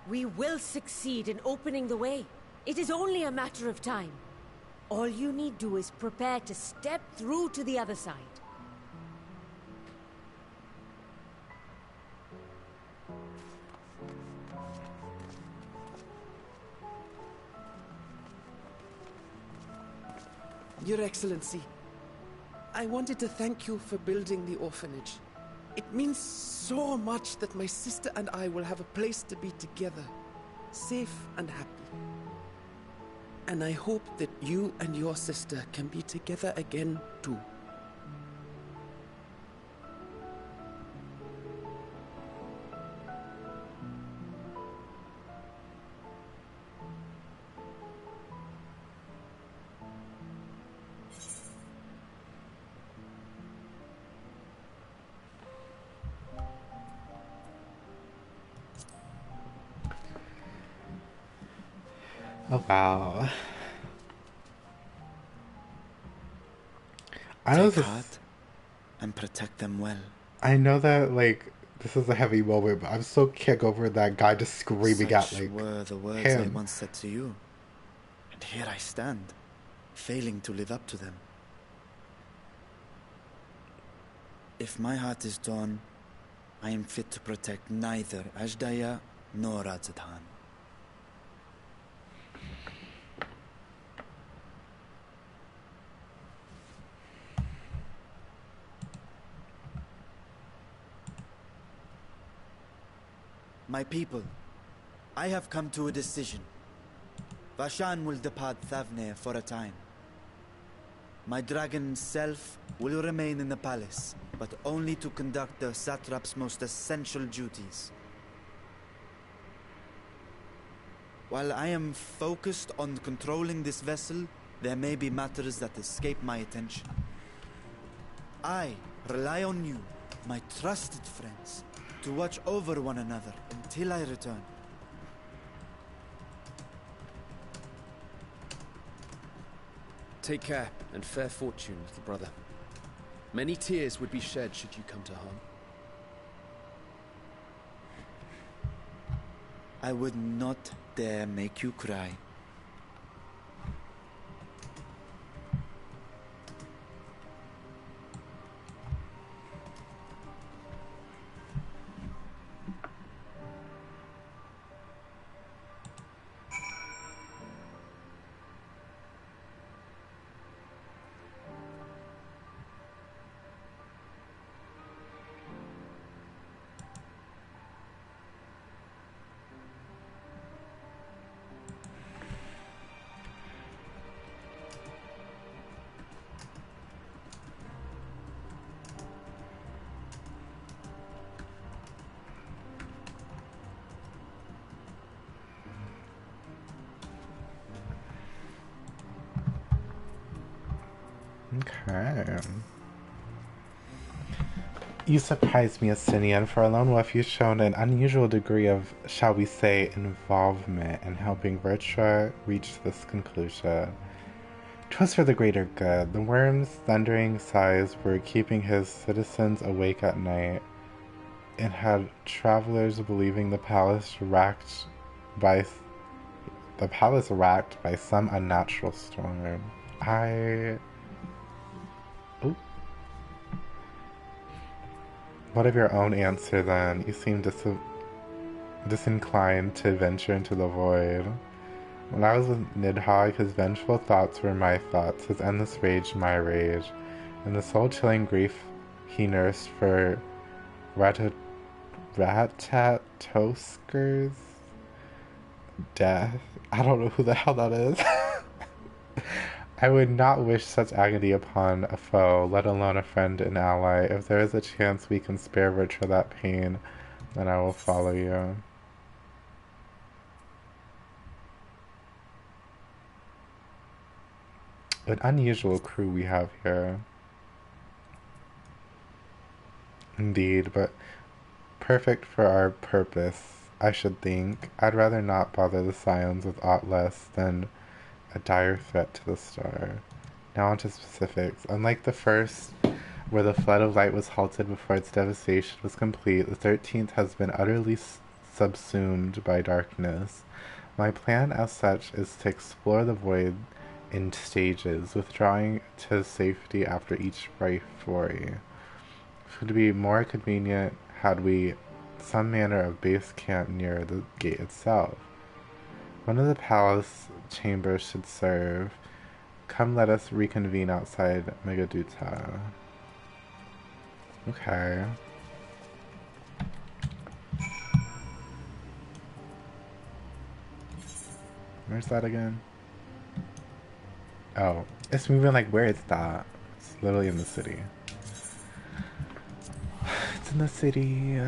We will succeed in opening the way. It is only a matter of time. All you need do is prepare to step through to the other side. Your Excellency, I wanted to thank you for building the orphanage. It means so much that my sister and I will have a place to be together, safe and happy. And I hope that you and your sister can be together again, too. Oh wow. Take heart and protect them well. I know that, like, this is a heavy moment, but I'm so kick over that guy just screaming at, like, were the words I once said to you. And here I stand, failing to live up to them. If my heart is torn, I am fit to protect neither Ajdaya nor Radzatan. My people, I have come to a decision. Vashan will depart Thavnair for a time. My dragon self will remain in the palace, but only to conduct the satrap's most essential duties. While I am focused on controlling this vessel, there may be matters that escape my attention. I rely on you, my trusted friends, to watch over one another until I return. Take care and fair fortune, little brother. Many tears would be shed should you come to harm. I would not dare make you cry. Okay. You surprised me, Astinian. For a lone wolf, you've shown an unusual degree of, shall we say, involvement in helping Virtua reach this conclusion. 'Twas for the greater good. The worm's thundering sighs were keeping his citizens awake at night, and had travelers believing the palace racked by some unnatural storm. What of your own answer, then? You seem disinclined to venture into the void. When I was with Nidhogg, his vengeful thoughts were my thoughts, his endless rage my rage, and the soul-chilling grief he nursed for Ratatosker's death. I don't know who the hell that is. I would not wish such agony upon a foe, let alone a friend and ally. If there is a chance we can spare Virtua that pain, then I will follow you. An unusual crew we have here. Indeed, but perfect for our purpose, I should think. I'd rather not bother the Scions with aught less than a dire threat to the star. Now on to specifics. Unlike the first, where the flood of light was halted before its devastation was complete, the 13th has been utterly subsumed by darkness. My plan as such is to explore the void in stages, withdrawing to safety after each brief foray. It would be more convenient had we some manner of base camp near the gate itself. One of the palace chambers should serve. Come, let us reconvene outside Megaduta. Okay. Where's that again? Oh, it's moving like where is that? It's literally in the city. It's in the city.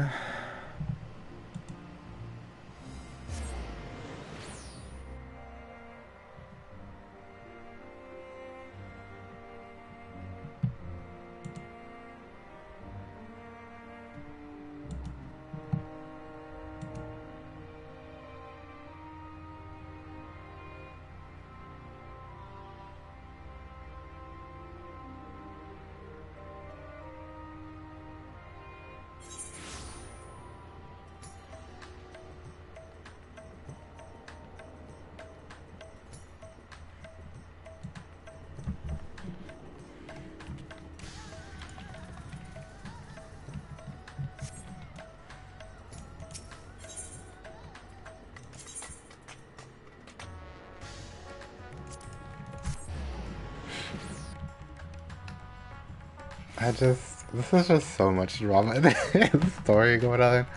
This is just so much drama in the story going on.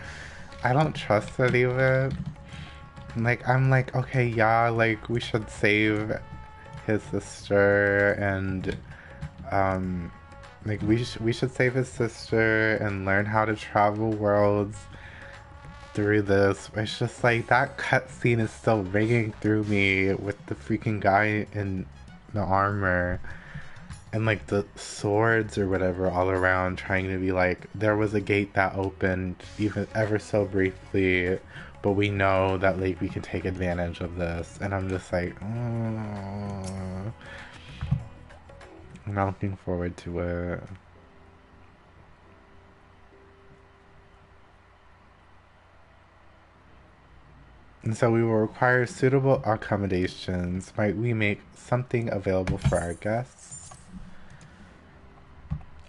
I don't trust any of it. Like, I'm like, okay, yeah, like, we should save his sister, and, like, we should save his sister and learn how to travel worlds through this. It's just like, that cutscene is still ringing through me with the freaking guy in the armor. And like the swords or whatever all around, trying to be like, there was a gate that opened even ever so briefly, but we know that like we can take advantage of this. And I'm just like, oh. I'm not looking forward to it. And so we will require suitable accommodations. Might we make something available for our guests?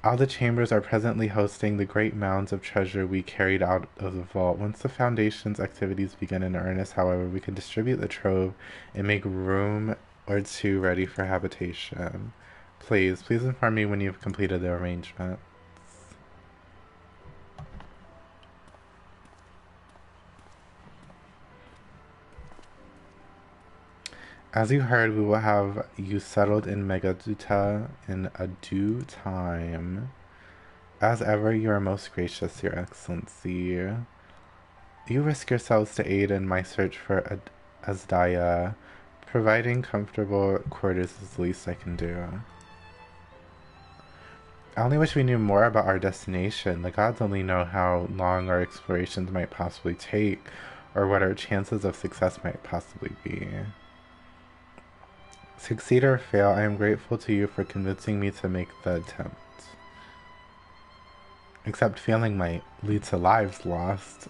All the chambers are presently hosting the great mounds of treasure we carried out of the vault. Once the Foundation's activities begin in earnest, however, we can distribute the trove and make room or two ready for habitation. Please inform me when you've completed the arrangement. As you heard, we will have you settled in Megaduta in a due time. As ever, you are most gracious, Your Excellency. You risk yourselves to aid in my search for Asdaya. Providing comfortable quarters is the least I can do. I only wish we knew more about our destination. The gods only know how long our explorations might possibly take, or what our chances of success might possibly be. Succeed or fail, I am grateful to you for convincing me to make the attempt. Except failing might lead to lives lost.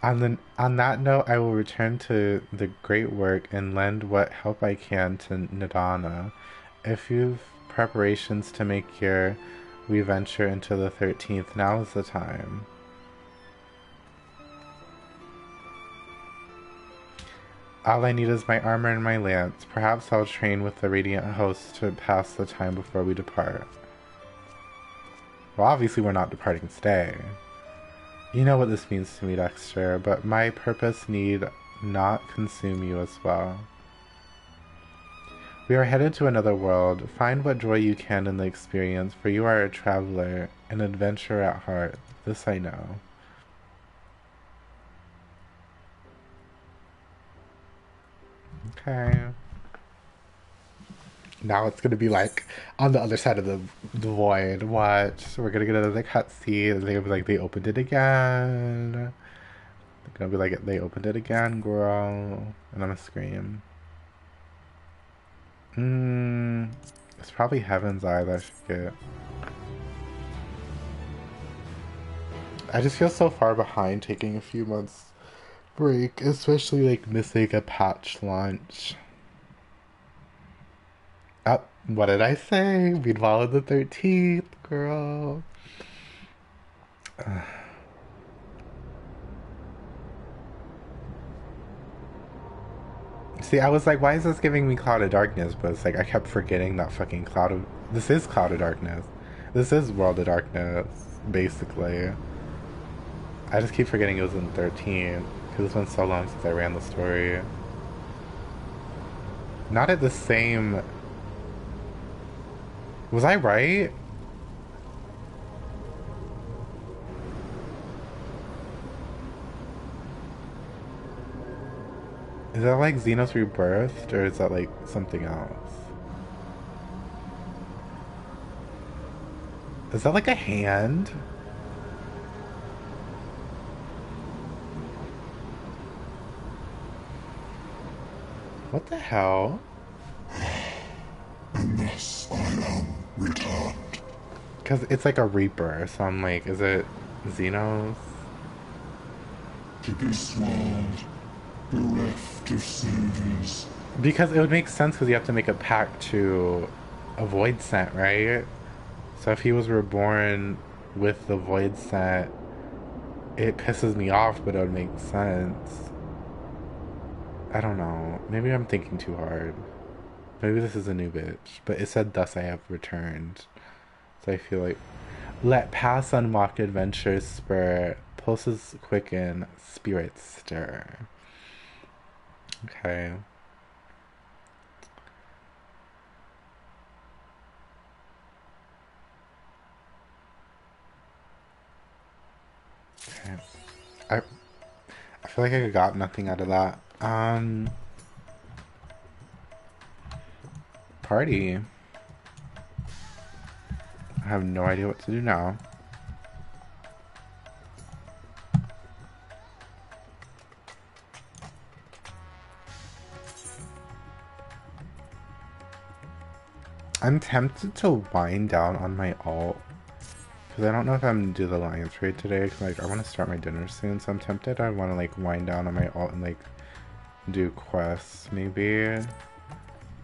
On that note, I will return to the great work and lend what help I can to Nadana. If you've preparations to make here, we venture into the 13th. Now is the time. All I need is my armor and my lance. Perhaps I'll train with the Radiant Host to pass the time before we depart. Well, obviously we're not departing today. You know what this means to me, Dexter, but my purpose need not consume you as well. We are headed to another world. Find what joy you can in the experience, for you are a traveler, an adventurer at heart. This I know. Okay. Now it's gonna be like on the other side of the void. Watch. We're gonna get another cutscene and they're gonna be like, they opened it again. They're gonna be like, they opened it again, girl. And I'm gonna scream. It's probably Heaven's Eye that I should get. I just feel so far behind taking a few months break, especially like missing a patch launch. Oh, what did I say? We'd follow the 13th, girl. See, I was like, why is this giving me Cloud of Darkness? But it's like, I kept forgetting that fucking this is Cloud of Darkness. This is World of Darkness, basically. I just keep forgetting it was in 13, because it's been so long since I ran the story. Not at the same... Was I right? Is that like Xenos Rebirthed, or is that like something else? Is that like a hand? What the hell? And thus I am returned. Because it's like a Reaper, so I'm like, is it Xenos? To this world, bereft of saviors. Because it would make sense because you have to make a pact to a Void Scent, right? So if he was reborn with the Void Scent, it pisses me off, but it would make sense. I don't know. Maybe I'm thinking too hard. Maybe this is a new bitch. But it said, thus I have returned. So I feel like... Let past unlocked adventures spur. Pulses quicken. Spirits stir. Okay. Okay. I feel like I got nothing out of that. Party. I have no idea what to do now. I'm tempted to wind down on my alt. Because I don't know if I'm gonna do the Lions raid today, because like, I want to start my dinner soon, so I'm tempted. I want to like wind down on my alt and like do quests maybe.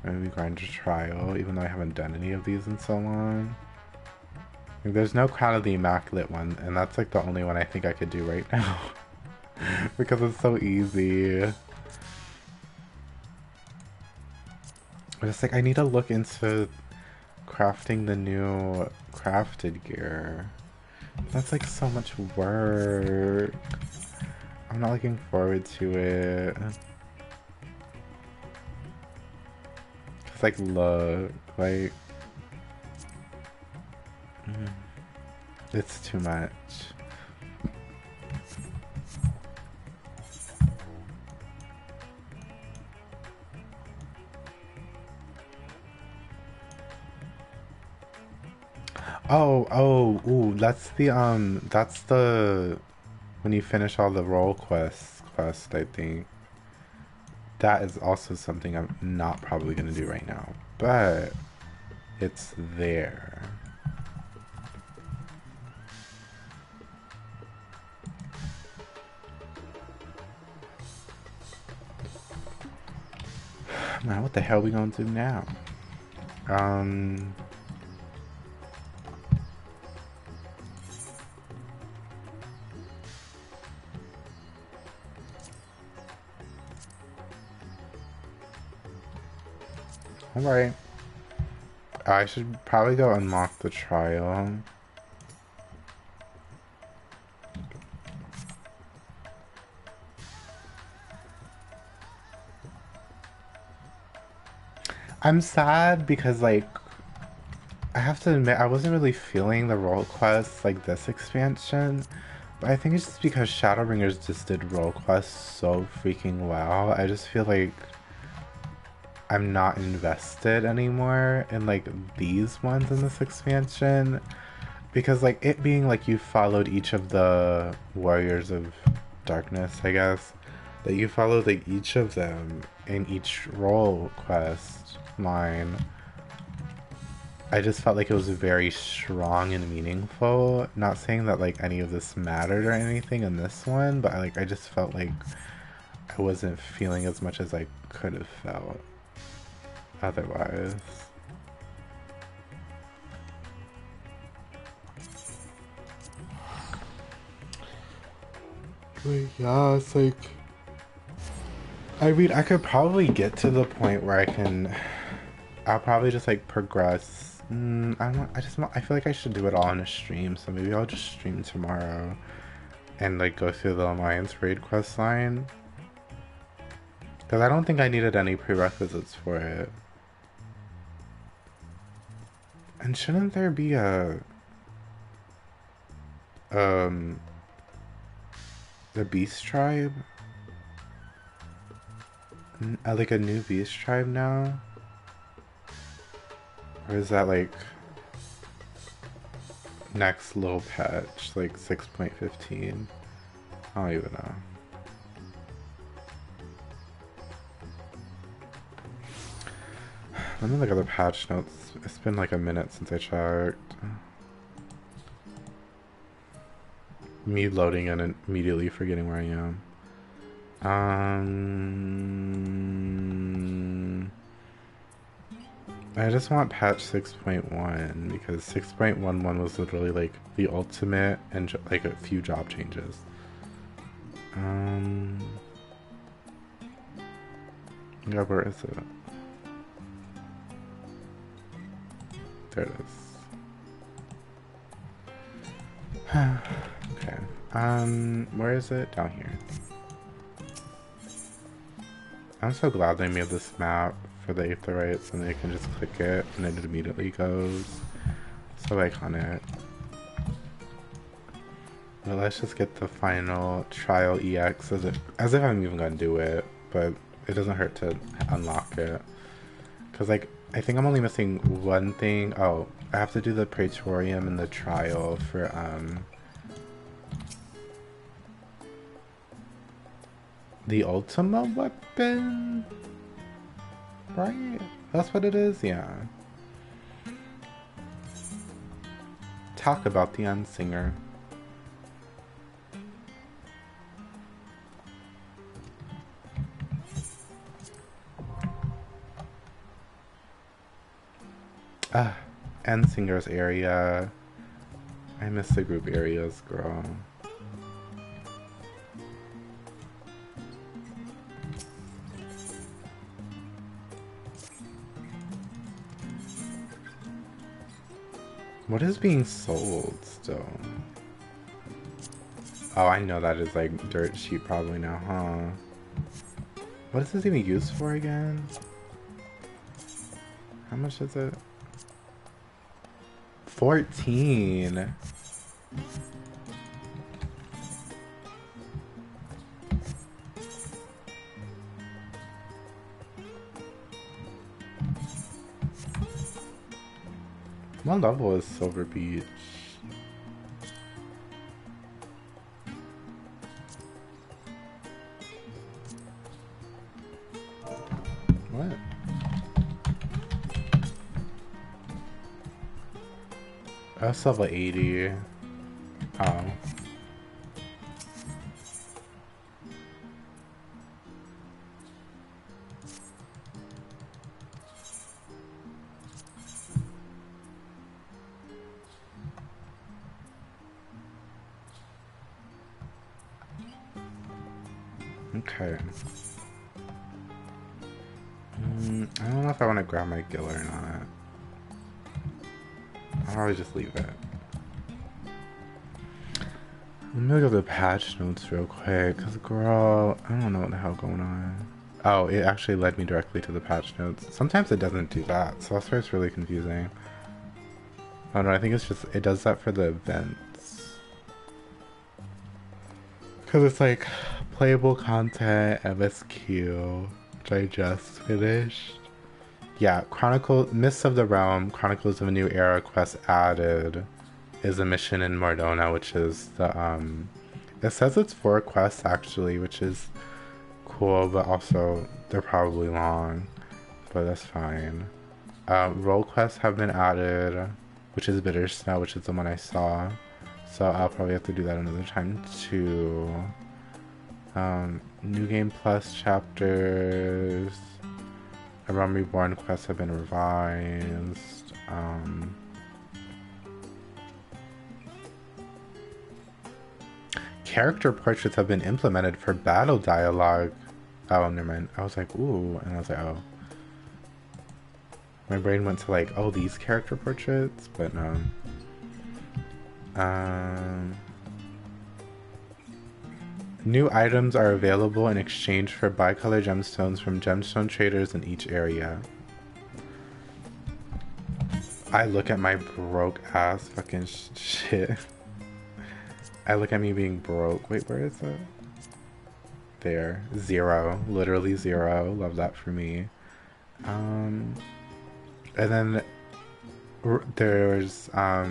Maybe grind a trial, even though I haven't done any of these in so long. Like, there's no Crown of the Immaculate one, and that's like the only one I think I could do right now. Because it's so easy. But it's like, I need to look into crafting the new crafted gear. That's like so much work. I'm not looking forward to it. Cause like, look, like, it's too much. Ooh, that's the, when you finish all the role quest, I think. That is also something I'm not probably gonna do right now, but it's there. Man, what the hell are we gonna do now? Alright. I should probably go unlock the trial. I'm sad because, like, I have to admit, I wasn't really feeling the role quests like this expansion. But I think it's just because Shadowbringers just did role quests so freaking well. I just feel like I'm not invested anymore in like these ones in this expansion, because like it being like you followed each of the Warriors of Darkness, I guess, that you followed like each of them in each role quest line. I just felt like it was very strong and meaningful. Not saying that like any of this mattered or anything in this one, but I just felt like I wasn't feeling as much as I could have felt otherwise. But yeah, it's like, I mean, I could probably get to the point where I'll probably just like progress. I feel like I should do it all in a stream, so maybe I'll just stream tomorrow and like go through the Alliance raid quest line. Because I don't think I needed any prerequisites for it. And shouldn't there be a beast tribe? Like a new beast tribe now? Or is that like next little patch, like 6.15? I don't even know. Let me look at the patch notes. It's been like a minute since I checked. Me loading and immediately forgetting where I am. I just want patch 6.1 because 6.11 was literally like the ultimate and like a few job changes. Yeah, where is it? There it is. Okay. Where is it? Down here. I'm so glad they made this map for the Aetherites and they can just click it and it immediately goes. So iconic. But let's just get the final trial EX as if I'm even gonna do it, but it doesn't hurt to unlock it. Cause like, I think I'm only missing one thing. Oh, I have to do the Praetorium and the trial for the Ultima weapon? Right? That's what it is? Yeah. talk about the Unsinger. Unsinger's area. I miss the group areas, girl. What is being sold still? Oh, I know that is like dirt cheap probably now, huh? What is this even used for again? How much is it? 14. What level is Silver Beach? What? That's level 80. Oh. Okay. I don't know if I want to grab my gill or not. I'll probably just leave it. Let me look at the patch notes real quick, because girl, I don't know what the hell going on. Oh, it actually led me directly to the patch notes. Sometimes it doesn't do that, so that's why it's really confusing. Oh no, I think it's just, it does that for the events. Because it's like, playable content, MSQ, which I just finished. Yeah, Mists of the Realm, Chronicles of a New Era quest added is a mission in Mordona, which is the, it says it's 4 quests actually, which is cool, but also they're probably long, but that's fine. Role quests have been added, which is Bitter Snow, which is the one I saw, so I'll probably have to do that another time too. New Game Plus chapters, A Realm Reborn quests have been revised. Character portraits have been implemented for battle dialogue. Oh, never mind. I was like, ooh, and I was like, oh. My brain went to like, oh, these character portraits, but no. New items are available in exchange for bicolor gemstones from gemstone traders in each area. I look at my broke ass fucking shit. I look at me being broke. Wait, where is it? There. 0. Literally 0. Love that for me. And then there's now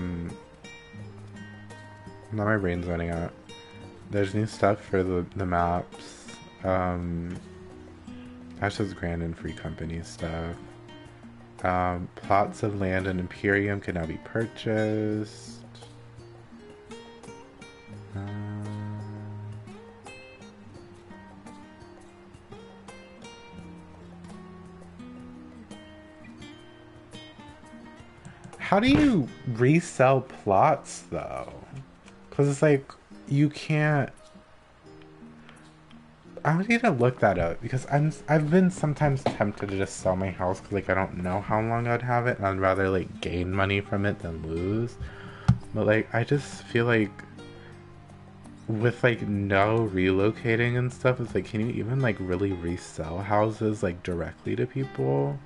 my brain's running out. There's new stuff for the maps. That's just grand and free company stuff. Plots of land in Imperium can now be purchased. How do you resell plots though? Because it's like you can't. I would need to look that up because I've been sometimes tempted to just sell my house because like I don't know how long I'd have it and I'd rather like gain money from it than lose. But like I just feel like with like no relocating and stuff, it's like can you even like really resell houses like directly to people?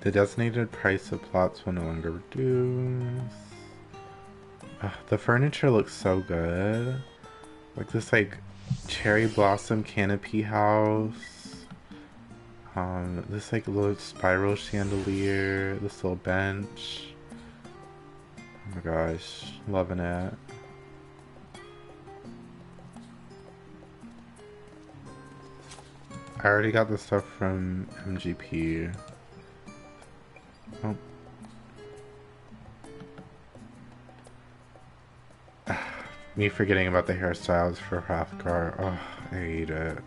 The designated price of plots will no longer reduce. The furniture looks so good. Like this like cherry blossom canopy house. This like little spiral chandelier. This little bench. Oh my gosh, loving it. I already got the stuff from MGP. Oh. Me forgetting about the hairstyles for Hrothgar. Oh, I hate it.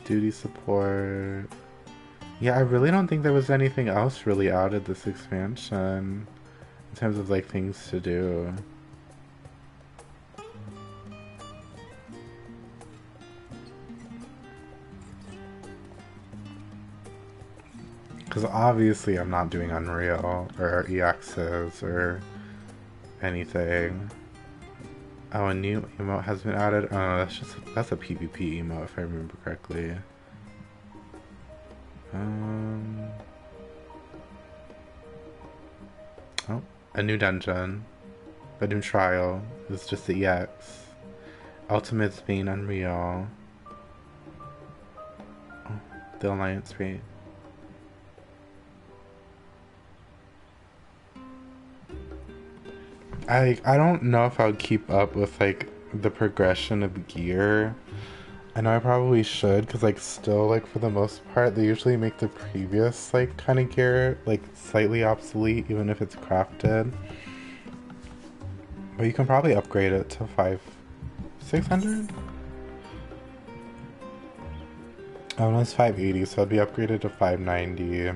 Duty support. Yeah, I really don't think there was anything else really added this expansion in terms of like things to do. Because obviously I'm not doing Unreal or EXs or anything. Oh, a new emote has been added. Oh, no, that's a PvP emote if I remember correctly. Oh, a new dungeon. A new trial. It's just the EX. Ultimate's being Unreal. Oh, the Alliance rate. I don't know if I would keep up with like the progression of gear. I know I probably should, because like still like for the most part they usually make the previous like kind of gear like slightly obsolete even if it's crafted. But you can probably upgrade it to 600? Oh no, it's 580, so it'd be upgraded to 590.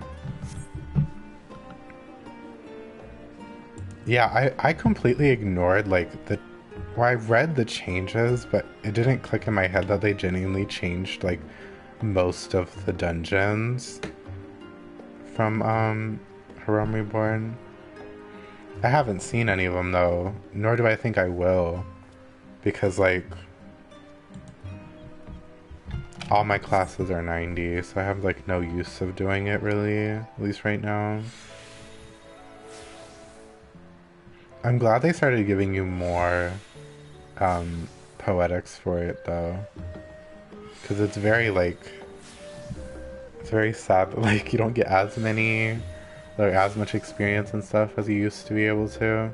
Yeah, I completely ignored like I read the changes, but it didn't click in my head that they genuinely changed like most of the dungeons from Realm Reborn. I haven't seen any of them though, nor do I think I will, because like all my classes are 90, so I have like no use of doing it really, at least right now. I'm glad they started giving you more poetics for it though, because it's very like, it's very sad that like you don't get as many, like as much experience and stuff as you used to be able to.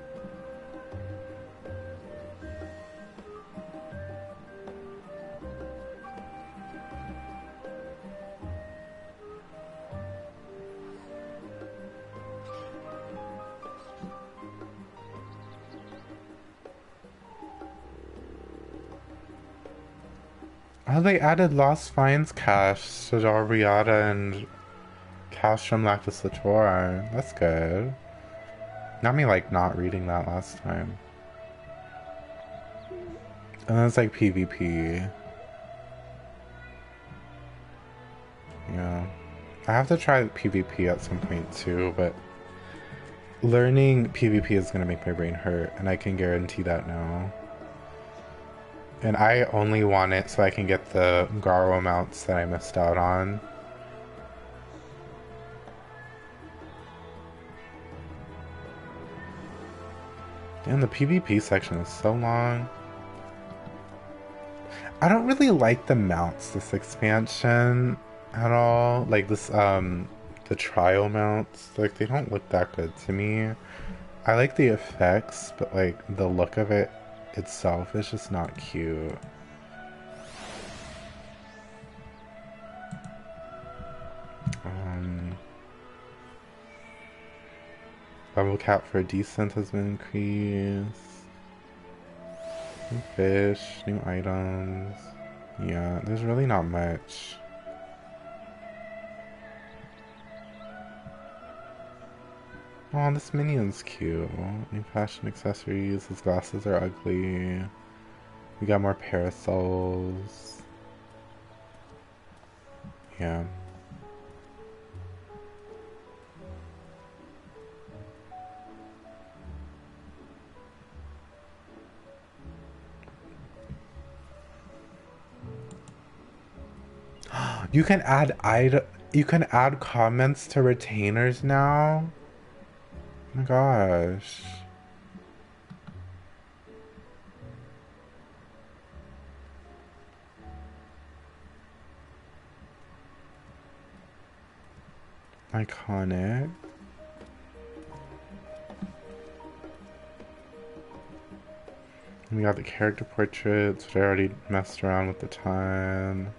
Oh, they added Lost Finds cache to Dalriada and cache from Lactus Latour. That's good. Not me like not reading that last time. And then it's like PvP. Yeah. I have to try PvP at some point too, but learning PvP is gonna make my brain hurt, and I can guarantee that now. And I only want it so I can get the Garo mounts that I missed out on. Damn, the PvP section is so long. I don't really like the mounts this expansion at all. Like this, the trial mounts, like they don't look that good to me. I like the effects, but like the look of it itself is just not cute. Level cap for descent has been increased. New fish, new items. Yeah, there's really not much. Oh, this minion's cute. New fashion accessories. His glasses are ugly. We got more parasols. Yeah. You can add comments to retainers now? Oh my gosh. Iconic. We got the character portraits, which I already messed around with a ton.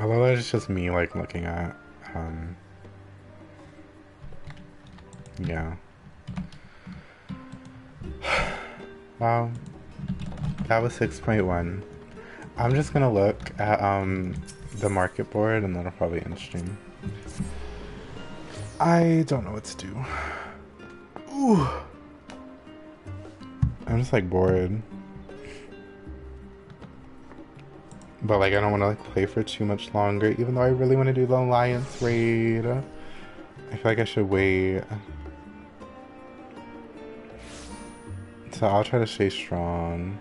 Although that's just me, like, looking at, yeah. Wow. That was 6.1. I'm just gonna look at, the market board, and then I'll probably end stream. I don't know what to do. Ooh. I'm just like bored. But like I don't want to like play for too much longer, even though I really want to do the Alliance raid. I feel like I should wait. So I'll try to stay strong.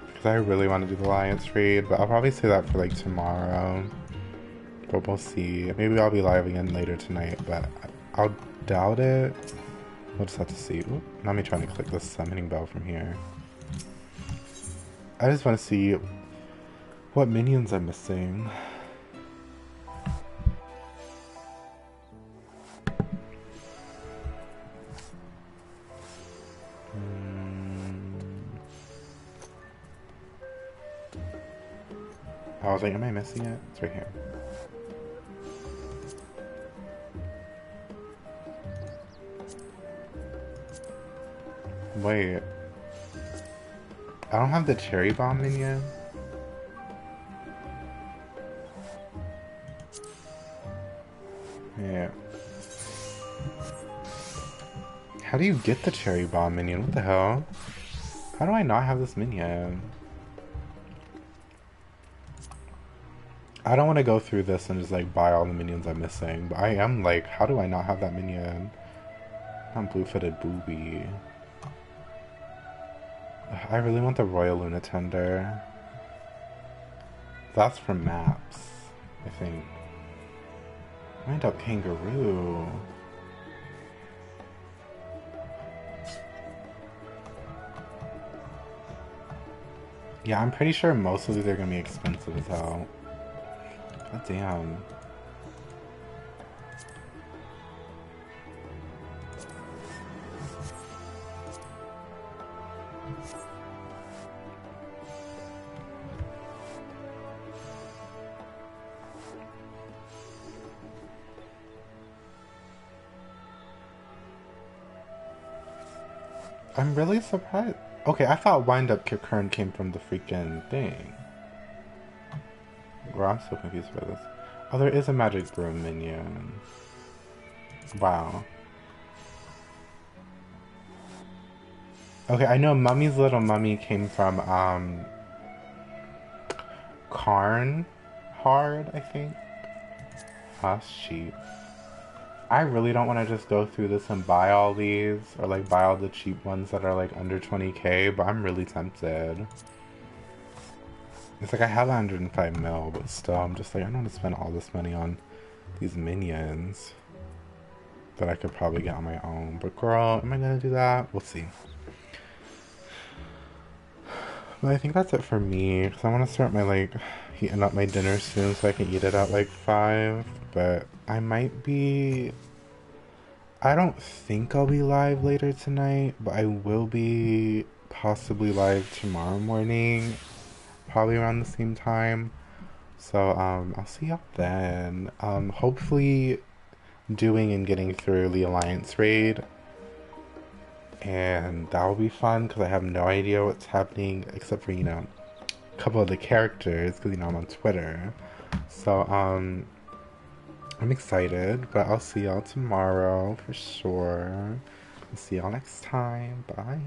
Because I really want to do the Alliance raid, but I'll probably say that for like tomorrow. But we'll see. Maybe I'll be live again later tonight, but I'll doubt it. We'll just have to see. Oop, not me trying to click the summoning bell from here. I just want to see what minions I'm missing. I was like, am I missing it? It's right here. Wait. I don't have the cherry bomb minion. Yeah. How do you get the cherry bomb minion? What the hell? How do I not have this minion? I don't want to go through this and just like buy all the minions I'm missing, but I am like, how do I not have that minion? I'm blue-footed booby. I really want the Royal Lunatender. That's from maps, I think. Wind up kangaroo. Yeah, I'm pretty sure most of these are gonna be expensive as hell. God damn. I'm really surprised. Okay, I thought Wind Up Kern came from the freaking thing. Well, I'm so confused by this. Oh, there is a Magic Broom minion. Wow. Okay, I know Mummy's Little Mummy came from, Karn Hard, I think. That's cheap. I really don't want to just go through this and buy all these, or like buy all the cheap ones that are like under 20k, but I'm really tempted. It's like I have 105 mil, but still, I'm just like, I don't want to spend all this money on these minions that I could probably get on my own. But girl, am I gonna do that? We'll see. But I think that's it for me, because I want to start my like heating up my dinner soon so I can eat it at like 5. But I might be... I don't think I'll be live later tonight, but I will be possibly live tomorrow morning, probably around the same time. So I'll see y'all then. Hopefully doing and getting through the Alliance raid, and that will be fun because I have no idea what's happening except for, you know, a couple of the characters, because, you know, I'm on Twitter. So I'm excited, but I'll see y'all tomorrow for sure. See y'all next time. Bye.